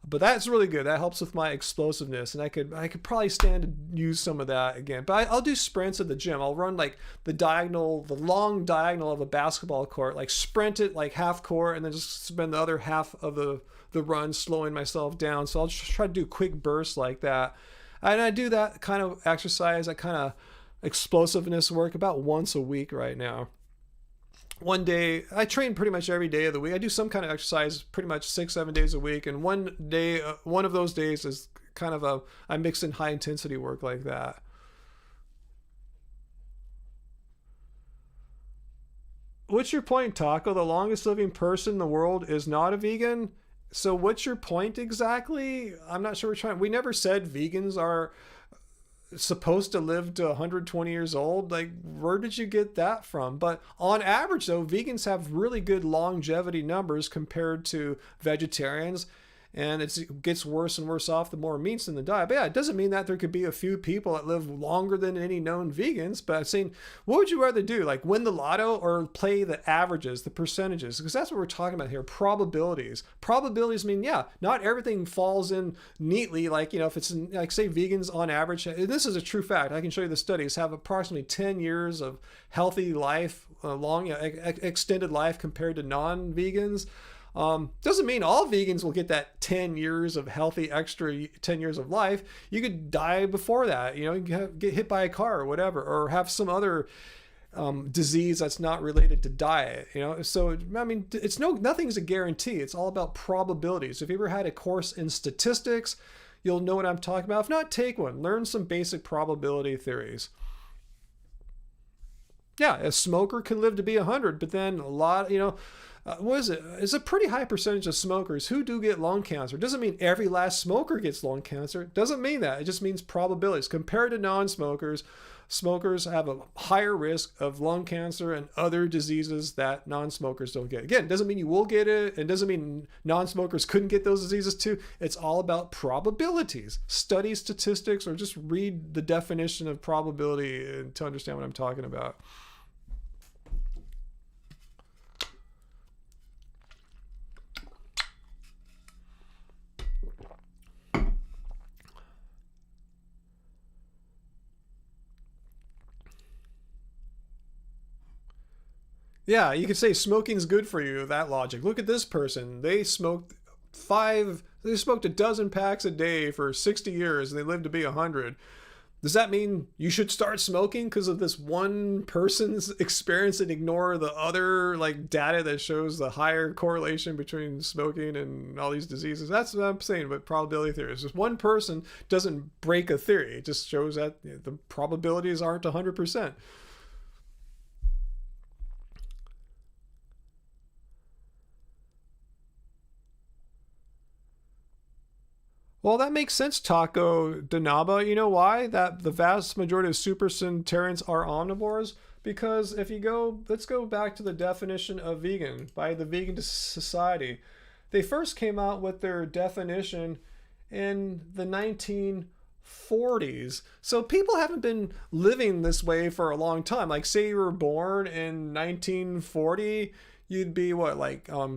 But that's really good. That helps with my explosiveness, and I could probably stand to use some of that again. But I'll do sprints at the gym. I'll run the long diagonal of a basketball court, sprint it half court, and then just spend the other half of the run slowing myself down. So I'll just try to do quick bursts like that. And I do that kind of exercise, that kind of explosiveness work about once a week right now. One day, I train pretty much every day of the week. I do some kind of exercise pretty much 6-7 days a week. And one of those days is kind of I mix in high intensity work like that. What's your point, Taco? The longest living person in the world is not a vegan? So what's your point exactly? I'm not sure we never said vegans are supposed to live to 120 years old. Where did you get that from? But on average though, vegans have really good longevity numbers compared to vegetarians, and it gets worse and worse off the more meat's in the diet. But yeah, it doesn't mean that there could be a few people that live longer than any known vegans. But I'm saying, what would you rather do? Win the lotto or play the averages, the percentages? Because that's what we're talking about here. Probabilities mean, yeah, not everything falls in neatly. If it's say vegans on average, this is a true fact, I can show you the studies, have approximately 10 years of healthy life, extended life compared to non-vegans. Doesn't mean all vegans will get that 10 years of healthy extra 10 years of life. You could die before that, you can get hit by a car or whatever, or have some other disease that's not related to diet. So I mean, nothing's a guarantee. It's all about probabilities. If you ever had a course in statistics, you'll know what I'm talking about. If not, take one. Learn some basic probability theories. Yeah, a smoker can live to be 100, but then a lot, what is it? It's a pretty high percentage of smokers who do get lung cancer. Doesn't mean every last smoker gets lung cancer. Doesn't mean that. It just means probabilities. Compared to non-smokers, smokers have a higher risk of lung cancer and other diseases that non-smokers don't get. Again, doesn't mean you will get it, and doesn't mean non-smokers couldn't get those diseases too. It's all about probabilities. Study statistics or just read the definition of probability to understand what I'm talking about. Yeah, you could say smoking's good for you, that logic. Look at this person. They smoked a dozen packs a day for 60 years and they lived to be 100. Does that mean you should start smoking because of this one person's experience and ignore the other data that shows the higher correlation between smoking and all these diseases? That's what I'm saying about probability theories. Just one person doesn't break a theory. It just shows that the probabilities aren't 100%. Well, that makes sense, Taco Danaba. You know why? That the vast majority of supercentenarians are omnivores? Because let's go back to the definition of vegan by the Vegan Society. They first came out with their definition in the 1940s. So people haven't been living this way for a long time. Like, say you were born in 1940, you'd be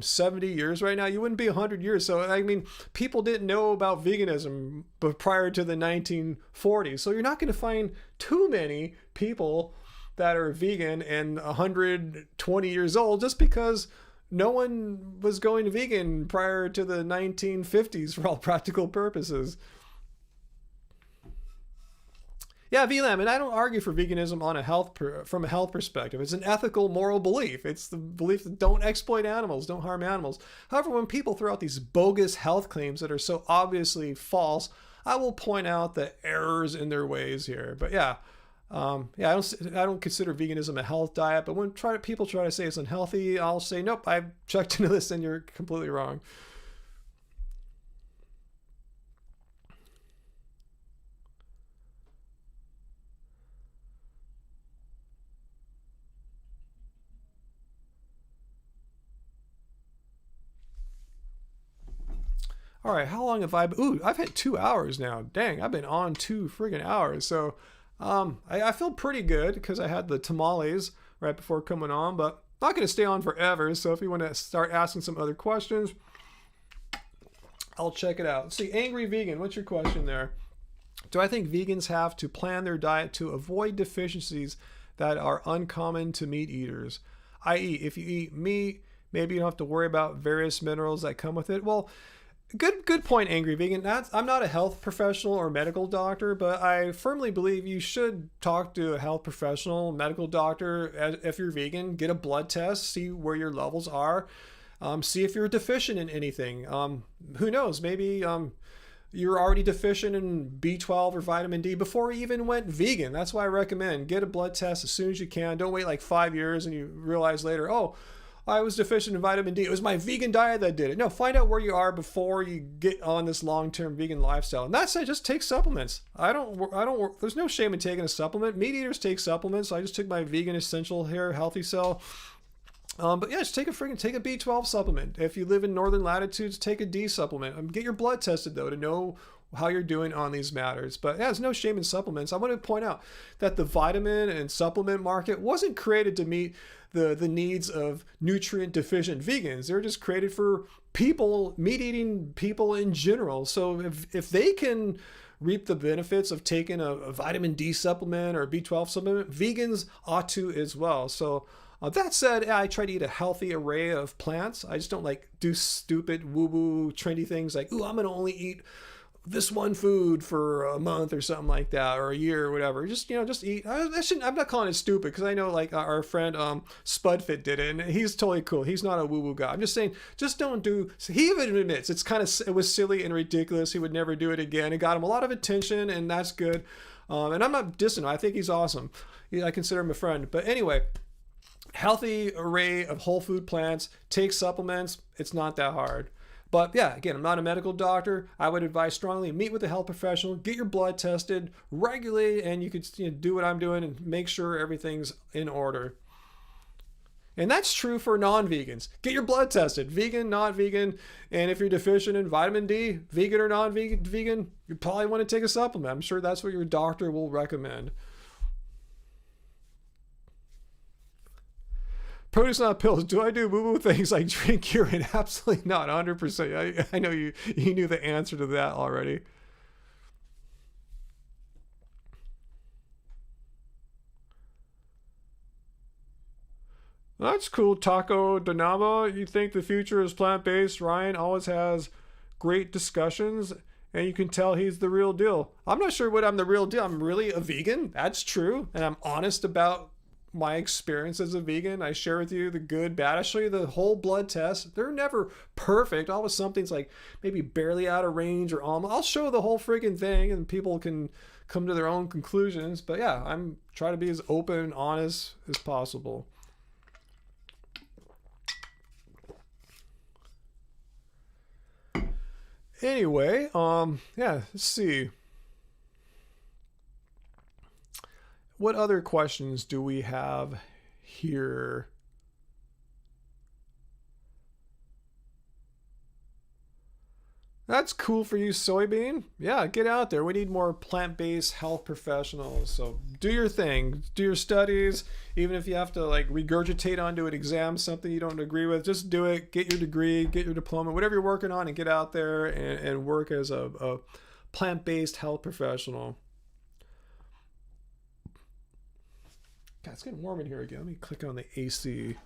70 years right now. You wouldn't be 100 years. So I mean, people didn't know about veganism prior to the 1940s. So you're not going to find too many people that are vegan and 120 years old just because no one was going vegan prior to the 1950s for all practical purposes. Yeah, VLAM, and I don't argue for veganism from a health perspective. It's an ethical, moral belief. It's the belief that don't exploit animals, don't harm animals. However, when people throw out these bogus health claims that are so obviously false, I will point out the errors in their ways here. But I don't consider veganism a health diet. But when people try to say it's unhealthy, I'll say nope. I've checked into this, and you're completely wrong. All right, how long have I been? Ooh, I've had 2 hours now. Dang, I've been on 2 friggin' hours. So I feel pretty good because I had the tamales right before coming on, but I'm not going to stay on forever. So if you want to start asking some other questions, I'll check it out. Let's see, Angry Vegan, what's your question there? Do I think vegans have to plan their diet to avoid deficiencies that are uncommon to meat eaters? I.e., if you eat meat, maybe you don't have to worry about various minerals that come with it. Well, Good point, Angry Vegan. I'm not a health professional or medical doctor, but I firmly believe you should talk to a health professional, medical doctor. If you're vegan, get a blood test, see where your levels are, see if you're deficient in anything. Who knows? Maybe you're already deficient in B12 or vitamin D before you even went vegan. That's why I recommend get a blood test as soon as you can. Don't wait 5 years and you realize later, oh, I was deficient in vitamin D. It was my vegan diet that did it. No, find out where you are before you get on this long-term vegan lifestyle. And that said, just take supplements. There's no shame in taking a supplement. Meat eaters take supplements. I just took my vegan essential hair healthy cell. But yeah, just take a B12 supplement. If you live in northern latitudes, take a D supplement. Get your blood tested though to know how you're doing on these matters. But yeah, there's no shame in supplements. I want to point out that the vitamin and supplement market wasn't created to meet the needs of nutrient deficient vegans. They're just created for meat eating people in general. So if they can reap the benefits of taking a vitamin D supplement or a B12 supplement, vegans ought to as well. So that said, I try to eat a healthy array of plants. I just don't do stupid woo-woo trendy things like, ooh, I'm going to only eat this one food for a month or something like that, or a year or whatever. Just, just eat. I'm not calling it stupid, because I know like our friend Spudfit did it, and he's totally cool. He's not a woo-woo guy. I'm just saying, just don't do. He even admits it was silly and ridiculous. He would never do it again. It got him a lot of attention, and that's good. And I'm not dissing him. I think he's awesome. I consider him a friend. But anyway, healthy array of whole food plants. Take supplements. It's not that hard. But yeah, again, I'm not a medical doctor. I would advise strongly meet with a health professional, get your blood tested regularly, and you could do what I'm doing and make sure everything's in order. And that's true for non-vegans. Get your blood tested, vegan, not vegan. And if you're deficient in vitamin D, vegan or non-vegan, you probably want to take a supplement. I'm sure that's what your doctor will recommend. Produce, not pills. Do I do woo-woo things like drink urine? Absolutely not. 100%. I know you knew the answer to that already. That's cool. Taco Donaba. You think the future is plant-based? Ryan always has great discussions, and you can tell he's the real deal. I'm not sure what I'm the real deal. I'm really a vegan. That's true. And I'm honest about my experience as a vegan. I share with you the good, bad. I show you the whole blood test. They're never perfect. Always something's like maybe barely out of range or almost. I'll show the whole freaking thing, and people can come to their own conclusions. But yeah, I'm trying to be as open and honest as possible. Anyway, yeah, let's see. What other questions do we have here? That's cool for you, soybean. Yeah, get out there. We need more plant-based health professionals. So do your thing. Do your studies. Even if you have to like regurgitate onto an exam something you don't agree with, just do it. Get your degree, get your diploma, whatever you're working on, and get out there and work as a plant-based health professional. God, it's getting warm in here again. Let me click on the AC.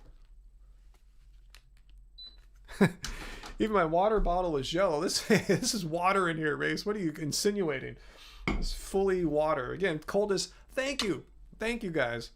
Even my water bottle is yellow. This is water in here, Race. What are you insinuating? It's fully water. Again, coldest. Thank you. Thank you, guys.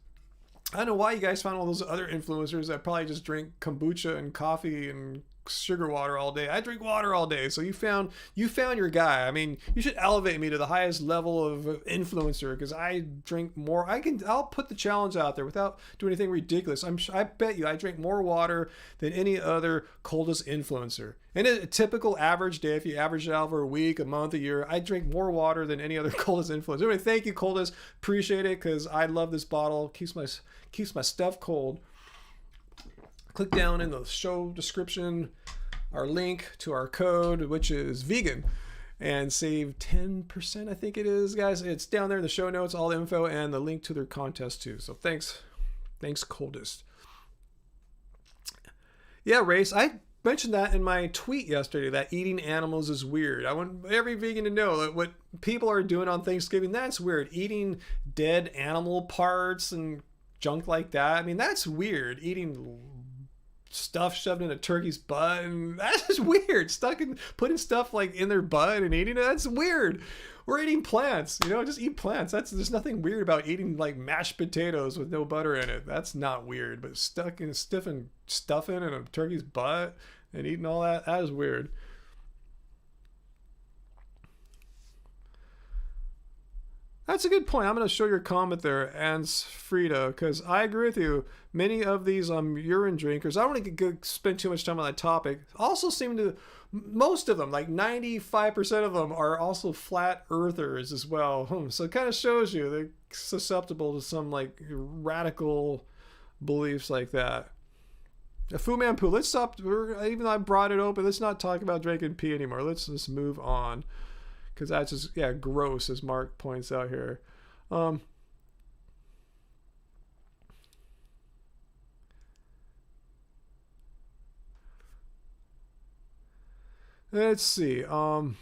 I don't know why you guys found all those other influencers that probably just drink kombucha and coffee and sugar water all day. I drink water all day. So you found your guy. I mean, you should elevate me to the highest level of influencer, because I drink more. I'll put the challenge out there without doing anything ridiculous. I bet you I drink more water than any other coldest influencer. In a typical average day, if you average it out over a week, a month, a year, I drink more water than any other coldest influencer. Anyway, thank you, coldest. Appreciate it, because I love this bottle. Keeps my stuff cold. Click down in the show description, our link to our code, which is vegan, and save 10%, I think it is, guys. It's down there in the show notes, all the info, and the link to their contest too. So thanks, coldest. Yeah, Race, I mentioned that in my tweet yesterday, that eating animals is weird. I want every vegan to know that what people are doing on Thanksgiving, that's weird. Eating dead animal parts and junk like that. I mean, that's weird. Eating stuff shoved in a turkey's butt, and that's just weird. Putting stuff like in their butt and eating it, that's weird. We're eating plants, just eat plants. There's nothing weird about eating like mashed potatoes with no butter in it. That's not weird. But stuffing in a turkey's butt and eating all that is weird. That's a good point. I'm going to show your comment there, Ans Frida, because I agree with you. Many of these urine drinkers, I don't want to spend too much time on that topic, also seem to, most of them, like 95% of them, are also flat earthers as well. So it kind of shows you they're susceptible to some like radical beliefs like that. A Fu Man Poo, let's stop. Even though I brought it open, let's not talk about drinking pee anymore. Let's just move on. Because that's just, gross, as Mark points out here. Let's see. All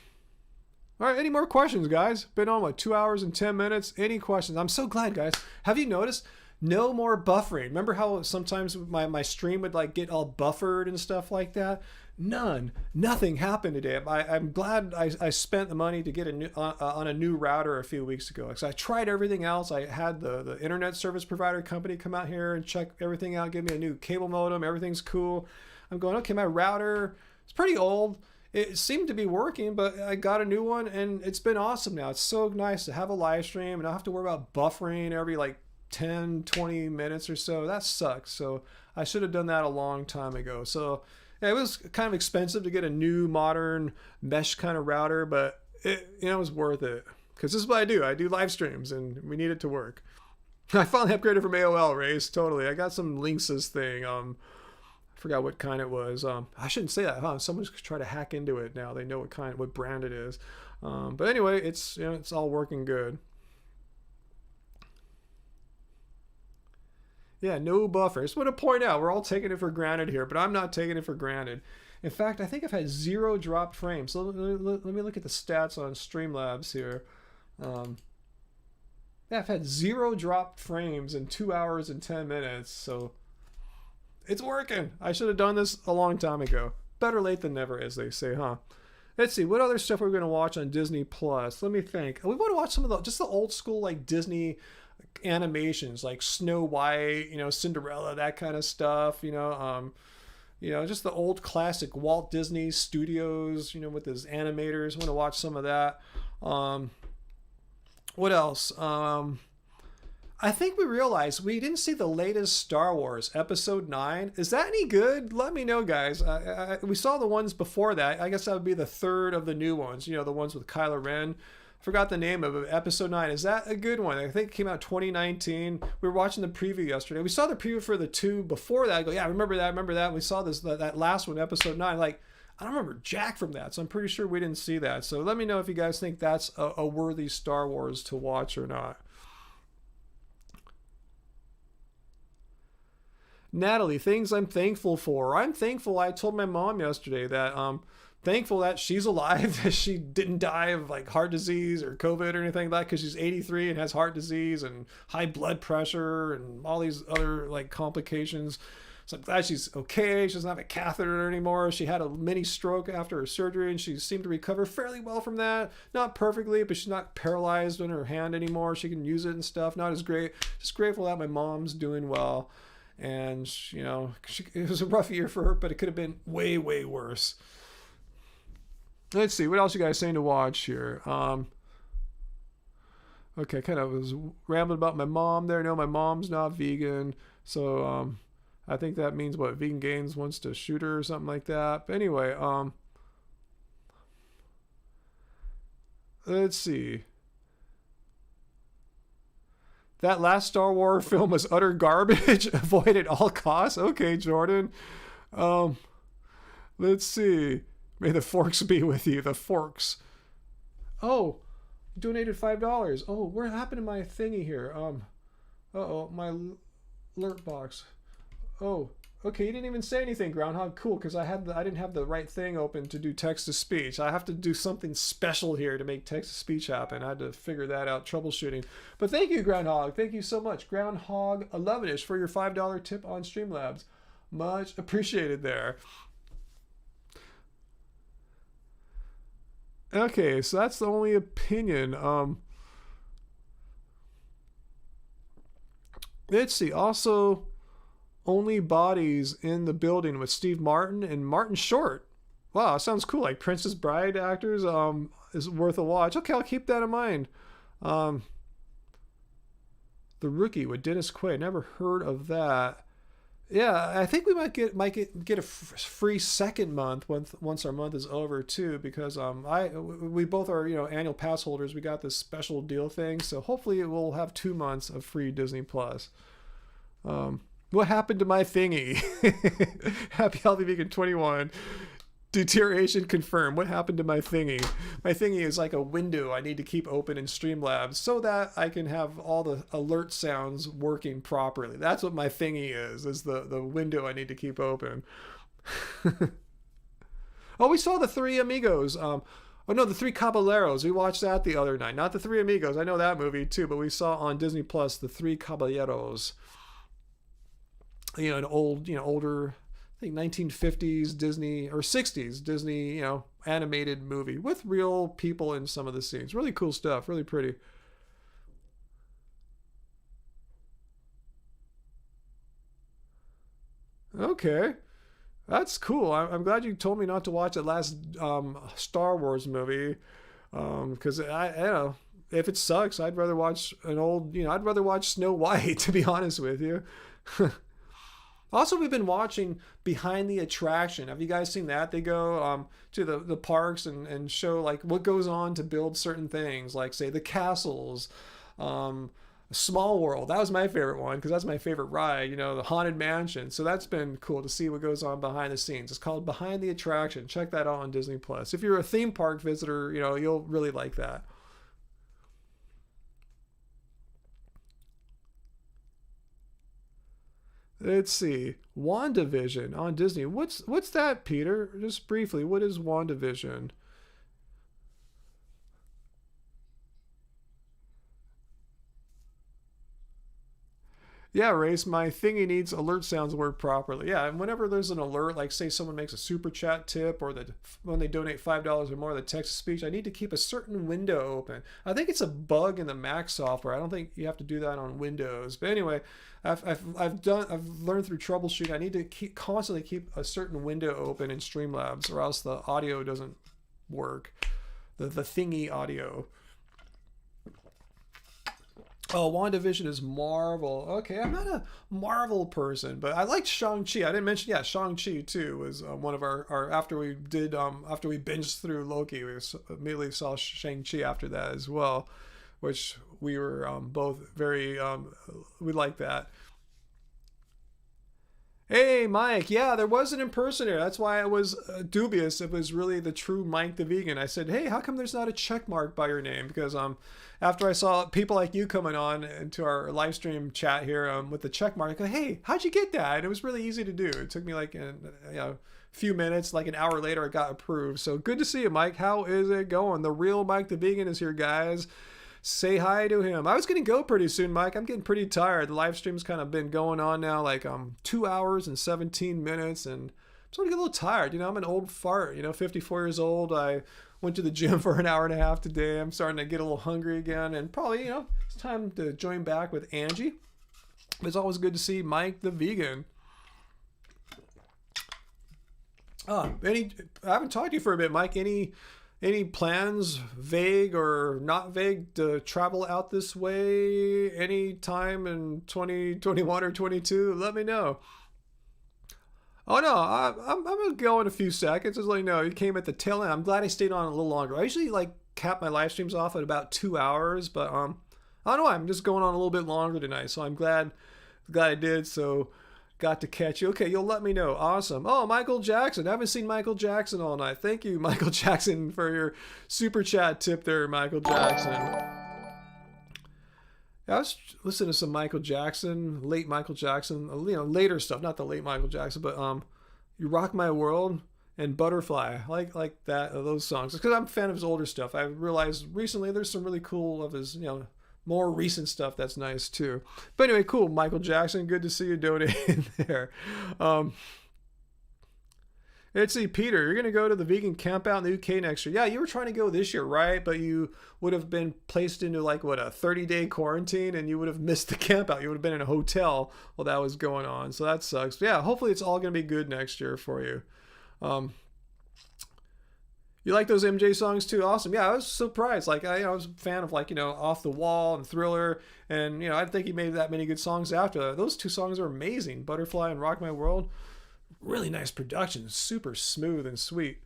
right, any more questions, guys? Been on, 2 hours and 10 minutes? Any questions? I'm so glad, guys. Have you noticed? No more buffering. Remember how sometimes my stream would get all buffered and stuff like that? Nothing happened today. I'm glad I spent the money to get on a new router a few weeks ago. So I tried everything else. I had the internet service provider company come out here and check everything out, give me a new cable modem. Everything's cool. I'm going, okay, my router, it's pretty old. It seemed to be working, but I got a new one and it's been awesome now. It's so nice to have a live stream and I don't have to worry about buffering every like 10, 20 minutes or so. That sucks. So I should have done that a long time ago. So yeah, it was kind of expensive to get a new modern mesh kind of router, but it was worth it because this is what I do. I do live streams and we need it to work. I finally upgraded from AOL, Race. Totally. I got some Linksys thing. I forgot what kind it was. I shouldn't say that, huh? Someone's try to hack into it now. They know what brand it is. But anyway, it's all working good. Yeah, no buffer. I just want to point out, we're all taking it for granted here, but I'm not taking it for granted. In fact, I think I've had 0 dropped frames. So let me look at the stats on Streamlabs here. Yeah, I've had 0 dropped frames in 2 hours and 10 minutes. So it's working. I should have done this a long time ago. Better late than never, as they say, huh? Let's see, what other stuff we're going to watch on Disney Plus. Let me think. We want to watch some of just the old school like Disney animations, like Snow White, Cinderella, that kind of stuff. Just the old classic Walt Disney Studios, with his animators. I want to watch some of that. What else? I think we realized we didn't see the latest Star Wars, Episode 9. Is that any good? Let me know, guys. We saw the ones before that. I guess that would be the third of the new ones, the ones with Kylo Ren. Forgot the name of it. Episode 9. Is that a good one? I think it came out 2019. We were watching the preview yesterday. We saw the preview for the 2 before that. I go, yeah, I remember that. We saw that last one, Episode 9. Like, I don't remember jack from that, so I'm pretty sure we didn't see that. So let me know if you guys think that's a worthy Star Wars to watch or not. Natalie, things I'm thankful for. I'm thankful. I told my mom yesterday that thankful that she's alive, that she didn't die of like heart disease or COVID or anything like that, because she's 83 and has heart disease and high blood pressure and all these other like complications. So I'm glad she's okay. She doesn't have a catheter anymore. She had a mini stroke after her surgery and she seemed to recover fairly well from that. Not perfectly, but she's not paralyzed in her hand anymore. She can use it and stuff. Not as great. Just grateful that my mom's doing well. And, it was a rough year for her, but it could have been way, way worse. Let's see, what else you guys saying to watch here? Okay, kind of was rambling about my mom there. No, my mom's not vegan. So I think that means what? Vegan Gains wants to shoot her or something like that. But anyway, let's see. That last Star Wars film was utter garbage. Avoid at all costs. Okay, Jordan. Let's see. May the forks be with you. The forks. Oh, donated $5. Oh, what happened to my thingy here? My alert box. Oh, okay. You didn't even say anything, Groundhog. Cool, because I didn't have the right thing open to do text to speech. I have to do something special here to make text to speech happen. I had to figure that out, troubleshooting. But thank you, Groundhog. Thank you so much, Groundhog 11ish, for your $5 tip on Streamlabs. Much appreciated there. Okay, so that's the only opinion. Let's see. Also, only bodies in the building with Steve Martin and Martin Short. Wow, sounds cool. Like Princess Bride actors. Is worth a watch. Okay, I'll keep that in mind. The Rookie with Dennis Quaid. Never heard of that. Yeah, I think we might get a free second month once our month is over too, because we both are annual pass holders. We got this special deal thing, so hopefully we'll have 2 months of free Disney Plus. What happened to my thingy? Happy Healthy Vegan 21. Deterioration confirmed. What happened to my thingy? My thingy is like a window I need to keep open in Streamlabs so that I can have all the alert sounds working properly. That's what my thingy is the window I need to keep open. Oh, we saw the Three Amigos. The Three Caballeros. We watched that the other night. Not the Three Amigos. I know that movie too, but we saw on Disney Plus the Three Caballeros. An older think 1950s Disney or 60s Disney, animated movie with real people in some of the scenes. Really cool stuff. Really pretty. Okay. That's cool. I'm glad you told me not to watch that last Star Wars movie. Because I don't know, if it sucks, I'd rather watch I'd rather watch Snow White, to be honest with you. Also, we've been watching Behind the Attraction. Have you guys seen that? They go to the parks and show like what goes on to build certain things, like say the castles, Small World. That was my favorite one because that's my favorite ride, the Haunted Mansion. So that's been cool to see what goes on behind the scenes. It's called Behind the Attraction. Check that out on Disney Plus. If you're a theme park visitor, you'll really like that. Let's see. WandaVision on Disney. What's that, Peter? Just briefly, what is WandaVision? Yeah, Race, my thingy needs alert sounds work properly. Yeah, and whenever there's an alert, like say someone makes a super chat tip or when they donate $5 or more, the text to speech, I need to keep a certain window open. I think it's a bug in the Mac software. I don't think you have to do that on Windows. But anyway, I've learned through troubleshooting. I need to constantly keep a certain window open in Streamlabs, or else the audio doesn't work. The thingy audio. Oh, WandaVision is Marvel. Okay, I'm not a Marvel person, but I liked Shang-Chi. I didn't mention, yeah, Shang-Chi too was one of our after we binged through Loki, we immediately saw Shang-Chi after that as well, which we were both very, we liked that. Hey, Mike. Yeah, there was an impersonator. That's why I was dubious if it was really the true Mike the Vegan. I said, hey, how come there's not a check mark by your name? Because after I saw people like you coming on into our live stream chat here with the check mark, I go, hey, how'd you get that? And it was really easy to do. It took me like a few minutes, like an hour later, I got approved. So good to see you, Mike. How is it going? The real Mike the Vegan is here, guys. Say hi to him. I was going to go pretty soon, Mike. I'm getting pretty tired. The live stream's kind of been going on now like 2 hours and 17 minutes, and I'm starting to get a little tired. I'm an old fart, 54 years old. I went to the gym for an hour and a half today. I'm starting to get a little hungry again, and probably, it's time to join back with Angie. It's always good to see Mike the Vegan. I haven't talked to you for a bit, Mike. Any plans, vague or not vague, to travel out this way any time in 2021 or 22? Let me know. Oh no, I'm gonna go in a few seconds. Just let you know, you came at the tail end. I'm glad I stayed on a little longer. I usually cap my live streams off at about 2 hours, but I don't know. I'm just going on a little bit longer tonight, so I'm glad I did. So. Got to catch you. Okay, you'll let me know. Awesome. Oh, Michael Jackson. I haven't seen Michael Jackson all night. Thank you, Michael Jackson, for your super chat tip there, Michael Jackson. I was listening to some Michael Jackson, late Michael Jackson, later stuff, not the late Michael Jackson, but You Rock My World and Butterfly. I like that, those songs. Because I'm a fan of his older stuff. I realized recently there's some really cool of his, more recent stuff that's nice too. But anyway, cool, Michael Jackson. Good to see you donating there. Let's see, Peter, you're going to go to the vegan camp out in the UK next year. Yeah, you were trying to go this year, right? But you would have been placed into a 30-day quarantine, and you would have missed the camp out. You would have been in a hotel while that was going on. So that sucks. But yeah, hopefully it's all going to be good next year for you. You like those MJ songs too? Awesome. Yeah, I was surprised. I was a fan of Off the Wall and Thriller, and I didn't think he made that many good songs after that. Those two songs are amazing. Butterfly and Rock My World. Really nice production. Super smooth and sweet.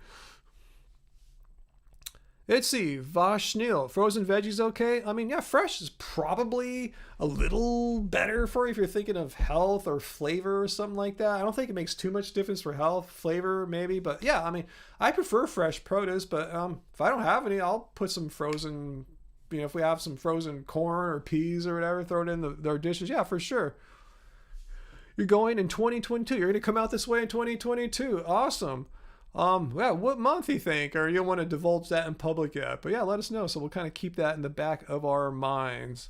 Let's see. Vashnil. Frozen veggies okay? I mean, yeah, fresh is probably a little better for you if you're thinking of health or flavor or something like that. I don't think it makes too much difference for health, flavor maybe. But yeah, I mean, I prefer fresh produce. But if I don't have any, I'll put some frozen, if we have some frozen corn or peas or whatever, throw it in their dishes. Yeah, for sure. You're going in 2022. You're going to come out this way in 2022. Awesome. Yeah, what month you think? Or you don't want to divulge that in public yet. But yeah, let us know. So we'll kind of keep that in the back of our minds.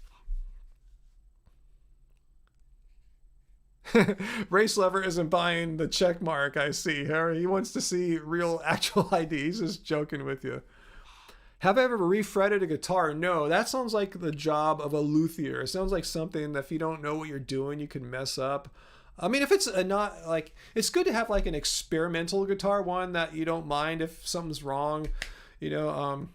Race Lover isn't buying the check mark, I see. Harry, he wants to see real, actual ID. He's just joking with you. Have I ever refretted a guitar? No, that sounds like the job of a luthier. It sounds like something that if you don't know what you're doing, you can mess up. I mean, if it's not like, it's good to have like an experimental guitar, one that you don't mind if something's wrong, you know,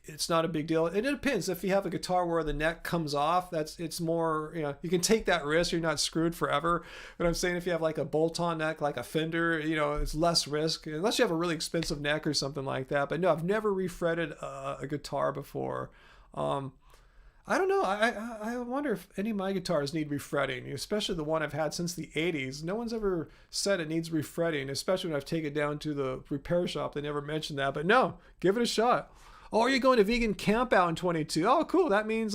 it's not a big deal. And it depends. If you have a guitar where the neck comes off, it's more, you know, you can take that risk. You're not screwed forever. But I'm saying if you have like a bolt-on neck, like a Fender, you know, it's less risk, unless you have a really expensive neck or something like that. But no, I've never refretted a guitar before. I don't know. I wonder if any of my guitars need refretting, especially the one I've had since the 80s. No one's ever said it needs refretting, especially when I've taken it down to the repair shop. They never mentioned that. But no, give it a shot. Oh, are you going to vegan camp out in 22? Oh, cool. That means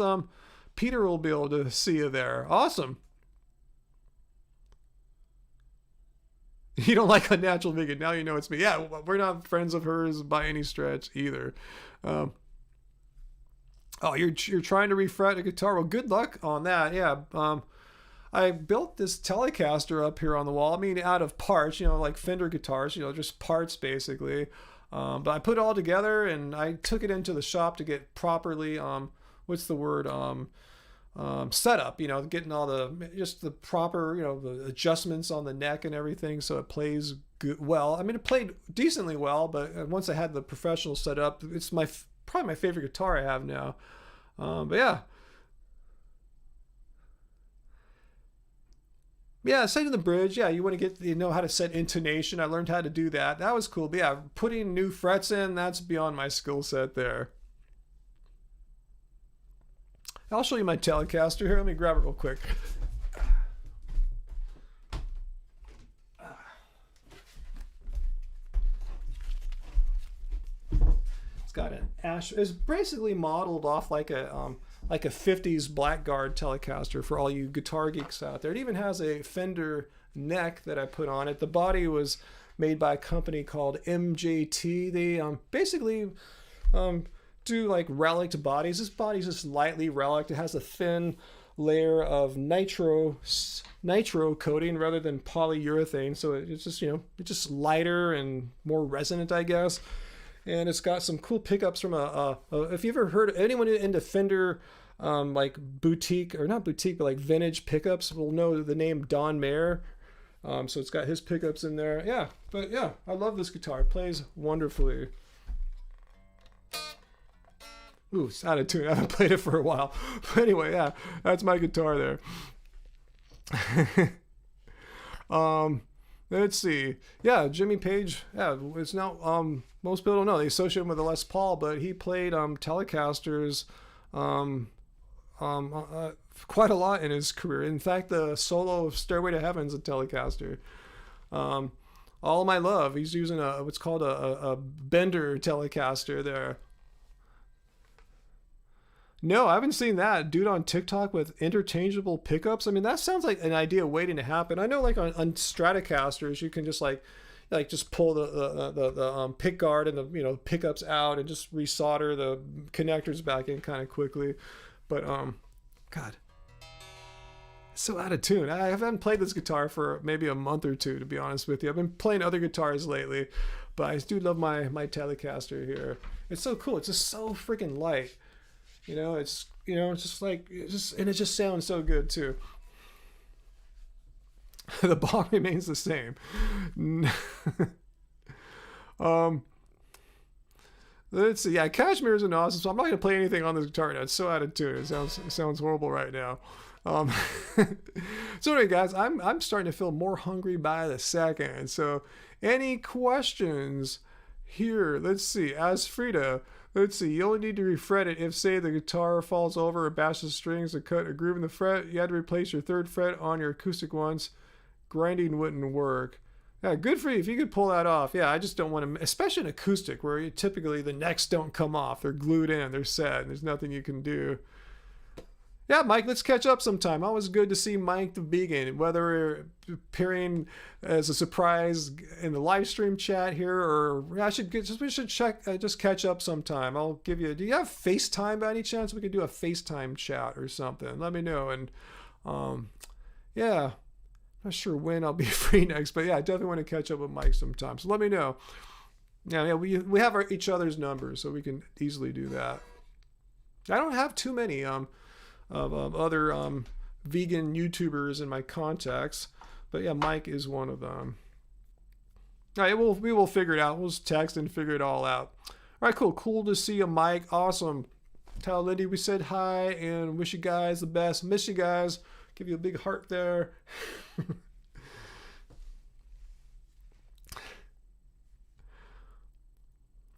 Peter will be able to see you there. Awesome. You don't like Unnatural Vegan. Now you know it's me. Yeah, we're not friends of hers by any stretch either. Oh, you're trying to refret a guitar. Well, good luck on that. Yeah. I built this Telecaster up here on the wall. I mean, out of parts, you know, like Fender guitars, you know, just parts basically. But I put it all together and I took it into the shop to get properly, what's the word, set up, you know, getting all just the proper, you know, the adjustments on the neck and everything. So it plays good. Well, I mean, it played decently well, but once I had the professional set up, it's probably my favorite guitar I have now. But yeah. Yeah, setting the bridge. Yeah, you want to you know how to set intonation. I learned how to do that. That was cool. But yeah, putting new frets in, that's beyond my skill set there. I'll show you my Telecaster here. Let me grab it real quick. It's got an ash. It's basically modeled off like a 50s Blackguard Telecaster for all you guitar geeks out there. It even has a Fender neck that I put on it. The body was made by a company called MJT. They basically do like relic bodies. This body's just lightly relic. It has a thin layer of nitro coating rather than polyurethane. So it's just, you know, it's just lighter and more resonant, I guess. And it's got some cool pickups from if you've ever heard anyone into Fender, like boutique, or not boutique, but like vintage pickups will know the name Don Mayer. So it's got his pickups in there. Yeah, but yeah, I love this guitar. It plays wonderfully. Ooh, it's out of tune. I haven't played it for a while. But anyway, yeah, that's my guitar there. Let's see. Yeah, Jimmy Page. Yeah, it's now. Most people don't know. They associate him with the Les Paul, but he played Telecasters quite a lot in his career. In fact, the solo of Stairway to Heaven's a Telecaster. All My Love. He's using what's called a Bender Telecaster there. No, I haven't seen that. Dude on TikTok with interchangeable pickups. I mean, that sounds like an idea waiting to happen. I know like on Stratocasters, you can just like just pull the pick guard and the, you know, pickups out and just resolder the connectors back in kind of quickly. But God, it's so out of tune. I haven't played this guitar for maybe a month or two, to be honest with you. I've been playing other guitars lately, but I do love my Telecaster here. It's so cool. It's just so freaking light. You know, it's just like, and it just sounds so good too. The ball remains the same. Let's see. Yeah, Cashmere is an awesome song. I'm not gonna play anything on this guitar now. It's so out of tune. It sounds horrible right now. So anyway, guys, I'm starting to feel more hungry by the second. So, any questions here? Let's see. As Frida. Let's see, you only need to refret it if, say, the guitar falls over or bashes strings or cut a groove in the fret. You had to replace your third fret on your acoustic once. Grinding wouldn't work. Yeah, good for you if you could pull that off. Yeah, I just don't want to, especially an acoustic where typically the necks don't come off. They're glued in, they're set, and there's nothing you can do. Yeah, Mike, let's catch up sometime. Always good to see Mike the Vegan, whether appearing as a surprise in the live stream chat here, or we should just catch up sometime. I'll give you. Do you have FaceTime by any chance? We could do a FaceTime chat or something. Let me know. And yeah, Not sure when I'll be free next, but yeah, I definitely want to catch up with Mike sometime. So let me know. Yeah, we have each other's numbers, so we can easily do that. I don't have too many of other vegan YouTubers in my contacts, but yeah, Mike is one of them. All right, we will figure it out. We'll just text and figure it all out. All right, cool to see you, Mike. Awesome. Tell Lindy we said hi and wish you guys the best. Miss you guys. Give you a big heart there.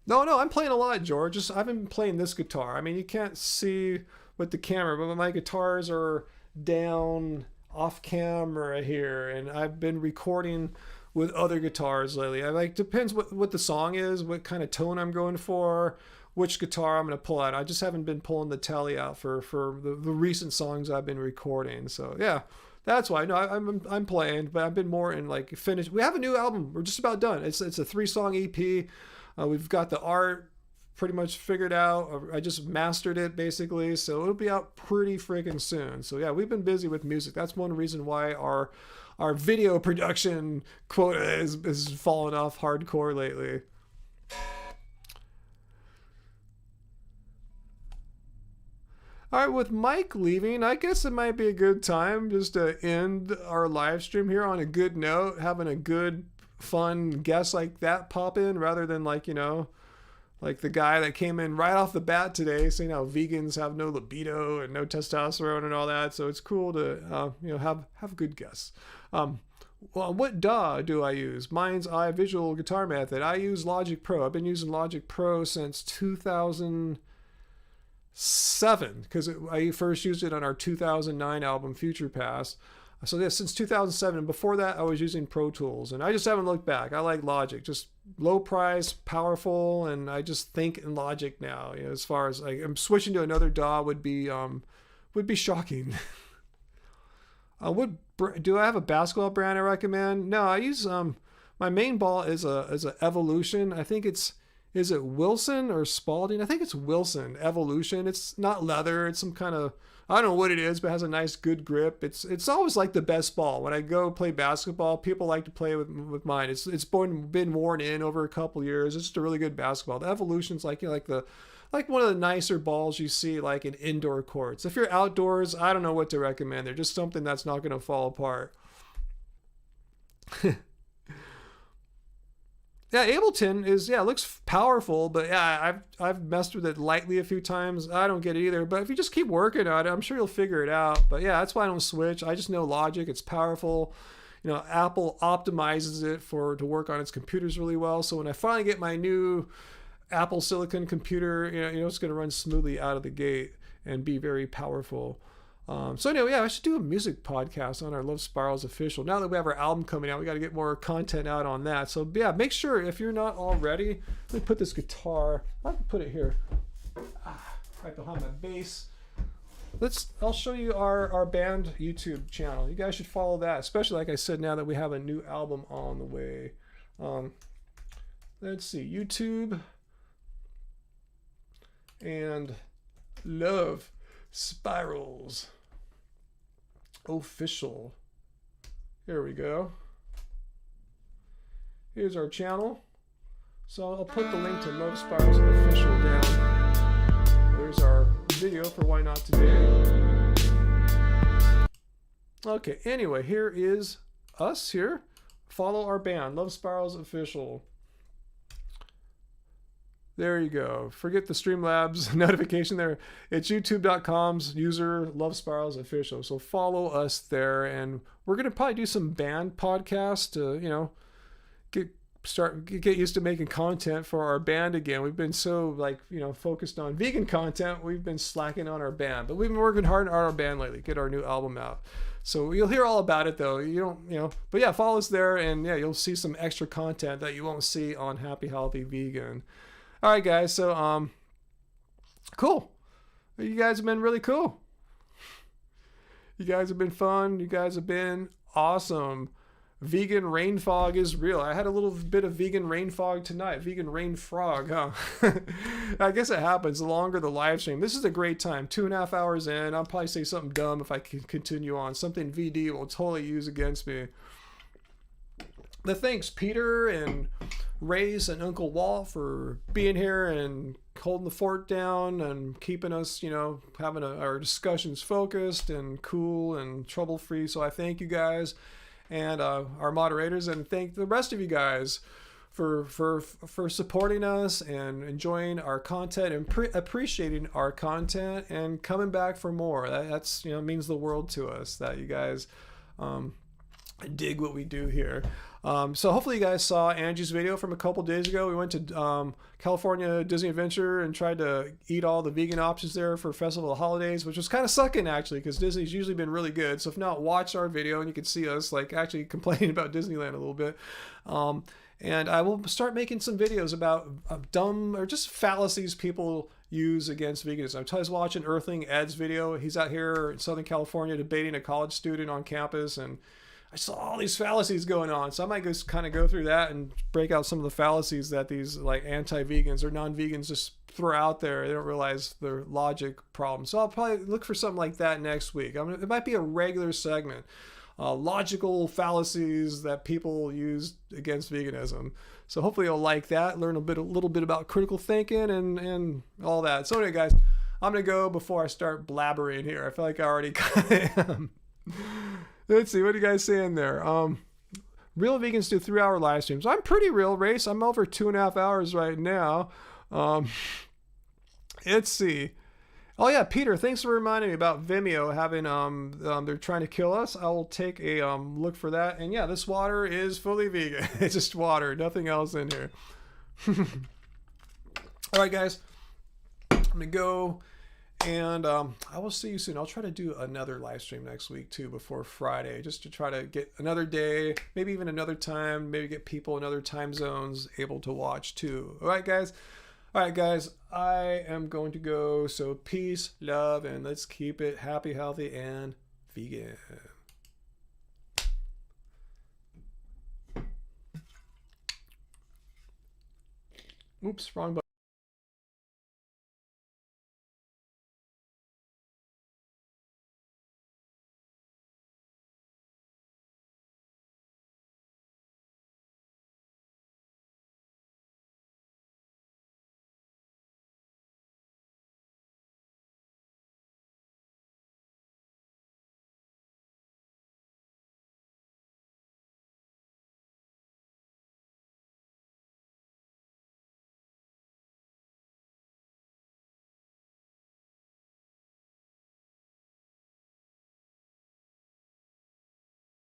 No, I'm playing a lot, George. I've been playing this guitar. I mean, you can't see with the camera, but my guitars are down off camera here, and I've been recording with other guitars lately. Depends what the song is, what kind of tone I'm going for, which guitar I'm going to pull out. I just haven't been pulling the telly out for the recent songs I've been recording. So yeah, that's why. No, I'm playing, but I've been more in like finished. We have a new album. We're just about done. It's a 3-song EP. We've got the art pretty much figured out. I just mastered it basically, so it'll be out pretty freaking soon. So yeah, we've been busy with music. That's one reason why our video production quota is falling off hardcore lately. All right, with Mike leaving, I guess it might be a good time just to end our live stream here on a good note, having a good fun guest like that pop in rather than like the guy that came in right off the bat today saying how vegans have no libido and no testosterone and all that. So it's cool to have good guests. Well, what DAW do I use? Mind's Eye Visual Guitar Method. I use Logic Pro. I've been using Logic Pro since 2007 because I first used it on our 2009 album Future Past. So yeah, since 2007, and before that, I was using Pro Tools, and I just haven't looked back. I like Logic, just low price, powerful, and I just think in Logic now. As far as like, I'm switching to another DAW would be shocking. Do I have a basketball brand I recommend? No, I use my main ball is a Evolution. I think is it Wilson or Spalding? I think it's Wilson Evolution. It's not leather. It's some kind of, I don't know what it is, but it has a nice good grip. It's always like the best ball. When I go play basketball, people like to play with mine. It's been worn in over a couple years. It's just a really good basketball. The Evolution's like one of the nicer balls you see like in indoor courts. If you're outdoors, I don't know what to recommend. They're just something that's not going to fall apart. Yeah, Ableton looks powerful, but yeah, I've messed with it lightly a few times. I don't get it either, but if you just keep working on it, I'm sure you'll figure it out. But yeah, that's why I don't switch. I just know Logic. It's powerful. Apple optimizes it to work on its computers really well. So when I finally get my new Apple Silicon computer, it's going to run smoothly out of the gate and be very powerful. So anyway, yeah, I should do a music podcast on our Love Spirals official. Now that we have our album coming out, we got to get more content out on that. So yeah, make sure if you're not already, let me put this guitar, I can put it here, right behind my bass. I'll show you our band YouTube channel. You guys should follow that, especially like I said, now that we have a new album on the way. Let's see, YouTube and Love Spirals official. Here we go. Here's our channel. So I'll put the link to Love Spirals official down. There's our video for Why Not Today. Okay, anyway, here is us here. Follow our band, Love Spirals official. There you go. Forget the Streamlabs notification there. It's youtube.com's user Love Spirals official. So follow us there, and we're gonna probably do some band podcasts to, get used to making content for our band again. We've been so focused on vegan content, we've been slacking on our band. But we've been working hard on our band lately, get our new album out. So you'll hear all about it though. But yeah, follow us there, and yeah, you'll see some extra content that you won't see on Happy Healthy Vegan. All right, guys. So, cool. You guys have been really cool. You guys have been fun. You guys have been awesome. vegan rain fog is real. I had a little bit of vegan rain fog tonight. Vegan rain frog, huh? I guess it happens the longer the live stream. This is a great time. 2.5 hours in. I'll probably say something dumb if I can continue on. Something VD will totally use against me. The thanks Peter and Ray's and Uncle Walt for being here and holding the fort down and keeping us, you know, having our discussions focused and cool and trouble free. So I thank you guys and our moderators, and thank the rest of you guys for supporting us and enjoying our content and appreciating our content and coming back for more. That's, you know, means the world to us that you guys dig what we do here. So hopefully you guys saw Angie's video from a couple days ago. We went to California Disney Adventure and tried to eat all the vegan options there for Festival of Holidays, which was kind of sucking actually, because Disney's usually been really good. So if not, watch our video and you can see us like actually complaining about Disneyland a little bit. And I will start making some videos about dumb or just fallacies people use against veganism. I was watching Earthling Ed's video. He's out here in Southern California debating a college student on campus, and I saw all these fallacies going on. So I might just kind of go through that and break out some of the fallacies that these like anti-vegans or non-vegans just throw out there. They don't realize their logic problems. So I'll probably look for something like that next week. It might be a regular segment. Logical fallacies that people use against veganism. So hopefully you'll like that. Learn a little bit about critical thinking and all that. So anyway, guys, I'm going to go before I start blabbering here. I feel like I already kind of am. Let's see, what are you guys saying there? Real vegans do 3-hour live streams. I'm pretty real, Race. I'm over 2.5 hours right now. Let's see. Oh yeah, Peter, thanks for reminding me about Vimeo having they're trying to kill us. I will take a look for that. And yeah, this water is fully vegan. It's just water, nothing else in here. All right, guys, I'm gonna go. And I will see you soon. I'll try to do another live stream next week too before Friday, just to try to get another day, maybe even another time, maybe get people in other time zones able to watch too. All right, guys. I am going to go. So peace, love, and let's keep it happy, healthy, and vegan. Oops, wrong button.